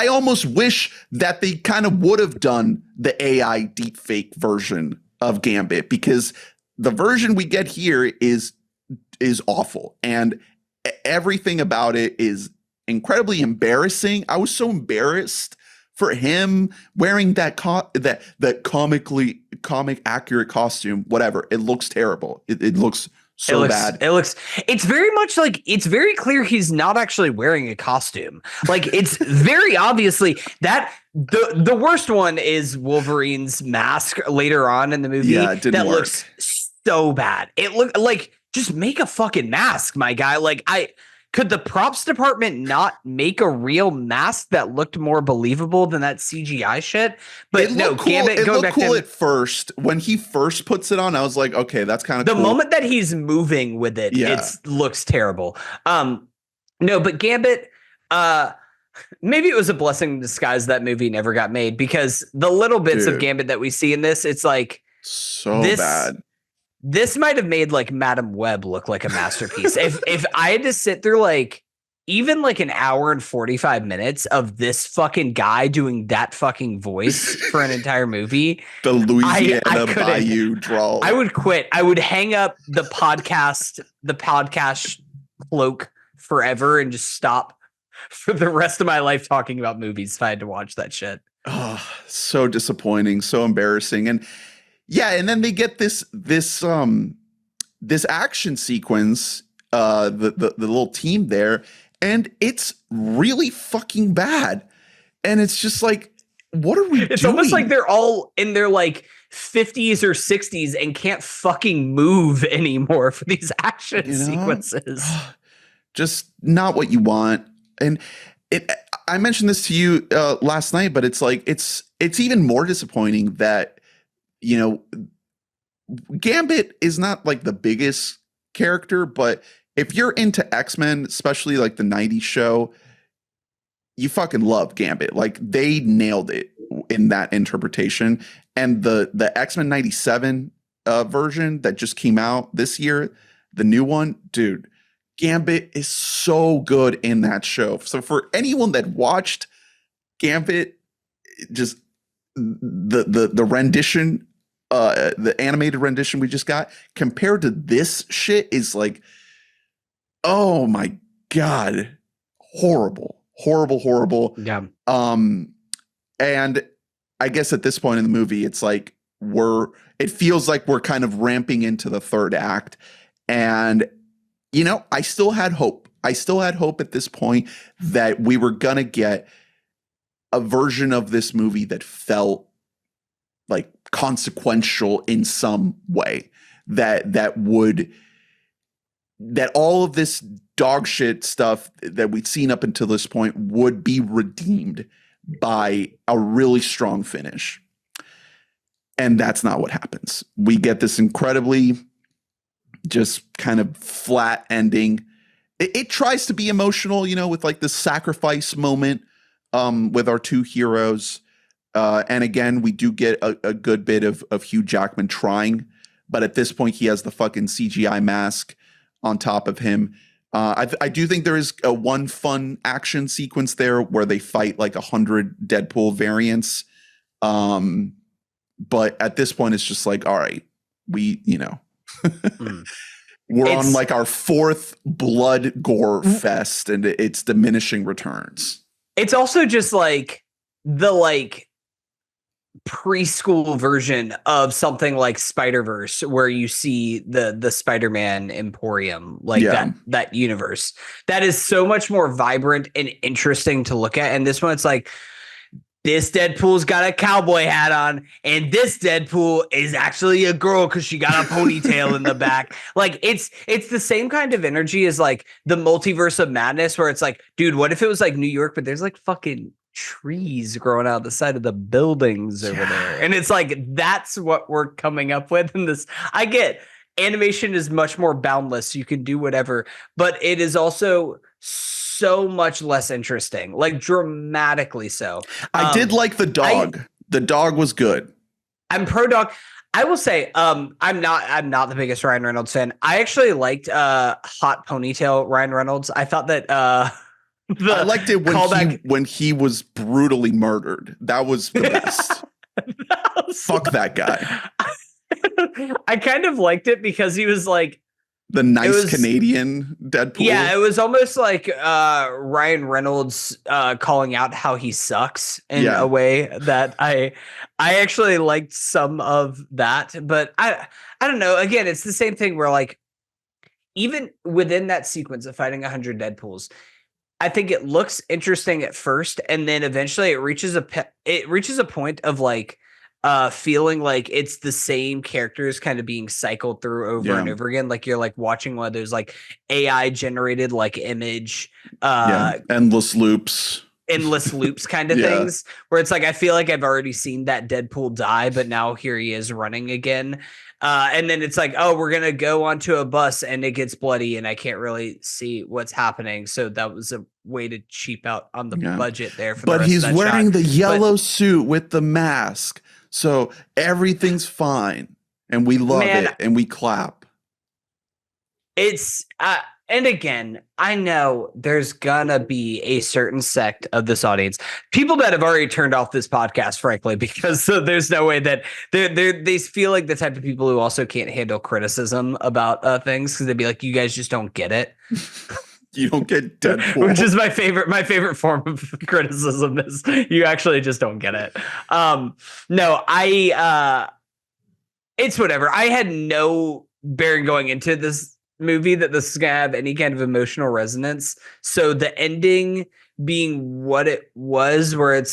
almost wish that they kind of would have done the AI deep fake version of Gambit, because the version we get here is awful, and everything about it is incredibly embarrassing. I was so embarrassed for him wearing that comic accurate costume. Whatever, it looks terrible. It looks so bad. It's very much like, it's very clear he's not actually wearing a costume. Like, it's very obviously that the worst one is Wolverine's mask later on in the movie. Yeah, it didn't work. Looks so bad. It looked like, just make a fucking mask, my guy. Like, could the props department not make a real mask that looked more believable than that CGI shit? But no, cool. Gambit, it going looked back cool to at first. When he first puts it on, I was like, okay, that's kind of cool. The moment that he's moving with it, it looks terrible. No, but Gambit, maybe it was a blessing in disguise that movie never got made, because the little bits of Gambit that we see in this, it's like so bad. This might have made like Madam Web look like a masterpiece. if I had to sit through like even like an hour and 45 minutes of this fucking guy doing that fucking voice for an entire movie, the Louisiana Bayou drawl, I would quit. I would hang up the podcast cloak forever and just stop for the rest of my life talking about movies if I had to watch that shit. Oh, so disappointing, so embarrassing. And yeah, and then they get this action sequence, the little team there, and it's really fucking bad. And it's just like, what are we doing? It's almost like they're all in their like 50s or 60s and can't fucking move anymore for these action sequences. Just not what you want. And I mentioned this to you last night, but it's like it's even more disappointing that, you know, Gambit is not like the biggest character, but if you're into X-Men, especially like the 90s show, you fucking love Gambit. Like, they nailed it in that interpretation. And the X-Men 97 version that just came out this year, the new one, dude, Gambit is so good in that show. So for anyone that watched Gambit, just the rendition, the animated rendition we just got compared to this shit is like Oh my God. Horrible, horrible, horrible. Yeah. And I guess at this point in the movie, it's like it feels like we're kind of ramping into the third act. And, I still had hope. I still had hope at this point that we were going to get a version of this movie that felt like consequential in some way, that all of this dog shit stuff that we'd seen up until this point would be redeemed by a really strong finish. And that's not what happens. We get this incredibly just kind of flat ending. It tries to be emotional, with like the sacrifice moment with our two heroes. And again, we do get a good bit of Hugh Jackman trying, but at this point he has the fucking CGI mask on top of him. I do think there is one fun action sequence there where they fight like 100 Deadpool variants. But at this point, it's just like, all right, we're on like our fourth blood gore fest, and it's diminishing returns. It's also just like the preschool version of something like Spider-Verse, where you see the Spider-Man Emporium, that universe that is so much more vibrant and interesting to look at. And this one, it's like, this Deadpool's got a cowboy hat on, and this Deadpool is actually a girl because she got a ponytail in the back. Like, it's the same kind of energy as like the Multiverse of Madness, where it's like, dude, what if it was like New York, but there's like fucking trees growing out the side of the buildings over there? And it's like, that's what we're coming up with in this. I get animation is much more boundless. You can do whatever, but it is also so much less interesting, like dramatically so. I did like the dog. The dog was good. I'm pro dog. I will say, I'm not the biggest Ryan Reynolds fan. I actually liked hot ponytail Ryan Reynolds. I thought that I liked it when he was brutally murdered. That was the best. Fuck that guy. I kind of liked it because he was like the nice Canadian Deadpool. Yeah, it was almost like Ryan Reynolds calling out how he sucks in a way that I actually liked some of that. But I don't know. Again, it's the same thing where like even within that sequence of fighting 100 Deadpools, I think it looks interesting at first, and then eventually it reaches a point of like feeling like it's the same characters kind of being cycled through over and over again. Like you're like watching one of those like AI generated like image, endless loops kind of things, where it's like, I feel like I've already seen that Deadpool die, but now here he is running again. And then it's like, oh, we're going to go onto a bus and it gets bloody and I can't really see what's happening. So that was a way to cheap out on the budget there. But he's wearing the yellow suit with the mask. So everything's fine, and we love it, and we clap. It's and again, I know there's gonna be a certain sect of this audience, people that have already turned off this podcast, frankly, because there's no way that they feel like the type of people who also can't handle criticism about things, because they'd be like, you guys just don't get it. You don't get Deadpool. Which is my favorite form of criticism, is you actually just don't get it. No, it's whatever. I had no bearing going into this movie that this is going to have any kind of emotional resonance. So the ending being what it was, where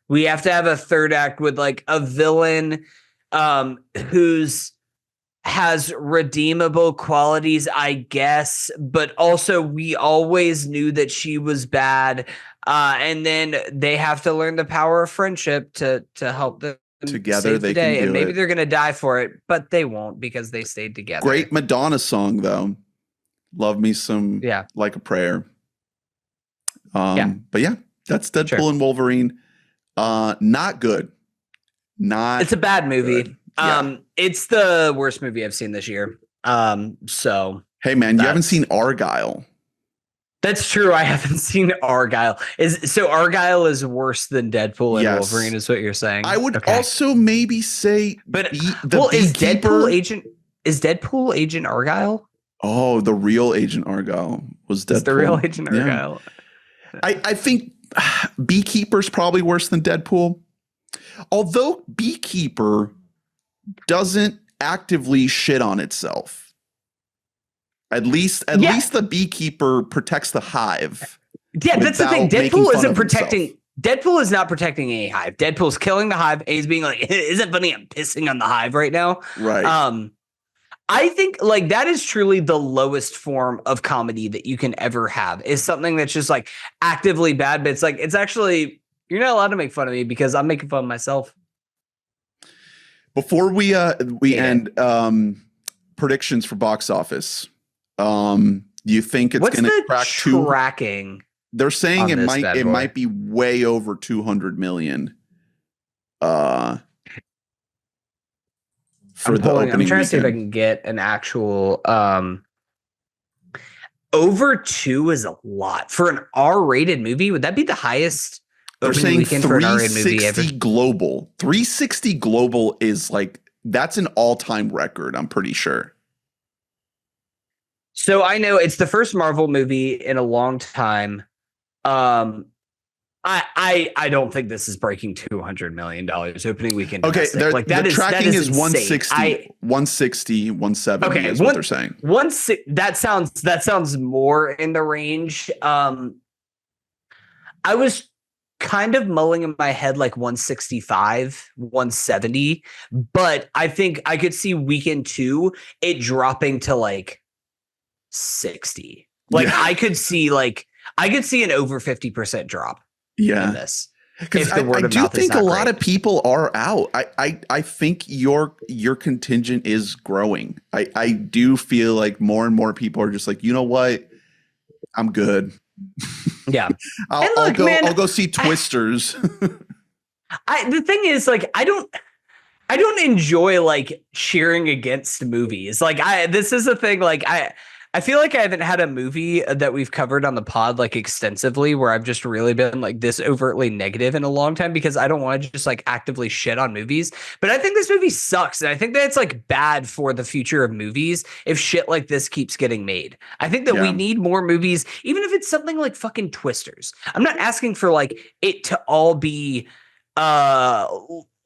we have to have a third act with like a villain who's has redeemable qualities, I guess, but also we always knew that she was bad. And then they have to learn the power of friendship to help them together. They can do and maybe they're going to die for it, but they won't, because they stayed together. Great Madonna song though. Love me some Like a Prayer. But yeah, that's Deadpool and Wolverine. Not good. It's a bad movie. Good. Yeah. It's the worst movie I've seen this year. So hey man, you haven't seen Argyle. That's true. I haven't seen Argyle. So Argyle is worse than Deadpool and Wolverine, is what you're saying? I would also maybe say, but is Deadpool Agent Argyle? Oh, the real Agent Argyle was Deadpool. It's the real Agent Yeah. Argyle. I think Beekeeper's probably worse than Deadpool. Although Beekeeper doesn't actively shit on itself. At least the Beekeeper protects the hive. Yeah, that's the thing. without making Deadpool fun isn't of protecting. himself. Deadpool is not protecting any hive. Deadpool's killing the hive. And he's being like, "Isn't it funny? I'm pissing on the hive right now." Right. I think like that is truly the lowest form of comedy that you can ever have. Is something that's just like actively bad, but it's like it's actually you're not allowed to make fun of me because I'm making fun of myself. Before we Hate end predictions for box office, you think it's What's going to the crack tracking? They're saying on it this bad boy? might be way over 200 million. For the opening I'm trying to see if I weekend. can get an actual over 2 is a lot for an R-rated movie. Would that be the highest They're opening saying weekend for an R-rated movie ever? 360 global. 360 global is like that's an all-time record, I'm pretty sure. So I know it's the first Marvel movie in a long time. I don't think this is breaking $200 million opening weekend. Okay, Like that the is tracking that is insane. 160, 170 Okay, is what they're saying. That sounds more in the range. I was kind of mulling in my head like 165, 170, but I think I could see weekend 2 it dropping to like 60. Like Yeah. I could see an over 50% drop in this. Because I do think a lot of people are out. I think your contingent is growing. I do feel like more and more people are just like, you know what? I'm good. Yeah. I'll go see Twisters. The thing is, like, I don't enjoy like cheering against movies. Like this is a thing. Like I feel like I haven't had a movie that we've covered on the pod like extensively where I've just really been like this overtly negative in a long time because I don't want to just like actively shit on movies. But I think this movie sucks. And I think that it's like bad for the future of movies if shit like this keeps getting made. I think that we need more movies, even if it's something like fucking Twisters. I'm not asking for like it to all be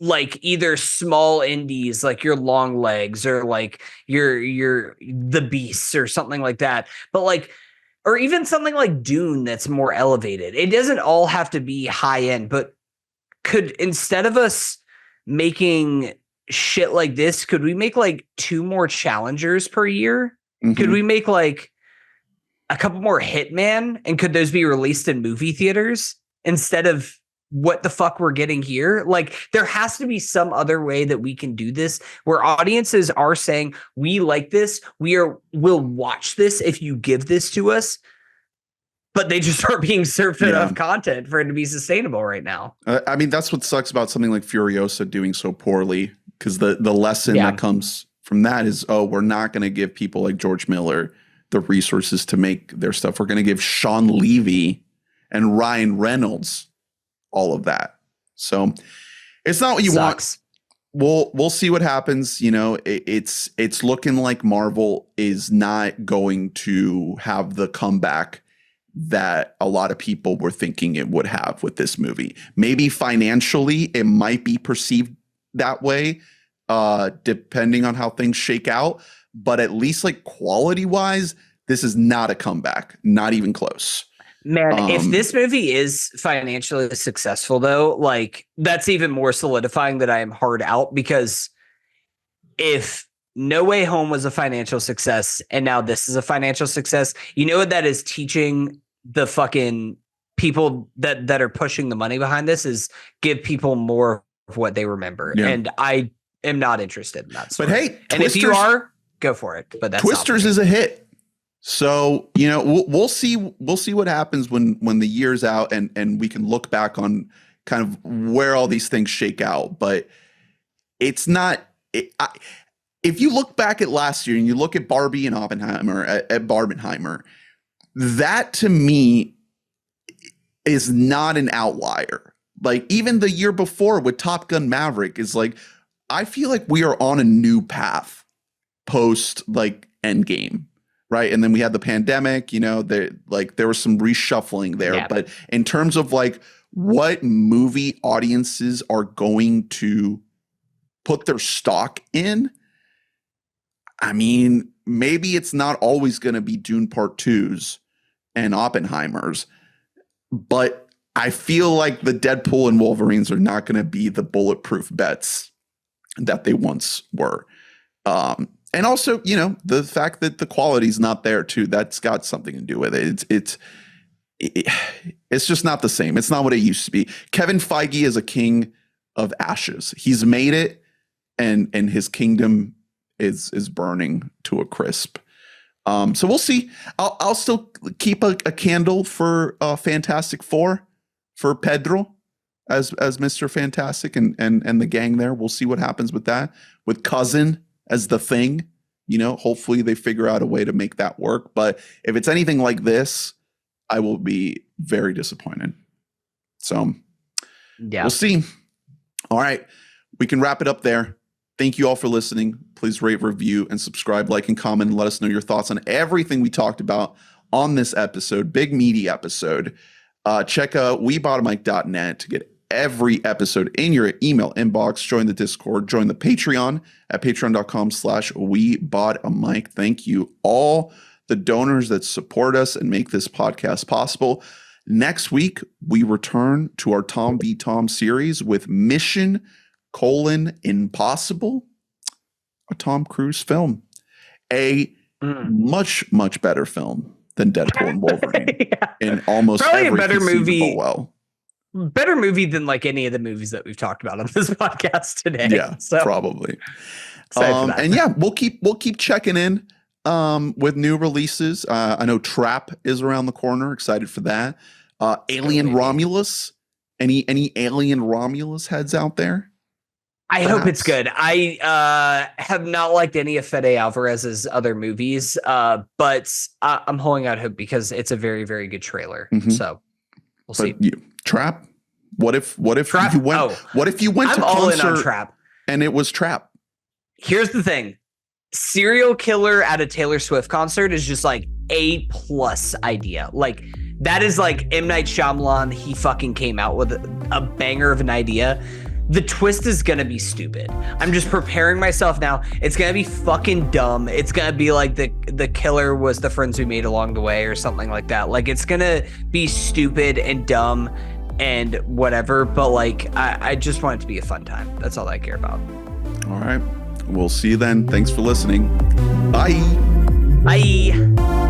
like either small indies like your Longlegs or like your the Beasts or something like that, but like or even something like Dune that's more elevated. It doesn't all have to be high end, but could instead of us making shit like this, could we make like 2 more Challengers per year? Mm-hmm. Could we make like a couple more Hitman, and could those be released in movie theaters instead of what the fuck we're getting here? Like there has to be some other way that we can do this where audiences are saying we like this, we'll watch this if you give this to us, but they just aren't being served enough content for it to be sustainable right now. I mean, that's what sucks about something like Furiosa doing so poorly, because the lesson that comes from that is, we're not going to give people like George Miller the resources to make their stuff. We're going to give Sean Levy and Ryan Reynolds all of that. So it's not what you want. We'll see what happens. You know, it's looking like Marvel is not going to have the comeback that a lot of people were thinking it would have with this movie. Maybe financially it might be perceived that way, depending on how things shake out. But at least like quality wise, this is not a comeback, not even close. Man, if this movie is financially successful, though, like that's even more solidifying that I am hard out, because if No Way Home was a financial success and now this is a financial success, you know what that is teaching the fucking people that are pushing the money behind this is give people more of what they remember. Yeah. And I am not interested in that story. But hey, and if you are, go for it. But that's Twisters is a hit. So, you know, we'll see what happens when the year's out and we can look back on kind of where all these things shake out. But it's not if you look back at last year and you look at Barbie and Oppenheimer at Barbenheimer, that to me is not an outlier. Like even the year before with Top Gun Maverick is like, I feel like we are on a new path post like Endgame. right? And then we had the pandemic, there was some reshuffling there. Yeah. But in terms of like what movie audiences are going to put their stock in, I mean, maybe it's not always going to be Dune Part 2s and Oppenheimers, but I feel like the Deadpool and Wolverines are not going to be the bulletproof bets that they once were. And also, the fact that the quality's not there too, that's got something to do with it. It's just not the same. It's not what it used to be. Kevin Feige is a king of ashes. He's made it, and his kingdom is burning to a crisp. So we'll see. I'll still keep a candle for Fantastic Four for Pedro as Mr. Fantastic and the gang there. We'll see what happens with that. With Cousin as the Thing, hopefully they figure out a way to make that work. But if it's anything like this, I will be very disappointed. So yeah, we'll see. All right. We can wrap it up there. Thank you all for listening. Please rate, review, and subscribe, like, and comment, and let us know your thoughts on everything we talked about on this episode. Big meaty episode. Check out weboughtamike.net to get every episode in your email inbox. Join the Discord. Join the Patreon at patreon.com/weboughtamike. Thank you all the donors that support us and make this podcast possible. Next week, we return to our Tom v. Tom series with Mission: Impossible, a Tom Cruise film. A much, much better film than Deadpool and Wolverine yeah. in almost Probably every a better movie. well. Better movie than like any of the movies that we've talked about on this podcast today. Yeah, so, probably. excited for that. And yeah, we'll keep checking in with new releases. I know Trap is around the corner. Excited for that. Alien Romulus. Any Alien Romulus heads out there? I hope it's good. I have not liked any of Fede Alvarez's other movies, but I'm holding out hope because it's a very, very good trailer. Mm-hmm. So we'll see. Trap? What if Trap? you went? What if you went I'm to all in concert on Trap. and it was Trap? Here's the thing: serial killer at a Taylor Swift concert is just like A+ idea. Like that is like M. Night Shyamalan. He fucking came out with a banger of an idea. The twist is gonna be stupid. I'm just preparing myself now. It's gonna be fucking dumb. It's gonna be like the killer was the friends we made along the way or something like that. Like it's gonna be stupid and dumb and whatever. But like I just want it to be a fun time. That's all I care about. All right. We'll see you then. Thanks for listening. Bye. Bye.